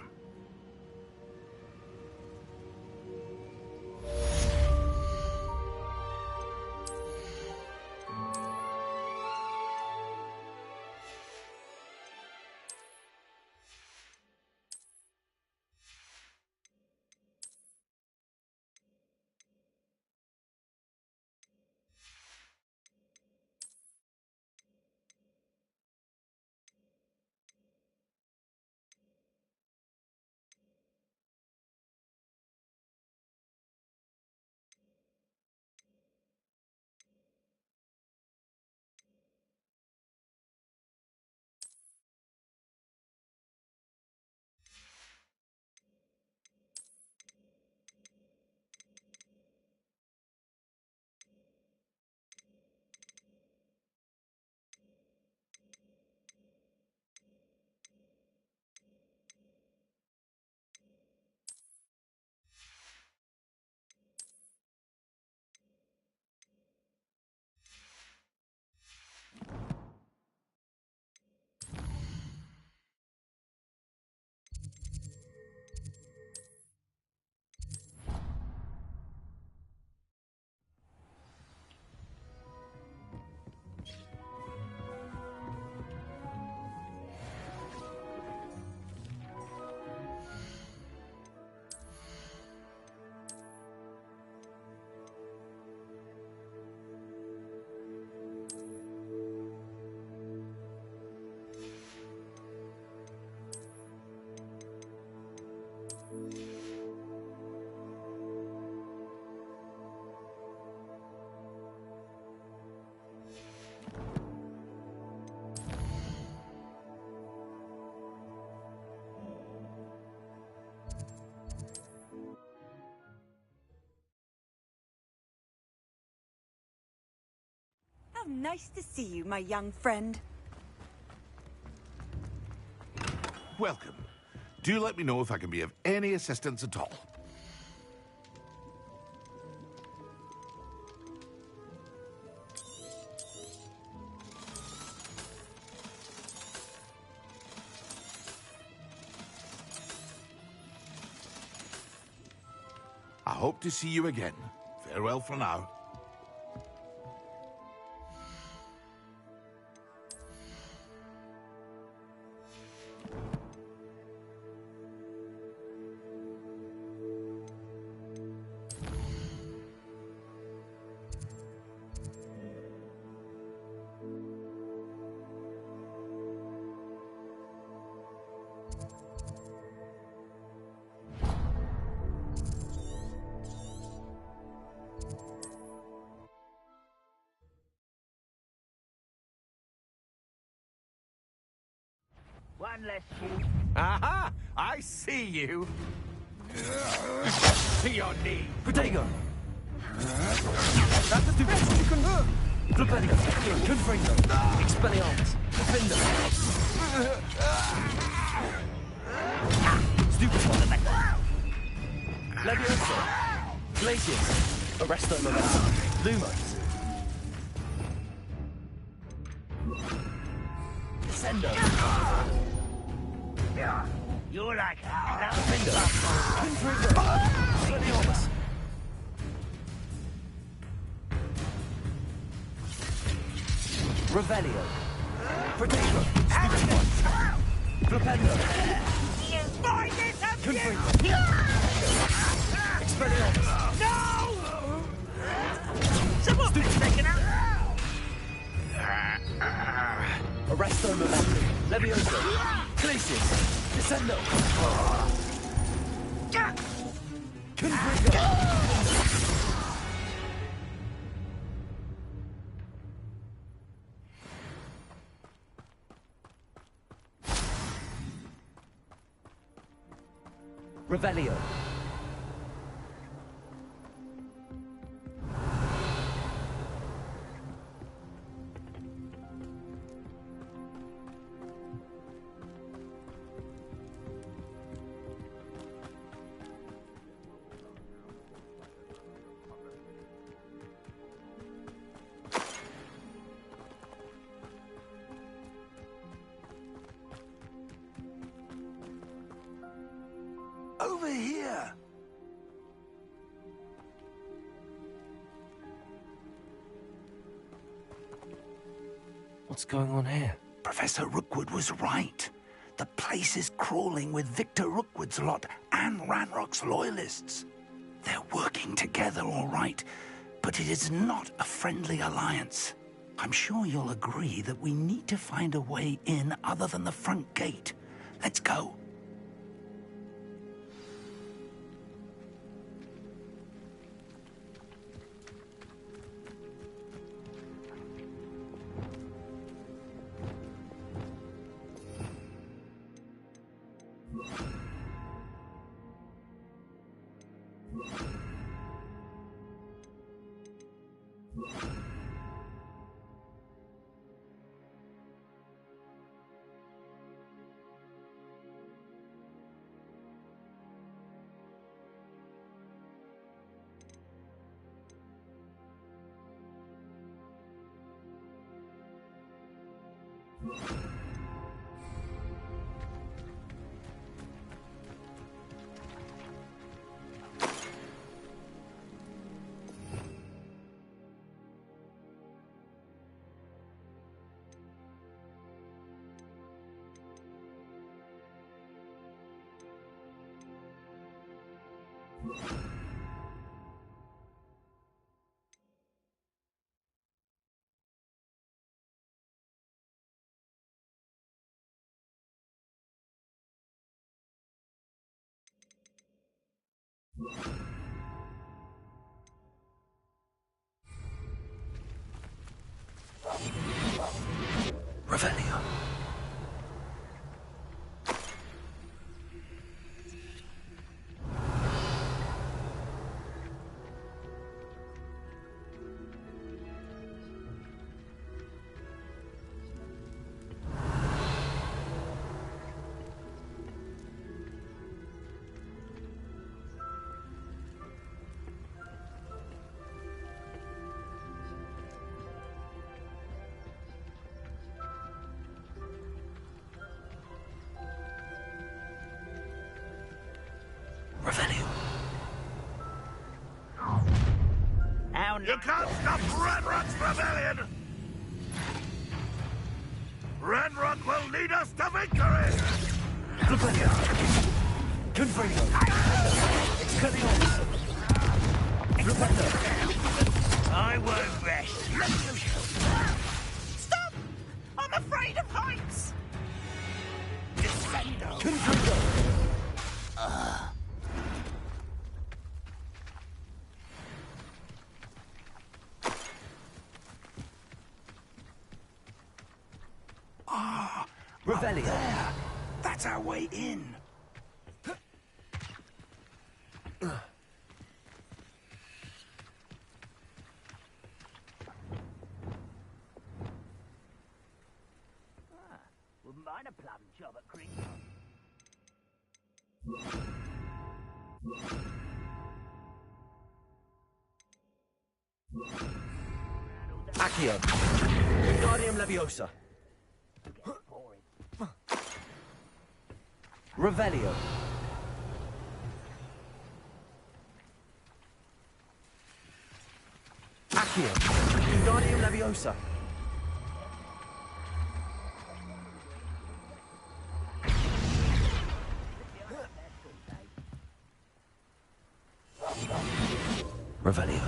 How nice to see you, my young friend. Welcome. Do let me know if I can be of any assistance at all. I hope to see you again. Farewell for now. One less sheep. Aha! I see you. To your knee. Protego! That's the best you can do. Gryffindor! Gryffindor! Expelliarmus! Gryffindor! Stupid one! Leviosa! Glacius. Arrest them, Lumos. Descendo. You're like Defender. Expelliarmus. Revelio. Protego. Flipendo. Confringo. Expelliarmus. No! Someone's been taken out. Arresto Momentum. Levioso. Glacius. Descendo. Confringo. Revelio. Over here! What's going on here? Professor Rookwood was right. The place is crawling with Victor Rookwood's lot and Ranrock's loyalists. They're working together, all right, but it is not a friendly alliance. I'm sure you'll agree that we need to find a way in other than the front gate. Let's go. Revelio. You can't stop Ranrock's rebellion! Ranrock will lead us to victory! Confringo. Expelliarmus. Flipendo. I won't rest. Stop! I'm afraid of heights! Defendo. Confringo. Revelio. There. That's our way in. Wouldn't mind a plum job at Gryffindor. Accio. Wingardium Leviosa. Revelio. Accio. Wingardium Leviosa. Revelio.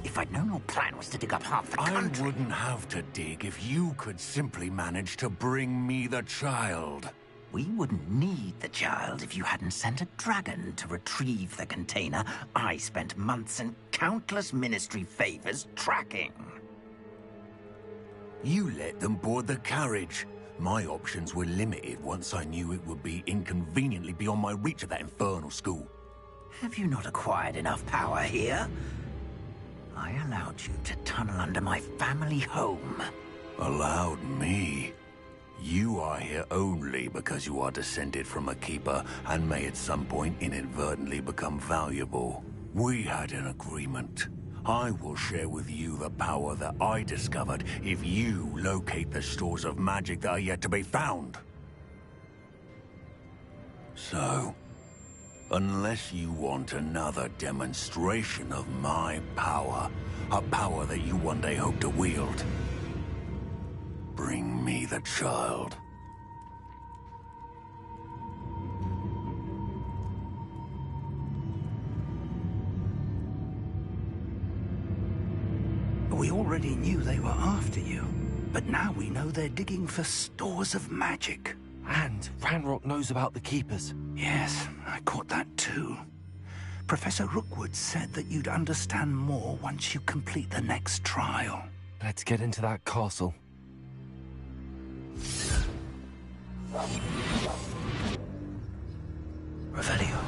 If I'd known your plan was to dig up half the country... I wouldn't have to dig if you could simply manage to bring me the child. We wouldn't need the child if you hadn't sent a dragon to retrieve the container I spent months and countless ministry favors tracking. You let them board the carriage. My options were limited once I knew it would be inconveniently beyond my reach at that infernal school. Have you not acquired enough power here? I allowed you to tunnel under my family home. Allowed me? You are here only because you are descended from a keeper and may at some point inadvertently become valuable. We had an agreement. I will share with you the power that I discovered if you locate the stores of magic that are yet to be found. So, unless you want another demonstration of my power, a power that you one day hope to wield, bring me the child. We already knew they were after you, but now we know they're digging for stores of magic. And Ranrock knows about the Keepers. Yes, I caught that too. Professor Rookwood said that you'd understand more once you complete the next trial. Let's get into that castle. Revelio.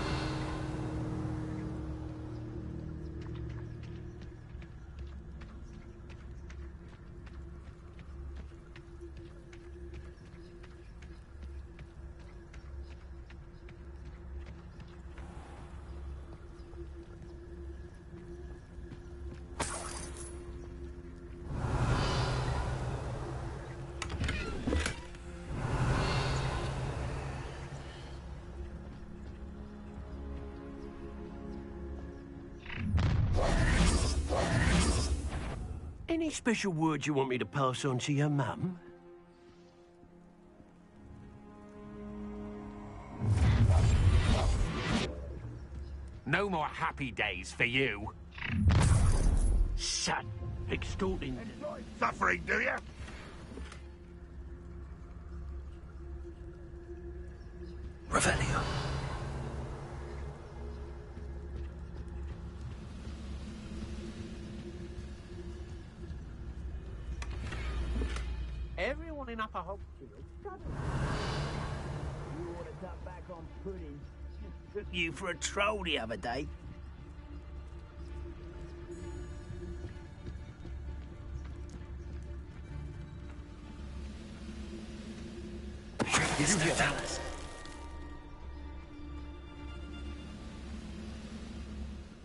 Any special words you want me to pass on to your mum? No more happy days for you. Son, extorting... Suffering, do you? Revelio. Everyone in Upper Hogwart. You ought to cut back on pudding. Took you for a troll the other day. Did you hear that?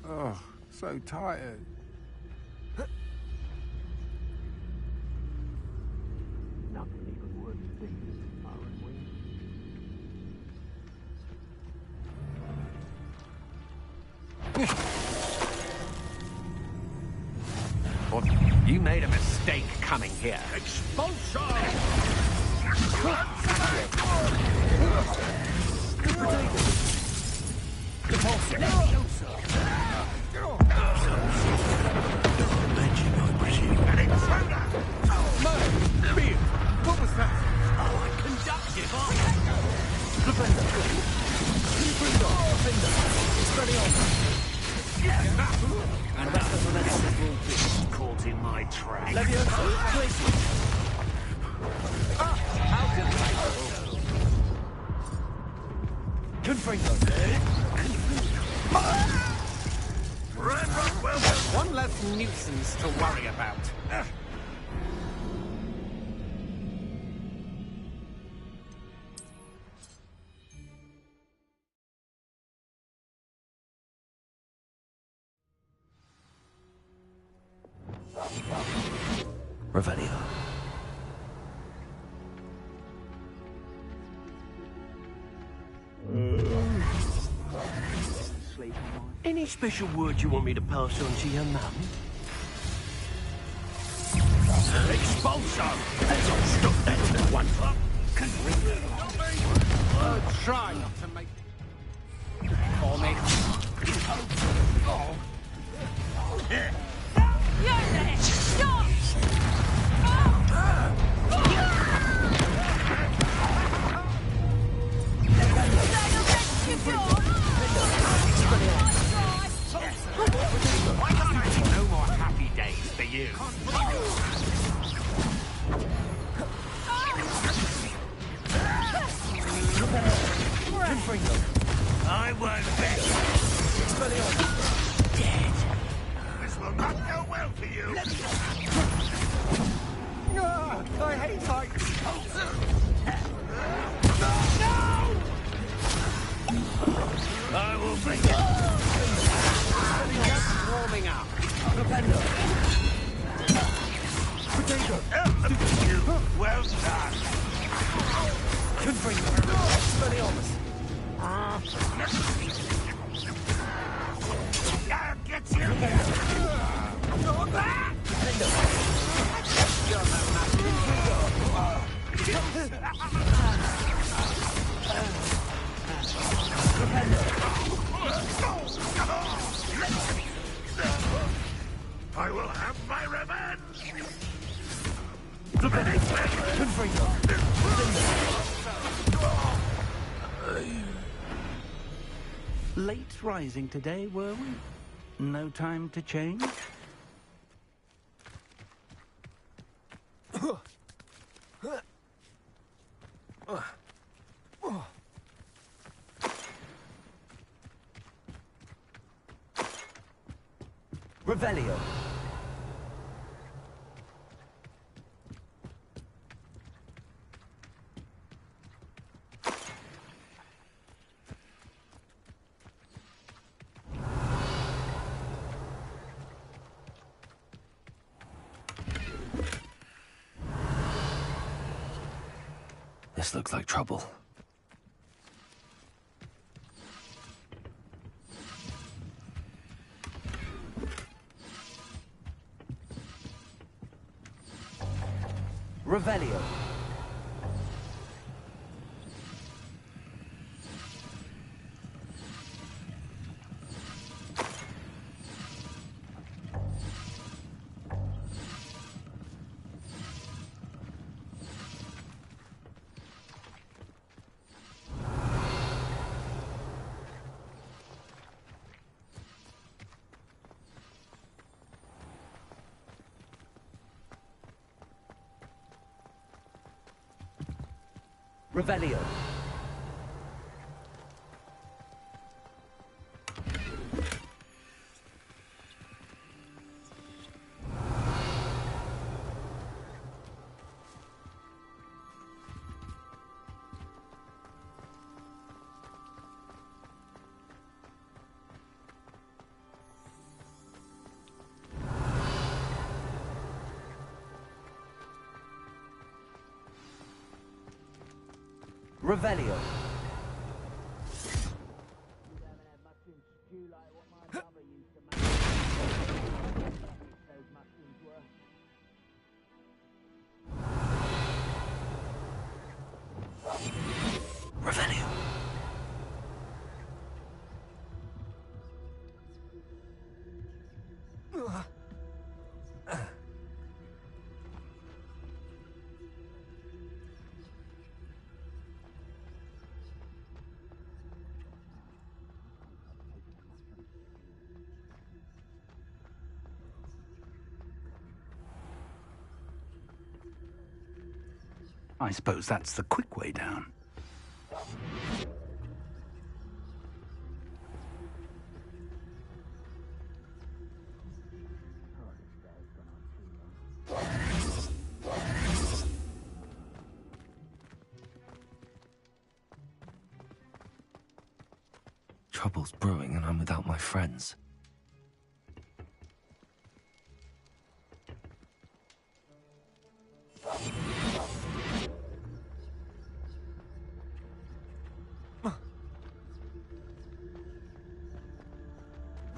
Oh, so tired. Nothing even worth thinking, aren't we? Well, you made a mistake coming here. Expulsion! Magic, I presume. An intruder! Beard, what was that? Oh, I conducted. And that was the honorable bitch caught in my trap. Leviosa, Tracy. How delightful. Confringo. One less nuisance to worry about. Revelio. Any special word you want me to pass on to your mum? Expulso! There's a stuff that one up. Try not to make... For me. You're there! Stop! No more happy days for you. I won't bet. Dead. This will not go well for you. I hate heights. No! I will bring it. Just warming up. Potato. Well done. Get you. Not that. I will have my revenge! Late rising today, were we? No time to change? Revelio. This looks like trouble. Revelio. Revelio. Revelio. Revelio. I suppose that's the quick way down. Trouble's brewing and I'm without my friends.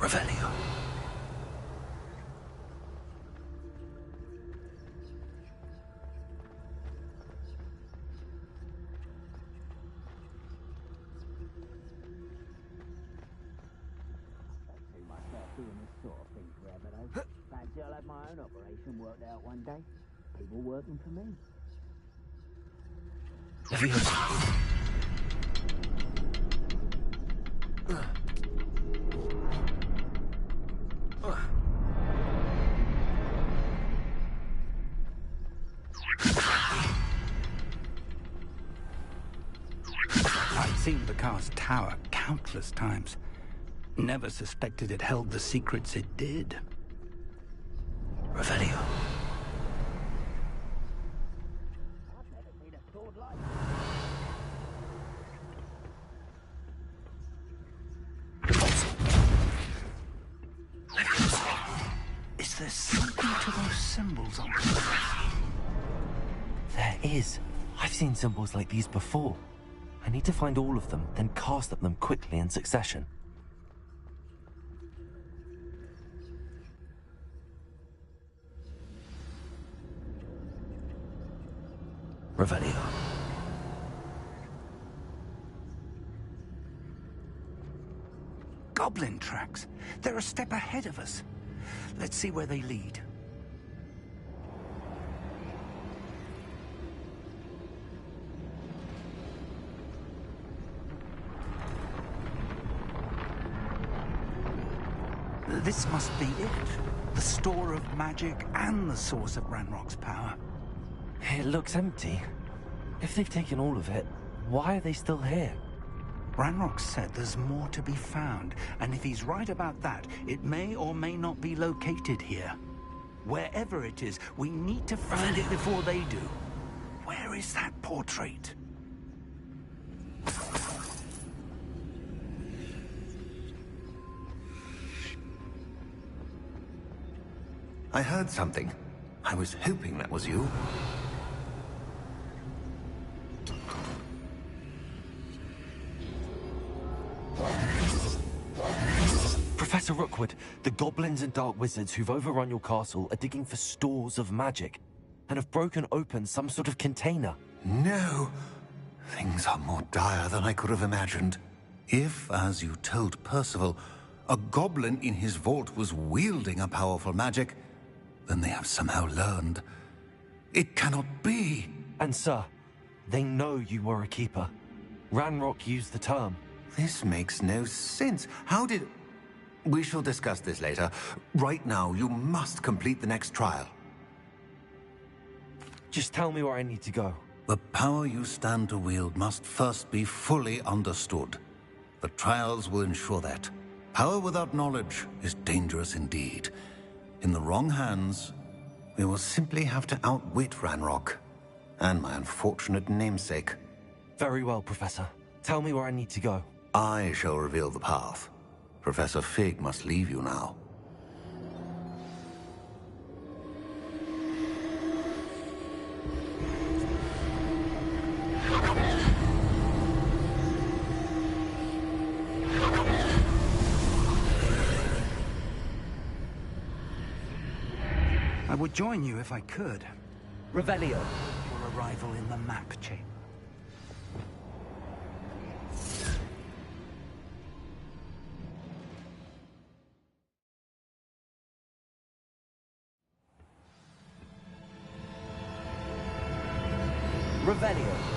Revelio. Fancy I'll have my own operation worked out one day. People working for me. I've seen the car's tower countless times. Never suspected it held the secrets it did. Revelio. Is there something to those symbols on them? There is. I've seen symbols like these before. I need to find all of them, then cast at them quickly in succession. Revelio. Goblin tracks. They're a step ahead of us. Let's see where they lead. This must be it. The store of magic and the source of Ranrock's power. It looks empty. If they've taken all of it, why are they still here? Ranrock said there's more to be found, and if he's right about that, it may or may not be located here. Wherever it is, we need to find it before they do. Where is that portrait? I heard something. I was hoping that was you. Professor Rookwood, the goblins and dark wizards who've overrun your castle are digging for stores of magic and have broken open some sort of container. No! Things are more dire than I could have imagined. If, as you told Percival, a goblin in his vault was wielding a powerful magic, then they have somehow learned. It cannot be! And sir, they know you were a keeper. Ranrock used the term. This makes no sense. How did... We shall discuss this later. Right now, you must complete the next trial. Just tell me where I need to go. The power you stand to wield must first be fully understood. The trials will ensure that. Power without knowledge is dangerous indeed. In the wrong hands, we will simply have to outwit Ranrock and my unfortunate namesake. Very well, Professor. Tell me where I need to go. I shall reveal the path. Professor Fig must leave you now. I would join you if I could. Revelio. Your arrival in the map chamber. Revelio.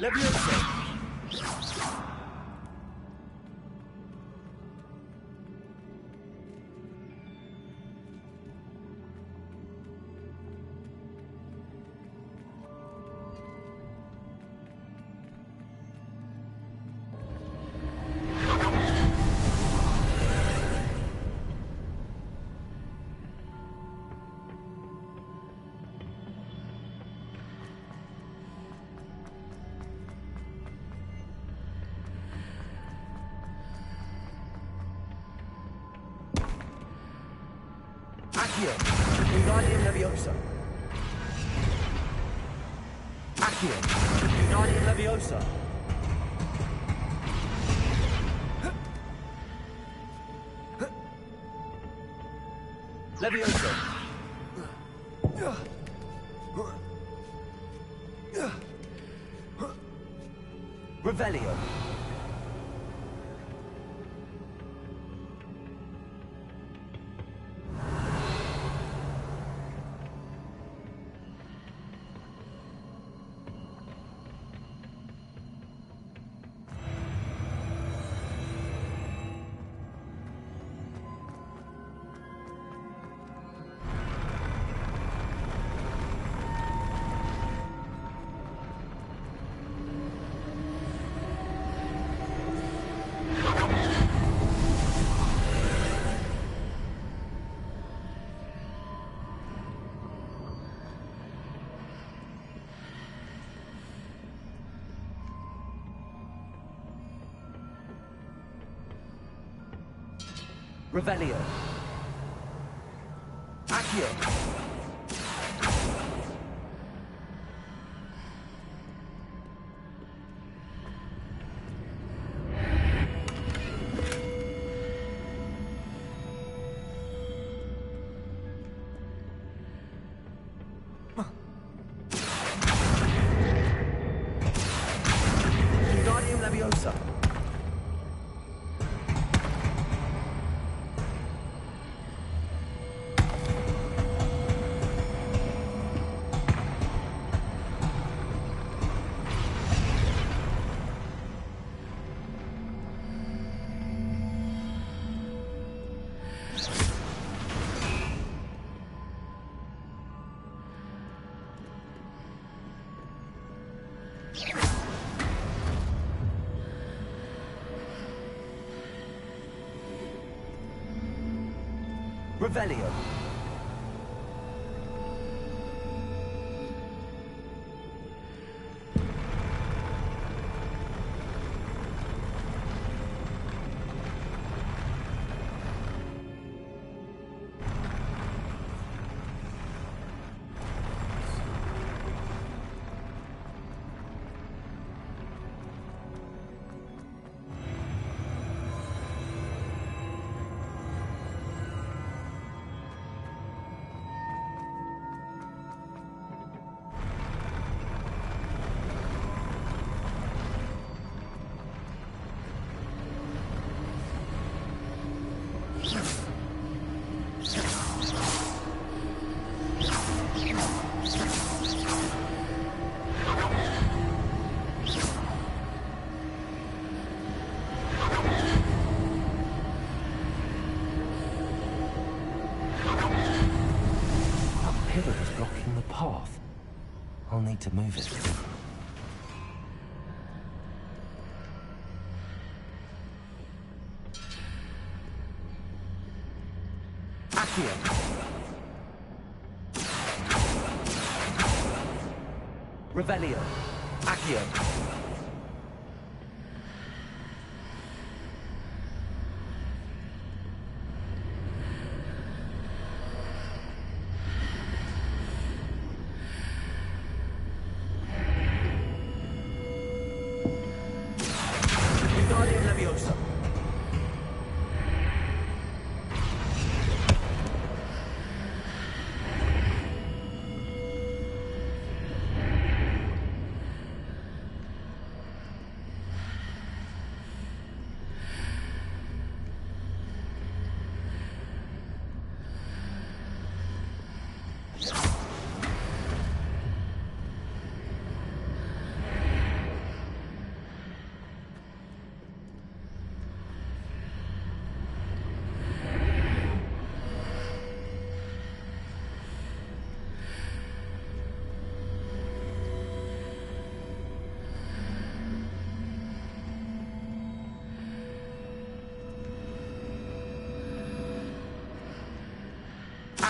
Leviosa! Accio, Wingardium Leviosa. Accio, Wingardium Leviosa. Leviosa. Revelio. Revelio. Accio. Wingardium Leviosa. Revelio. Pillar is blocking the path. I'll need to move it. Accio. Revelio. Accio. Wingardium Leviosa.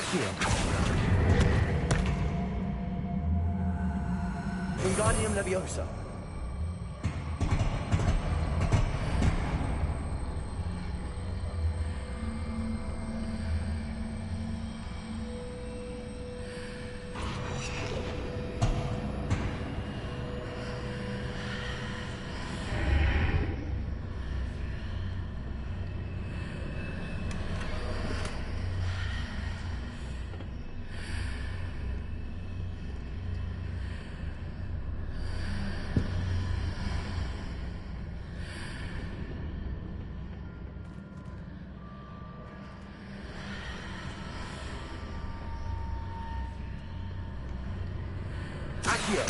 Accio. Wingardium Leviosa. Accio.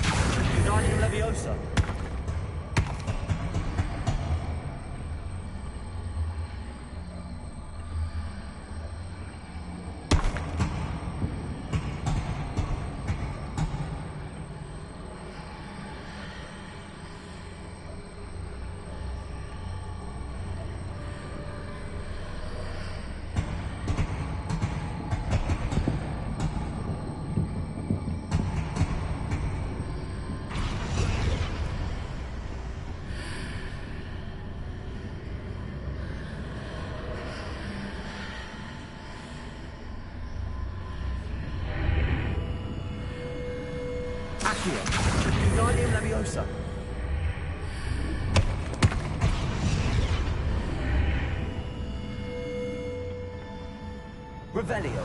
Wingardium Leviosa. Accio. Wingardium Leviosa. Revelio.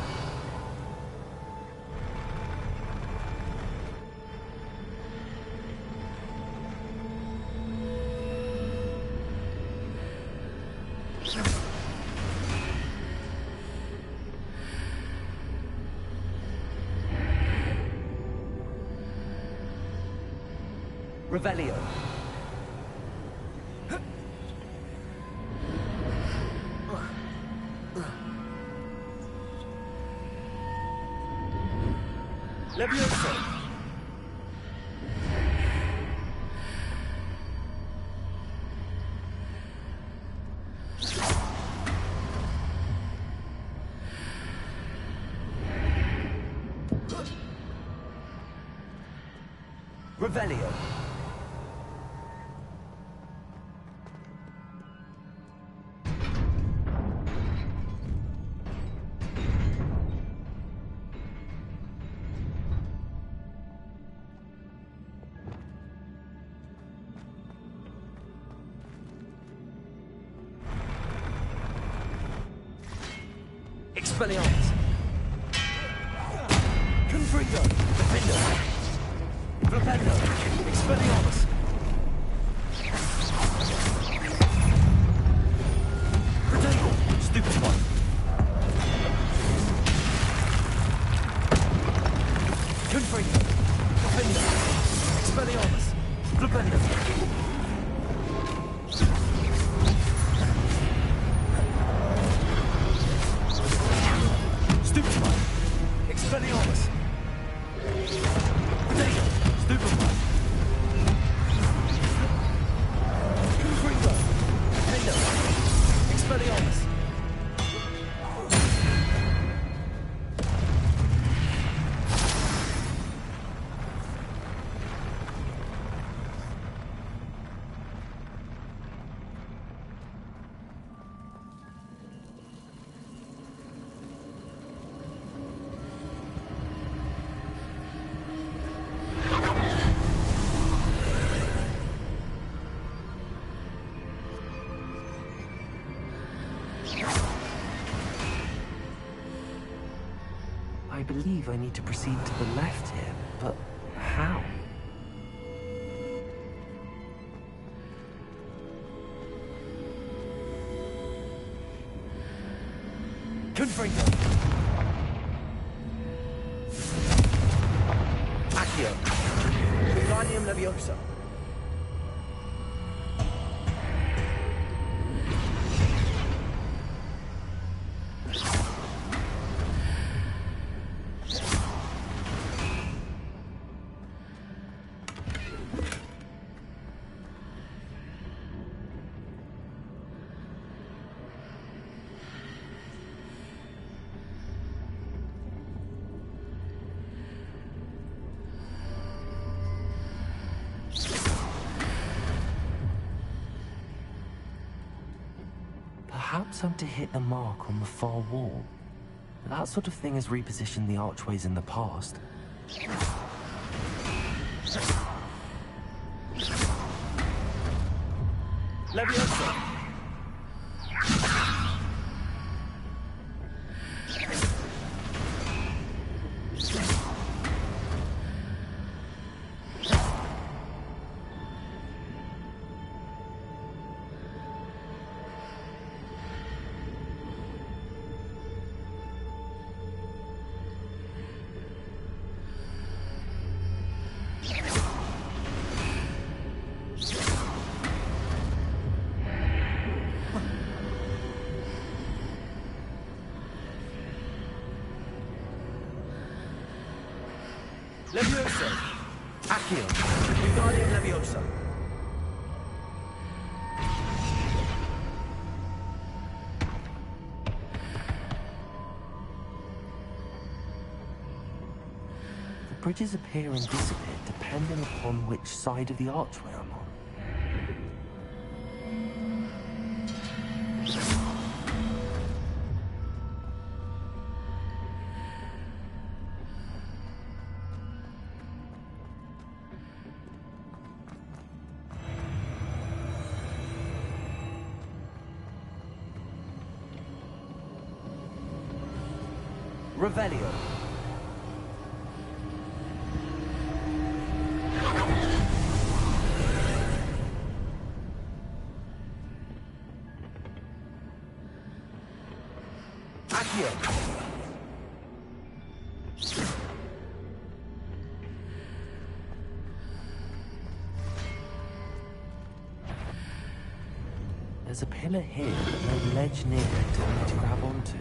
Revelio. Leviosa. Revelio. Expelliarmus. Confringo. Defender. Flipendo. Expelliarmus. Protego. Stupid one. Confringo. Defender. Expelliarmus. Flipendo. Stupid one. Expelliarmus. Potato. Stupid one. Confringo. Potato. Expelliarmus. I believe I need to proceed to the left here, but how? Confringo. Accio. Wingardium Leviosa. dropped some to hit the mark on the far wall. That sort of thing has repositioned the archways in the past. Leviosa! Leviosa! Accio! Wingardium Leviosa! The bridges appear and disappear depending upon which side of the archway I'm on. Revelio. Accio. There's a pillar here, but no ledge near it for me to grab onto.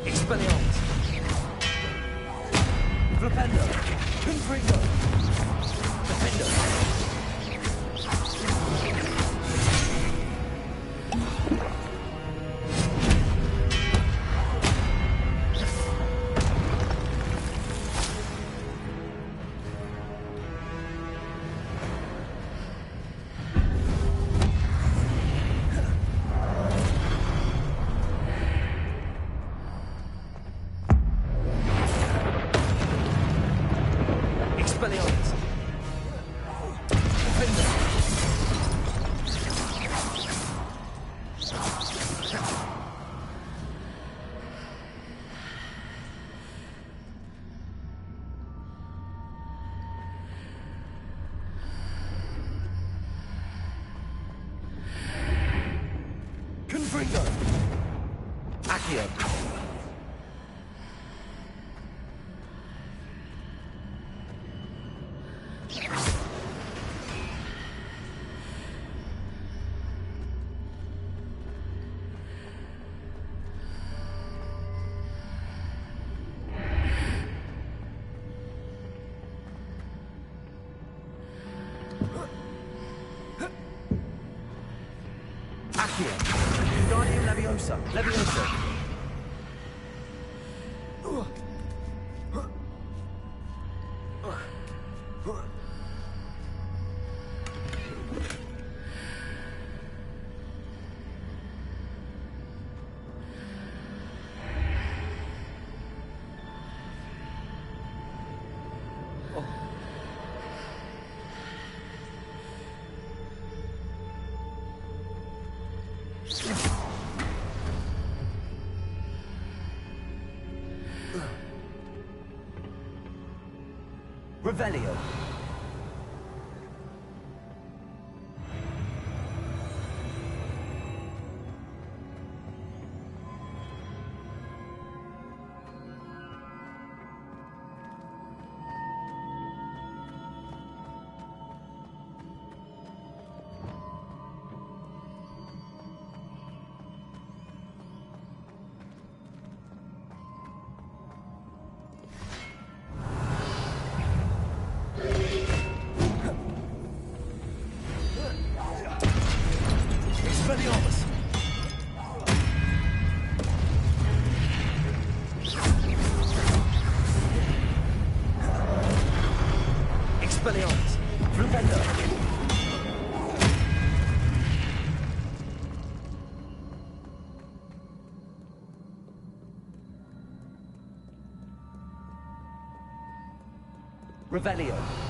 Expelliarmus! Flipendo! Confringo! Defendo! Expelliarmus! Defendo! Confringo! Accio! Accio! Wingardium Leviosa! Leviosa! Revelio. Expelliarmus! Expelliarmus! Flipendo! Revelio.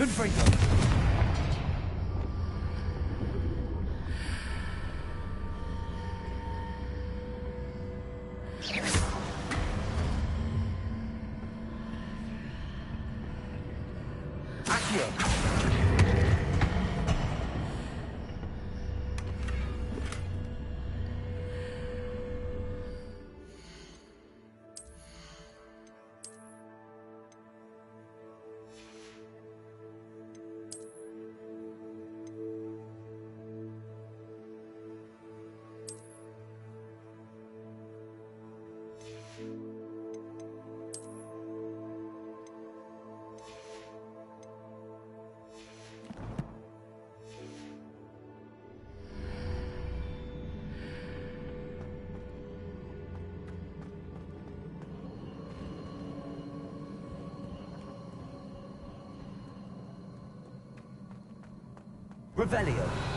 Confringo. Accio. Revelio.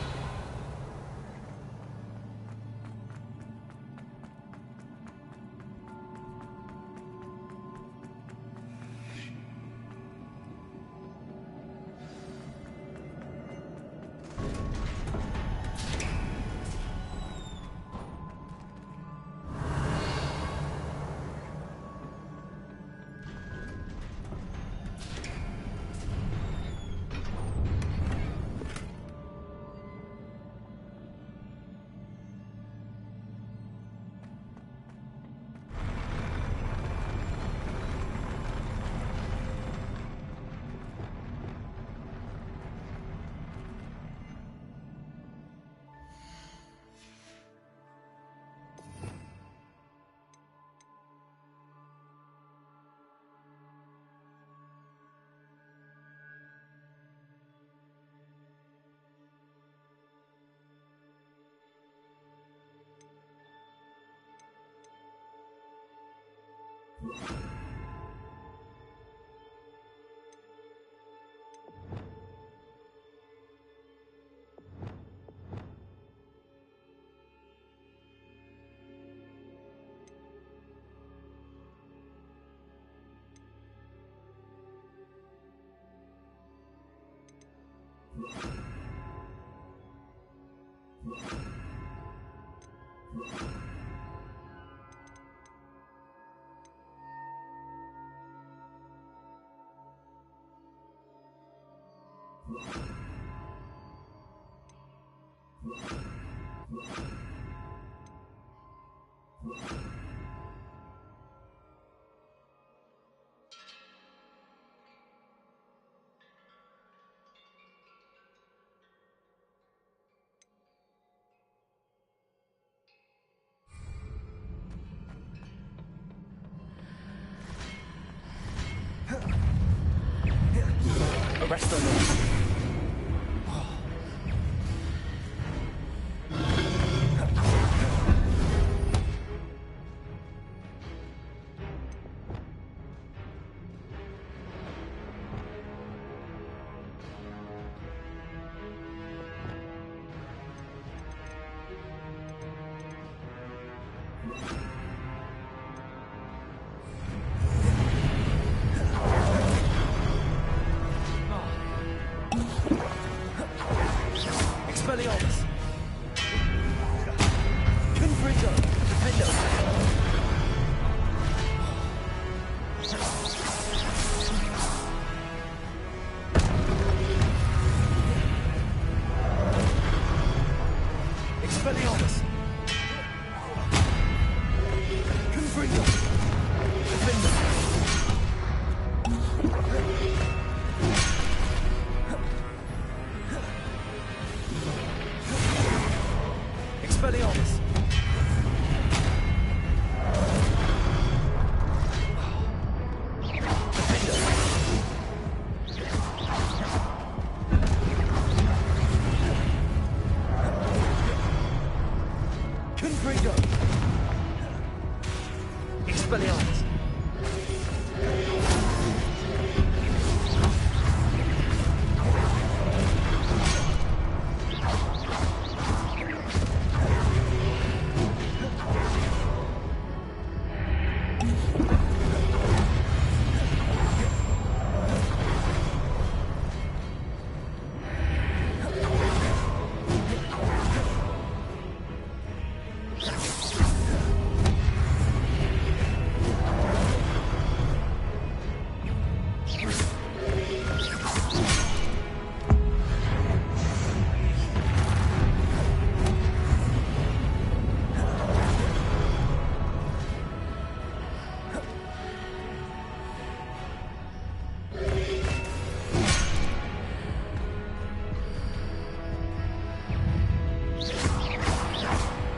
Arrest them. Expelliarmus! Confringo! Defendo! Expelliarmus! Confringo! Defendo! Expelliarmus! Defendo! Confringo! Expelliarmus!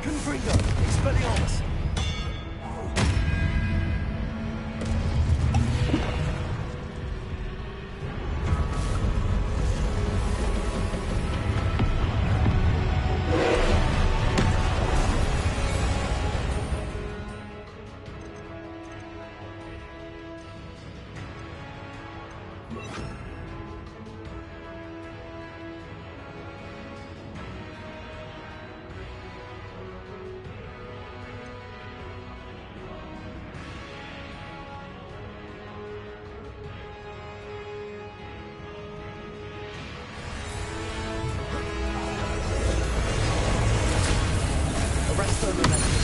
Confringo! Expelliarmus! Arresto Momentum.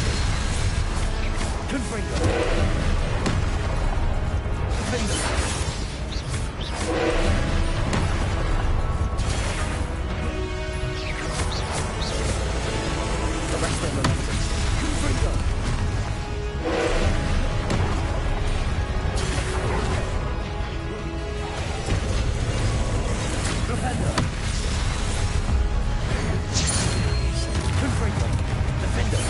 Confringo. Defendo. Arresto Momentum. Confringo. Defendo. Confringo. Defendo.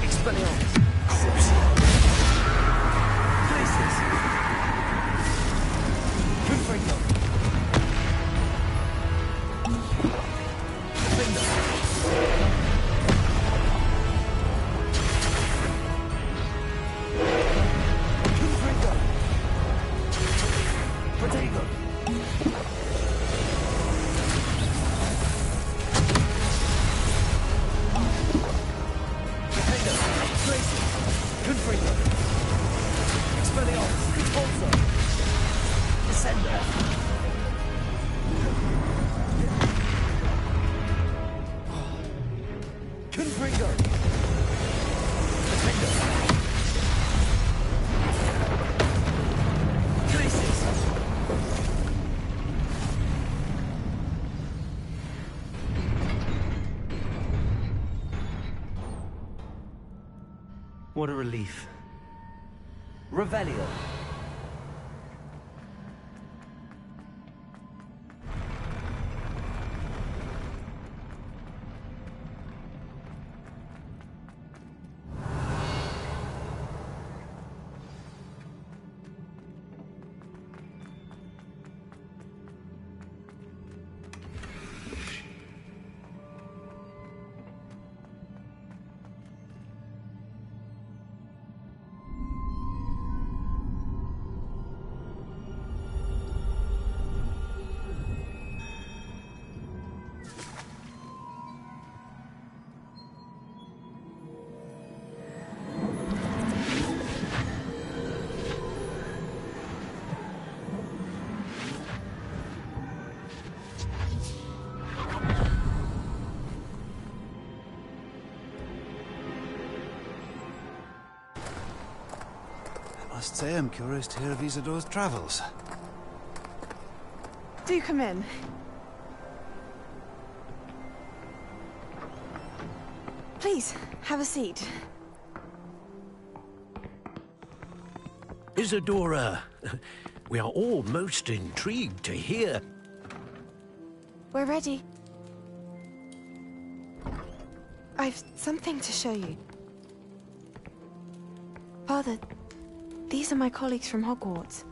Expelliarmus. Crucio. Glacius. Confringo. Defender. Confringo. Protego. Confringo. Expelliarmus. Repulsor. Descender. Confringo. Defender. Glacius. What a relief. Revelio. I must say I'm curious to hear of Isidor's travels. Do come in. Please, have a seat. Isadora, we are all most intrigued to hear. We're ready. I've something to show you. Father, these are my colleagues from Hogwarts.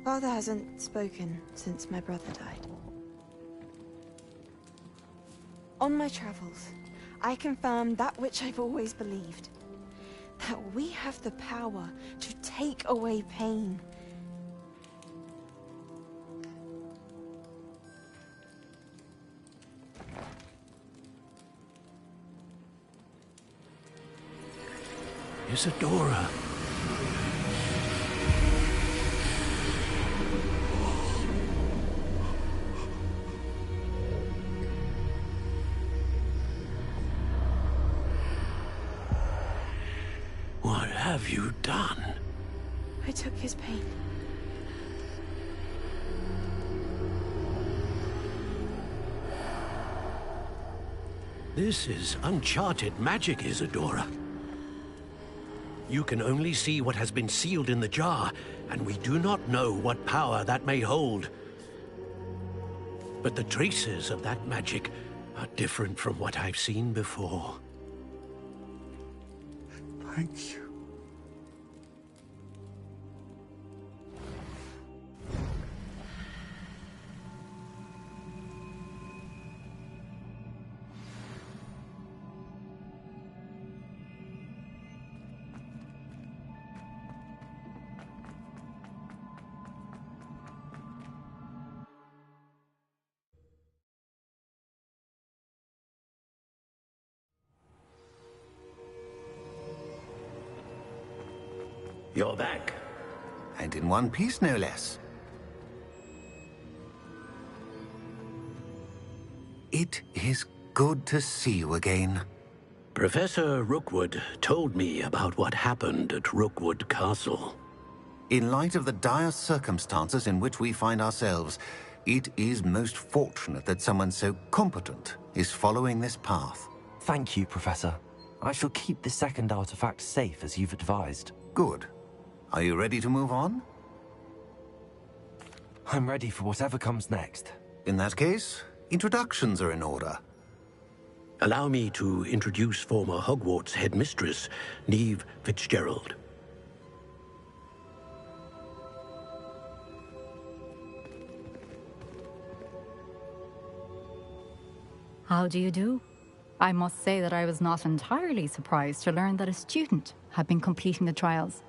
Father hasn't spoken since my brother died. On my travels, I confirmed that which I've always believed. That we have the power to take away pain. Isadora. What have you done? I took his pain. This is uncharted magic, Isadora. You can only see what has been sealed in the jar, and we do not know what power that may hold. But the traces of that magic are different from what I've seen before. Thank you. You're back. And in one piece, no less. It is good to see you again. Professor Rookwood told me about what happened at Rookwood Castle. In light of the dire circumstances in which we find ourselves, it is most fortunate that someone so competent is following this path. Thank you, Professor. I shall keep the second artifact safe as you've advised. Good. Are you ready to move on? I'm ready for whatever comes next. In that case, introductions are in order. Allow me to introduce former Hogwarts headmistress, Neve Fitzgerald. How do you do? I must say that I was not entirely surprised to learn that a student had been completing the trials.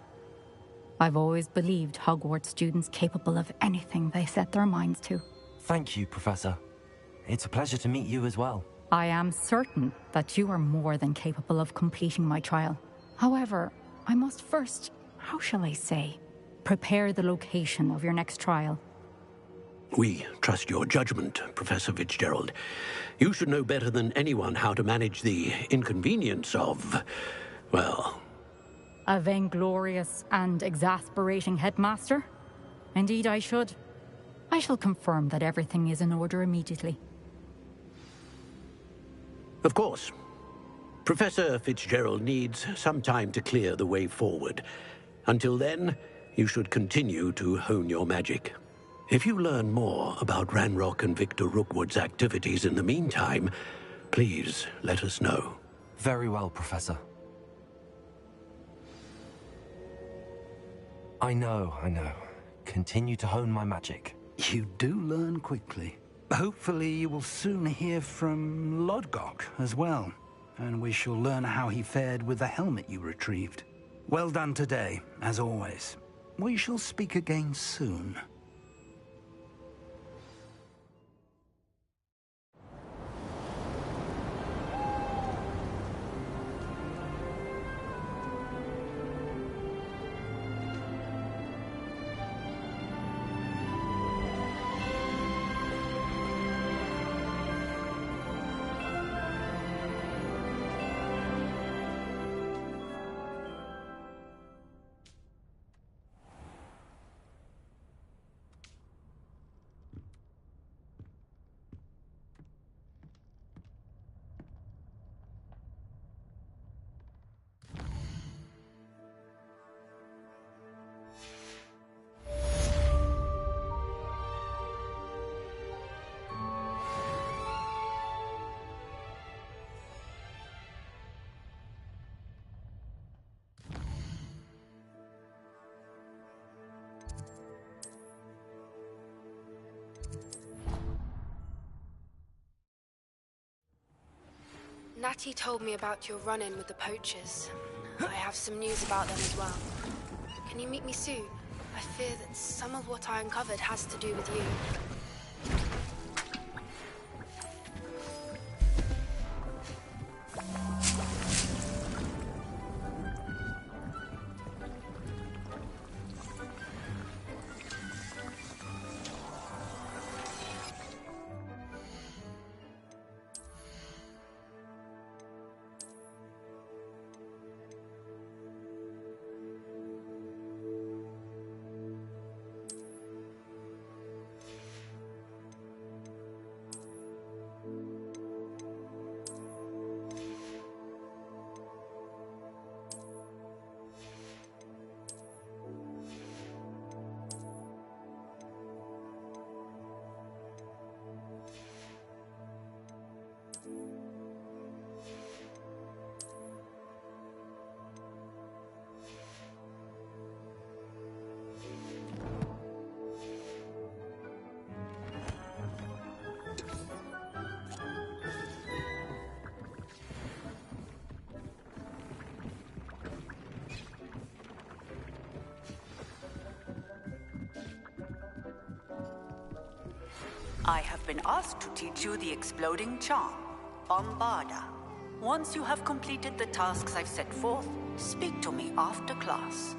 I've always believed Hogwarts students capable of anything they set their minds to. Thank you, Professor. It's a pleasure to meet you as well. I am certain that you are more than capable of completing my trial. However, I must first, how shall I say, prepare the location of your next trial. We trust your judgment, Professor Fitzgerald. You should know better than anyone how to manage the inconvenience of, well... A vainglorious and exasperating headmaster? Indeed I should. I shall confirm that everything is in order immediately. Of course. Professor Fitzgerald needs some time to clear the way forward. Until then, you should continue to hone your magic. If you learn more about Ranrock and Victor Rookwood's activities in the meantime, please let us know. Very well, Professor. I know. Continue to hone my magic. You do learn quickly. Hopefully you will soon hear from Lodgok as well, and we shall learn how he fared with the helmet you retrieved. Well done today, as always. We shall speak again soon. Natty told me about your run-in with the poachers. I have some news about them as well. Can you meet me soon? I fear that some of what I uncovered has to do with you. I have been asked to teach you the exploding charm, Bombarda. Once you have completed the tasks I've set forth, speak to me after class.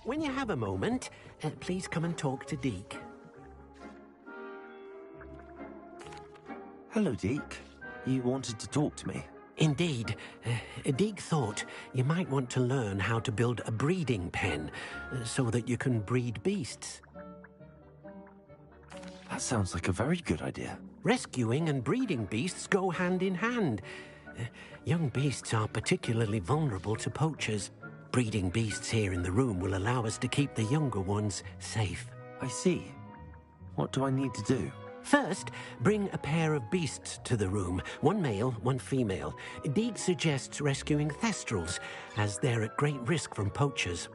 when you have a moment, please come and talk to Deke. Hello, Deke. You wanted to talk to me? Indeed. Deke thought you might want to learn how to build a breeding pen so that you can breed beasts. That sounds like a very good idea. Rescuing and breeding beasts go hand in hand. Young beasts are particularly vulnerable to poachers. Breeding beasts here in the room will allow us to keep the younger ones safe. I see. What do I need to do? First, bring a pair of beasts to the room. One male, one female. Deke suggests rescuing thestrals, as they're at great risk from poachers.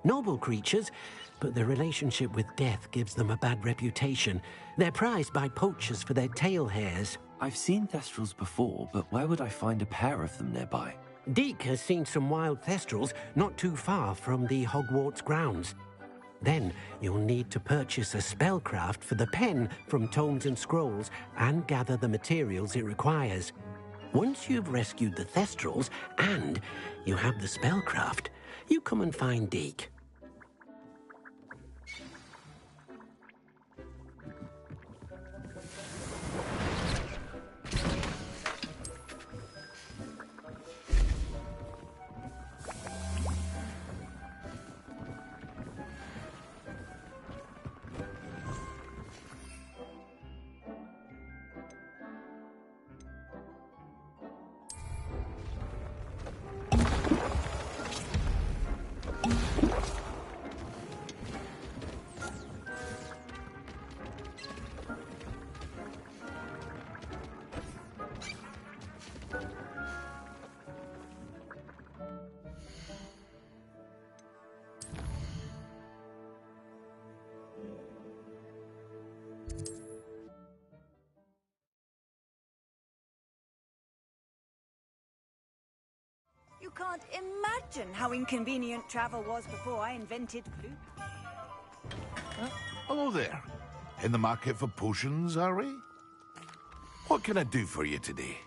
Noble creatures, but their relationship with death gives them a bad reputation. They're prized by poachers for their tail hairs. I've seen thestrals before, but where would I find a pair of them nearby? Deke has seen some wild thestrals not too far from the Hogwart's grounds. Then you'll need to purchase a spellcraft for the pen from Tomes and Scrolls and gather the materials it requires. Once you've rescued the thestrals and you have the spellcraft, you come and find Deke. You can't imagine how inconvenient travel was before I invented flute. Hello there. In the market for potions, are we? What can I do for you today?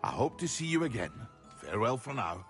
I hope to see you again. Farewell for now.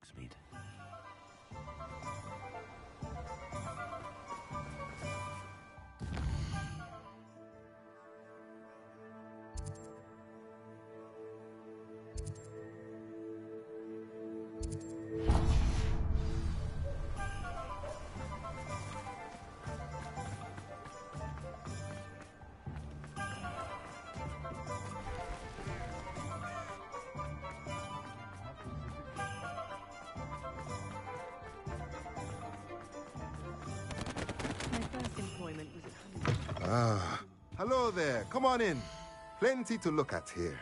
Hogsmeade. Ah, hello there. Come on in. Plenty to look at here.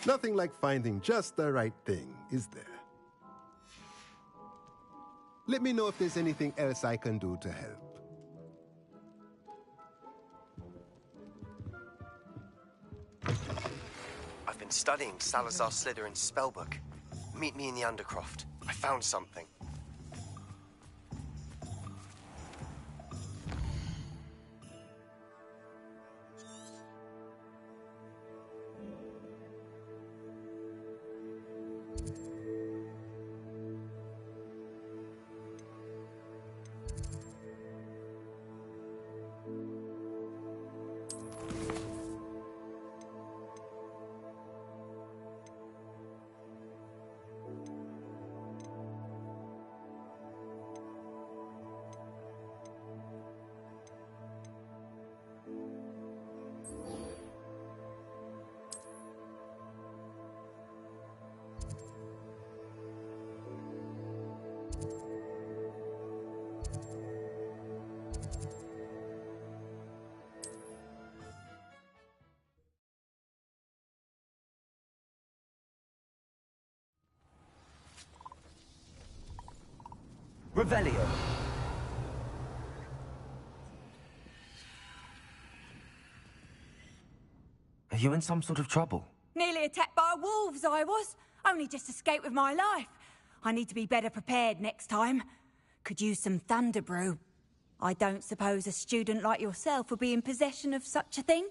Nothing like finding just the right thing, is there? Let me know if there's anything else I can do to help. I've been studying Salazar Slytherin's spellbook. Meet me in the Undercroft. I found something. Revelio. Are you in some sort of trouble? Nearly attacked by wolves, I was. Only just escaped with my life. I need to be better prepared next time. Could use some thunder brew. I don't suppose a student like yourself would be in possession of such a thing?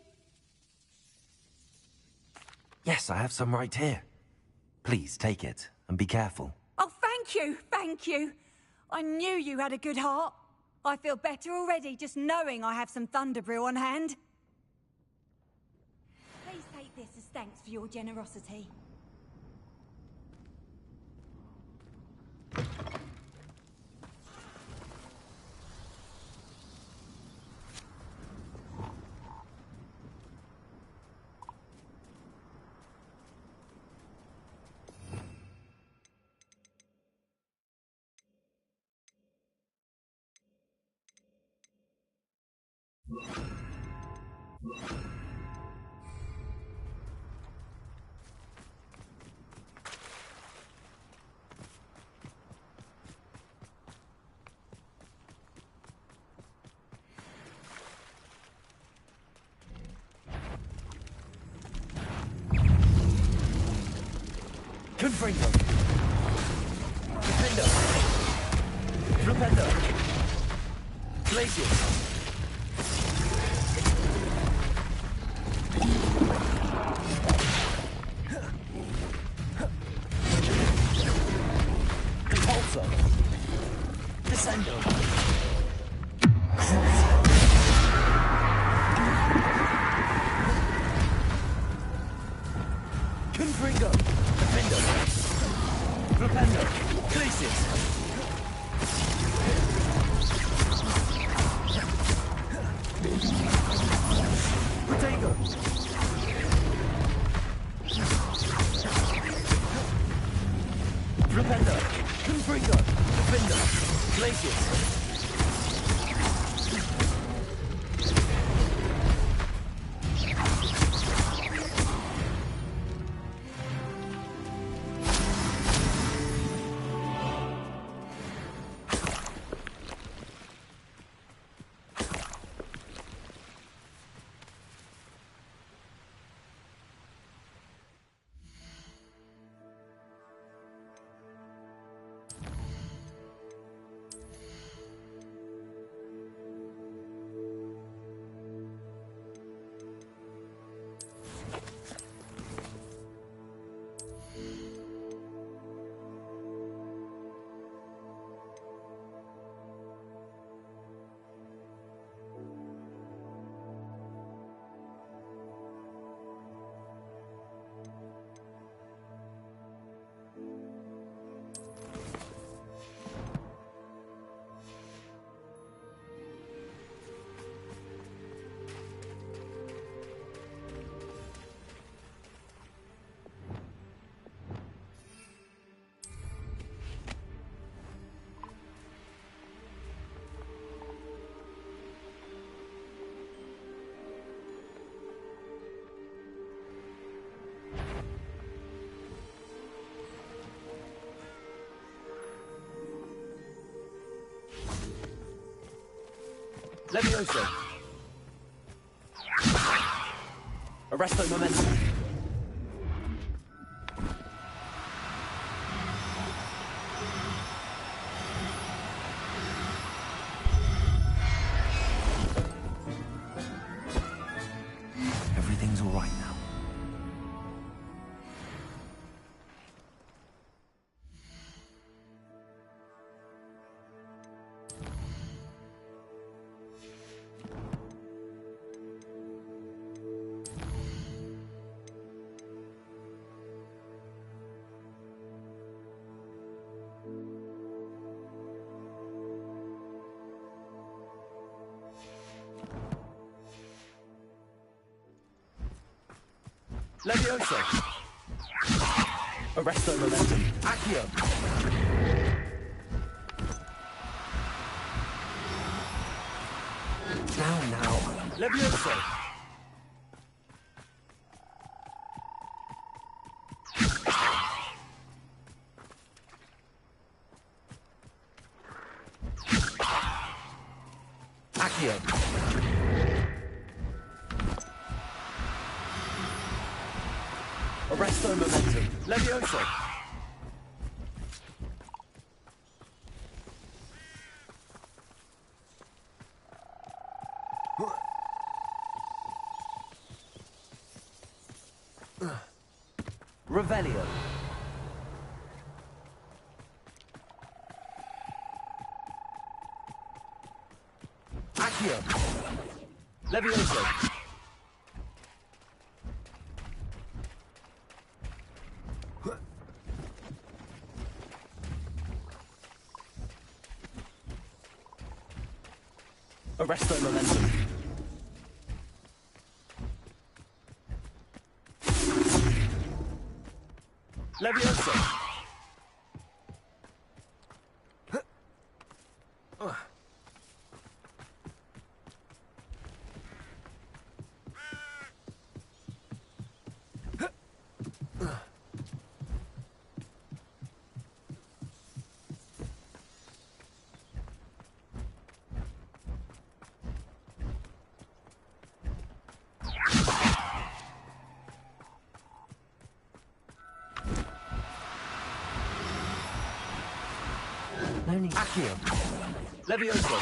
Yes, I have some right here. Please take it, and be careful. Oh, thank you, thank you. I knew you had a good heart. I feel better already just knowing I have some thunder brew on hand. Please take this as thanks for your generosity. Gryffindor. Defender. Flupender. Glacius. Repulsor. Descendo. Confringo. Defender. Flupender. Glacius. Protego. Flupender. Confringo. Defender. Glacius. Levioso. Arresto momentum. Everything's all right now. Levioso. Arresto momentum. Accio. Now. Levioso. Accio. Arresto momentum. Levioso. Revelio. Accio. Levioso. Arresto momentum. Levioso. Accio. Levioso.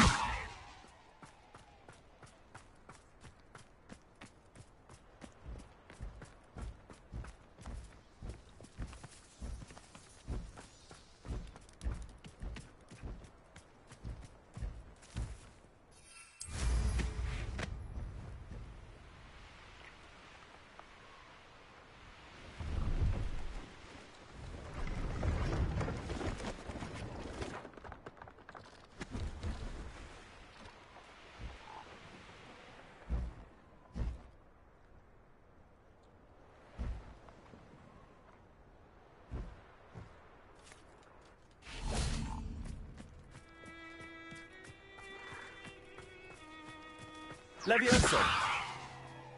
Levioso.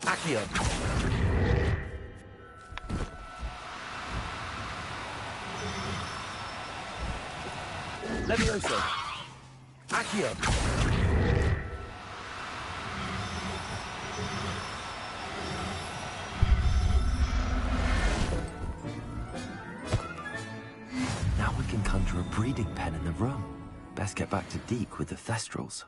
Accio. Levioso. Accio. Now we can conjure a breeding pen in the room. Best get back to Deke with the Thestrals.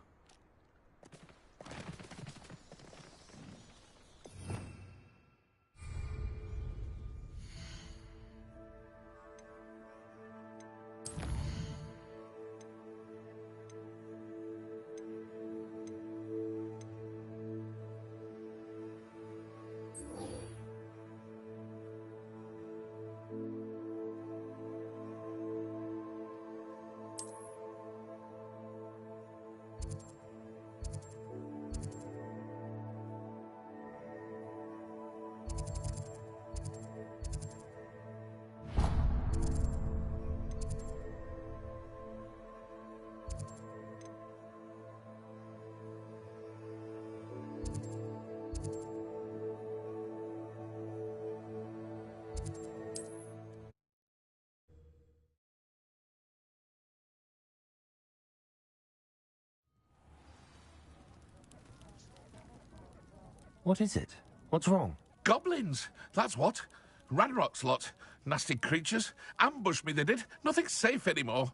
What is it? What's wrong? Goblins, that's what. Ranrock's lot. Nasty creatures. Ambushed me, they did. Nothing's safe anymore.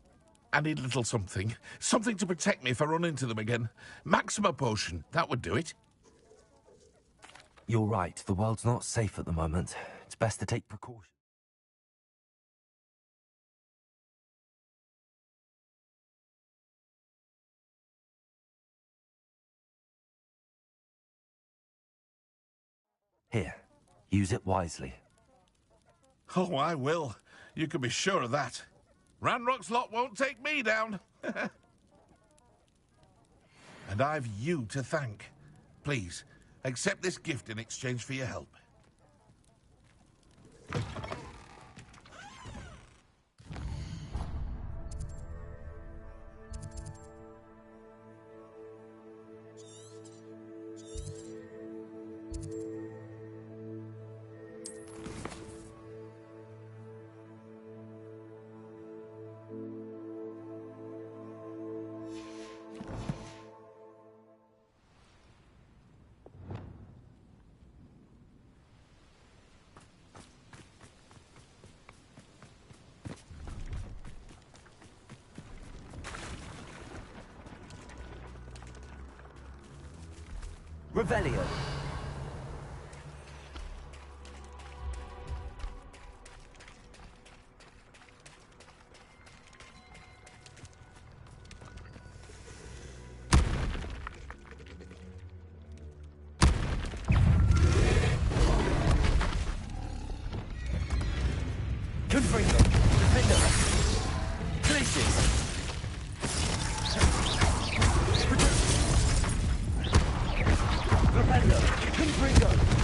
I need a little something. Something to protect me if I run into them again. Maxima potion, that would do it. You're right, the world's not safe at the moment. It's best to take precautions. Here, use it wisely. Oh, I will. You can be sure of that. Ranrock's lot won't take me down. And I've you to thank. Please, accept this gift in exchange for your help. Revelio. Gryffindor. Defender. Places. Repello. Gryffindor.